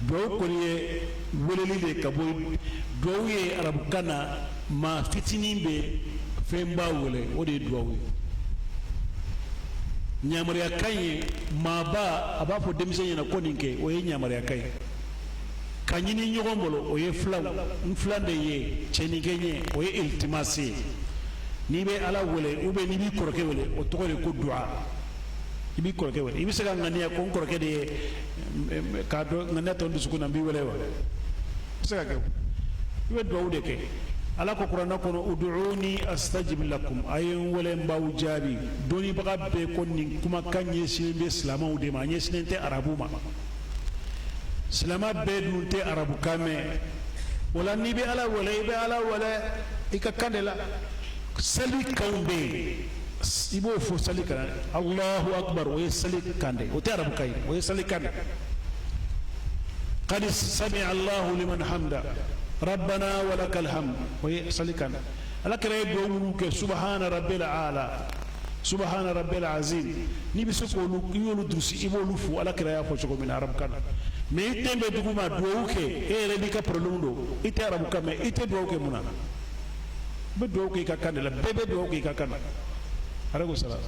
do ko ye woleli de kaboy do ye arab kana ma fitini be femba wole o de do nyamariya kanye ma ba aba fo demise na koninke o ye nyamariya kanye kanyini nyogombolo o ye flande ye chenigenye o ye iltimasi ni be ala wole ube ni bi koroke wole o to ko dua ibi koroke wole ibi sega ngania ko koroke de ka do ngana to ndusuko na bi wole wa sega ke ibe do wude ke ala ko qur'ana ko ud'uni astajib lakum ayun wole mbaw jabi doni baga be ko ni kuma kanye silbe islama wude ma nye silente arabuma silama be dunte arabu kame wala ni be ala wole ibe ala wole ikakandela sali kaumbe ibo fo sali kana Allahu akbar wa sali kande o tarabu kay o sali kande qad sami'a Allahu liman hamda rabbana wa lakal hamd o sali kande ala kare do wulu ke subhana rabbil ala subhana rabbil azim ni bisuko lu yolu dusi ibo lu fu ala kare ya fo ko min arab kana me tembe duguma do ke e re bi ka prolundo ite arabu kame ite do ke muna be do ko ka kande la bebe do ko ka kande alaikum salam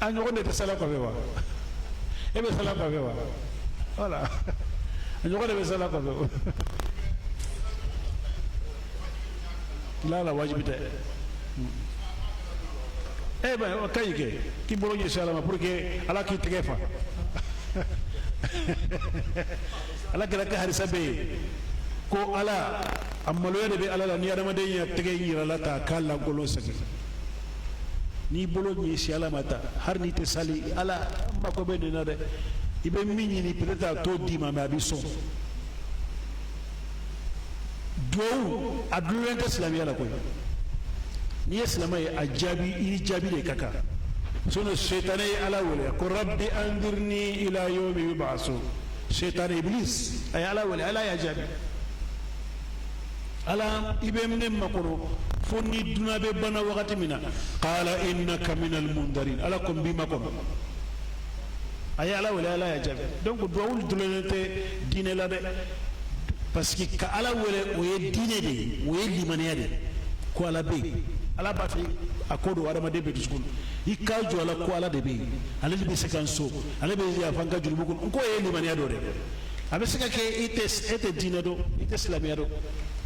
anyo ko de sala ko be wa e be sala ko be wa wala anyo ko de sala ko be la wajibite ba kayike ki bolo je salama pour que ala ki tegefa ala kala ka harisa be ko ala amalo yede be ala la ni adama de ya tege yira la ta kala golo saki ni bolo ni salama ta har ni te sali ala mako be de na de ibe minni ni peut-être to dima ma bi son do adulente islamiyya la ko ni islama ya ajabi ini jabi de kaka sono shaytan ala wala ko rabbi andirni ila yawmi yub'asu shaytan iblis ay ala wala ala ya jabi ala ibem nem makoro fonni duna be bana wakati mina qala innaka minal mundarin ala kum bima kum ay ala wala ala ya jabi donc doawul dulente dine la de parce que ka ala wala o ye dine de o ye limaniya de ko ala be ala ba fi akodo adama de betu skul ikajo ala ko ala de be ala be sekanso ala be ya fanga julubu ko e limaniya do de abe seka ke ite dine do ite islamia do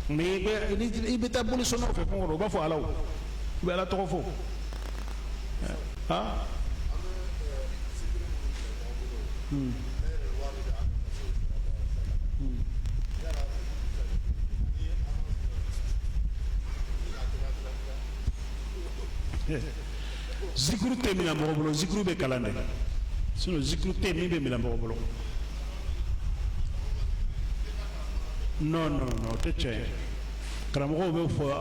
me be ibe tabuli sono fe ko ba fo ala o be ala to fo ha zikru te mina mo bolo zikru be kalande sino zikru te mi be mina mo bolo non te c'è kramo be fo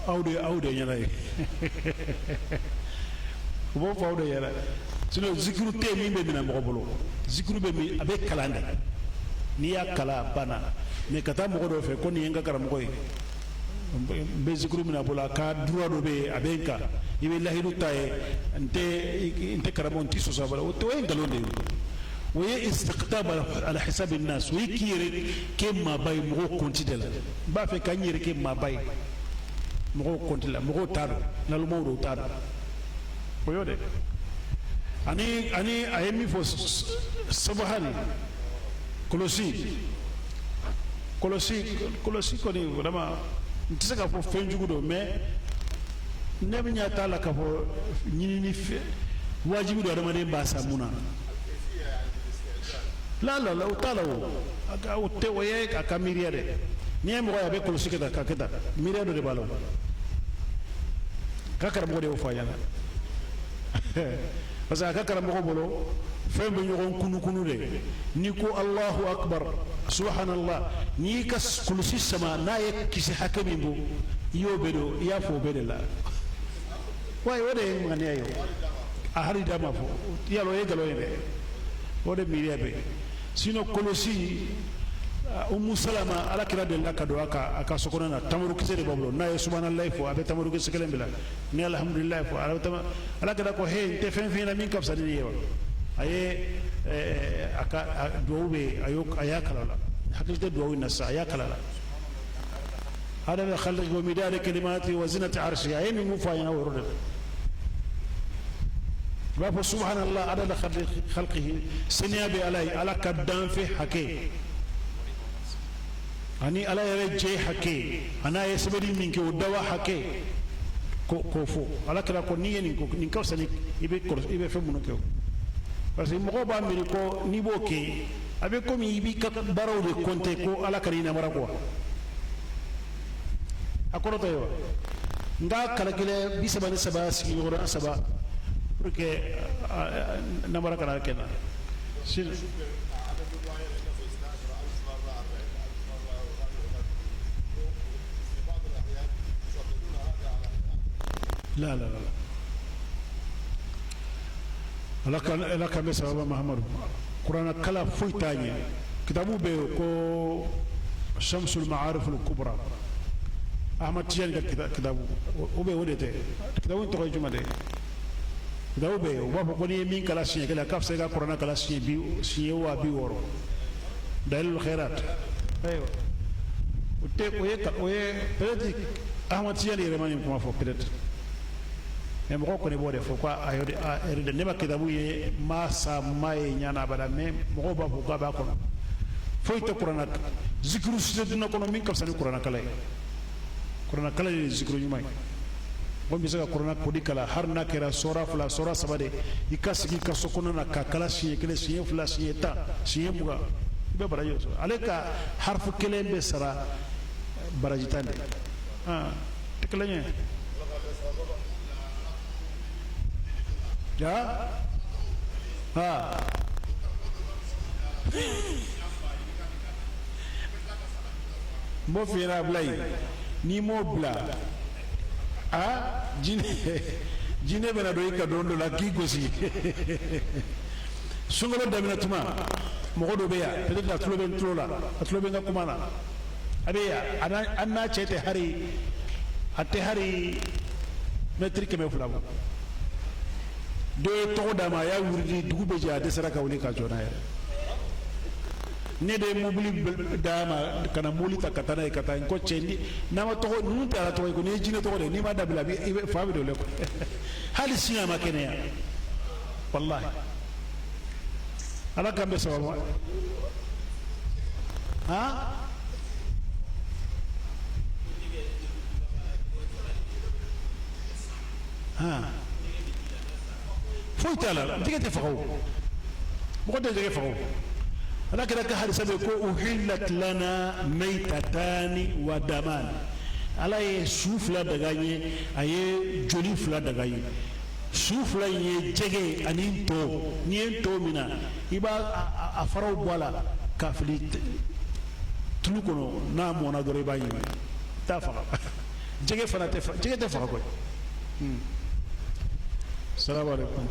aude nyala bo fo aude yala sino zikru te mi be mina mo bolo zikru be mi abe kalande ni ya kala bana me kata mo do fe ko ni nga kramo ko be zikru mina bola ka dura do be abenka ibe lahidu tay انت كرمون تيسو صابر وين قالوا لي وهي استقطاب على حساب الناس ويكير كما باي مغو كونتيدلا با في كانير كما باي مغو كونتيلا مغو تارو نالو مورو تارو بيودي اني ايمي فو سبحاني كولوسي كوني vraiment ntaka fo fenjugo mais nebe nyata la kafo nyini ni wajibi do adama de mbasa muna la o tala o te o ye ka miiriya de ni ye mɔgɔ ye a bɛ kɔlɔsi kɛ tan ka kɛ tan miiriya dɔ de b'a la ka karamɔgɔ de y'o fɔ a ɲɛna parce que a ka karamɔgɔ bolo fɛn bɛ ɲɔgɔn kunukunu de n'i ko Allahu akbar subhanallah n'i y'i ka kulusi sama n'a ye kisi hakɛ min bɔ i y'o bɛɛ don i y'a fɔ o bɛɛ de la wa o de ye ŋaniya ye a hali d'a ma fɔ yala o ye nkalon ye dɛ o de miiriya bɛ sinon kɔlɔsi Umu Salama alakira delila ka don a ka sokɔnɔ na tamurukisɛ de b'a bolo n'a ye subhanallahi fɔ a bɛ tamurukisɛ kelen bila ni alhamdulilahi fɔ alakira ko he n tɛ fɛn fɛn ɲɛna min ka fisa ni nin ye wa a ye a ka duwawu bɛ a y'a kala la hakili tɛ duwawu in na sisan a y'a kala la adada khalqi wa midada kalimati wa zinati arshi a ye min fɔ a ɲɛna o yɔrɔ de la i b'a fɔ subhanallah adada khalqihi saniya bɛ ala ye ala ka danfɛ hakɛ ani ala yɛrɛ jɛ hakɛ a n'a ye sɛbɛnni min kɛ o dawa hakɛ k'o fɔ ala kɛra ko n'i ye nin ka fisa i bɛ fɛn minnu kɛ o parce que mɔgɔw b'a miiri ko n'i b'o kɛ a bɛ komi i b'i ka baaraw de compter ko ala ka n'i namara quoi a kɔrɔtɔ ye wa n ka calculer 33 sigiɲɔgɔnya 3 pour que namara kana kɛ n na لا لا لا ala kan bɛ sababa Mahamadu kuranna kala foyi t'a ɲɛ kitabu bɛ yen ko Shamsul Ma'arif al-Kubra Ahmad Tijani ka kitabu o bɛ o de tɛ kitabu tɔgɔ ye jumɛn de kitabu bɛ yen o b'a fɔ ko n'i ye min kala siɲɛ kelen a ka fisa i ka kuranna kala siɲɛ 60 Dalilul Khairat ayiwa o ye peut-être Ahmad Tijani yɛrɛ ma nin kuma fɔ peut-être mais mɔgɔ kɔni b'o de fɔ ko a yɛrɛ de ne ma kitabu ye maa sa maa ye ɲana abada mais mɔgɔw b'a fɔ k'a b'a kɔnɔ foyi tɛ kuranna zikiru sise dunna kɔnɔ min ka fisa ni kuranna kala ye kuranna kala de ye zikiru ɲuman ye mɔgɔ min bɛ se ka kuranna kodi kala hali n'a kɛra sɔra 2 sɔra 3 de i ka sigi i ka so kɔnɔ na ka kala siɲɛ 1 siɲɛ 2 siɲɛ 10 siɲɛ 20 i bɛ baraji sɔrɔ ale ka harifu kelen bɛ sara baraji 10 de tɛ kelen ye ya mo fira blay ni mo bla jine bena do ka dondo la ki gosi sungolo damina tuma mo do be ya peut-être la tulo be nga kumana abe ya anna chete hari ate hari metrique me fulabo do to dama ya wurdi dugu be ja desara ka wuli ka jona ya ne de mobili dama kana moli ta katana e kata ko chendi na ma to nu ta to ko ne jine to de ni ma dabila bi fa bi do le ko hali siya ma kene ya wallahi ala kambe sawa foyi t'a la jɛgɛ tɛ faga o mɔgɔ tɛ jɛgɛ faga o ala kɛra ka hadisa bɛ ko uhillat lana maytatani wa daman ala ye su 2 daga ye a ye joli 2 daga ye su 2 in ye jɛgɛ ani to n'i ye to min na i b'a a faraw bɔ a la k'a fili tulu kɔnɔ n'a mɔna dɔrɔn i b'a ɲimi t'a faga jɛgɛ fana tɛ faga koyi salamu alaikum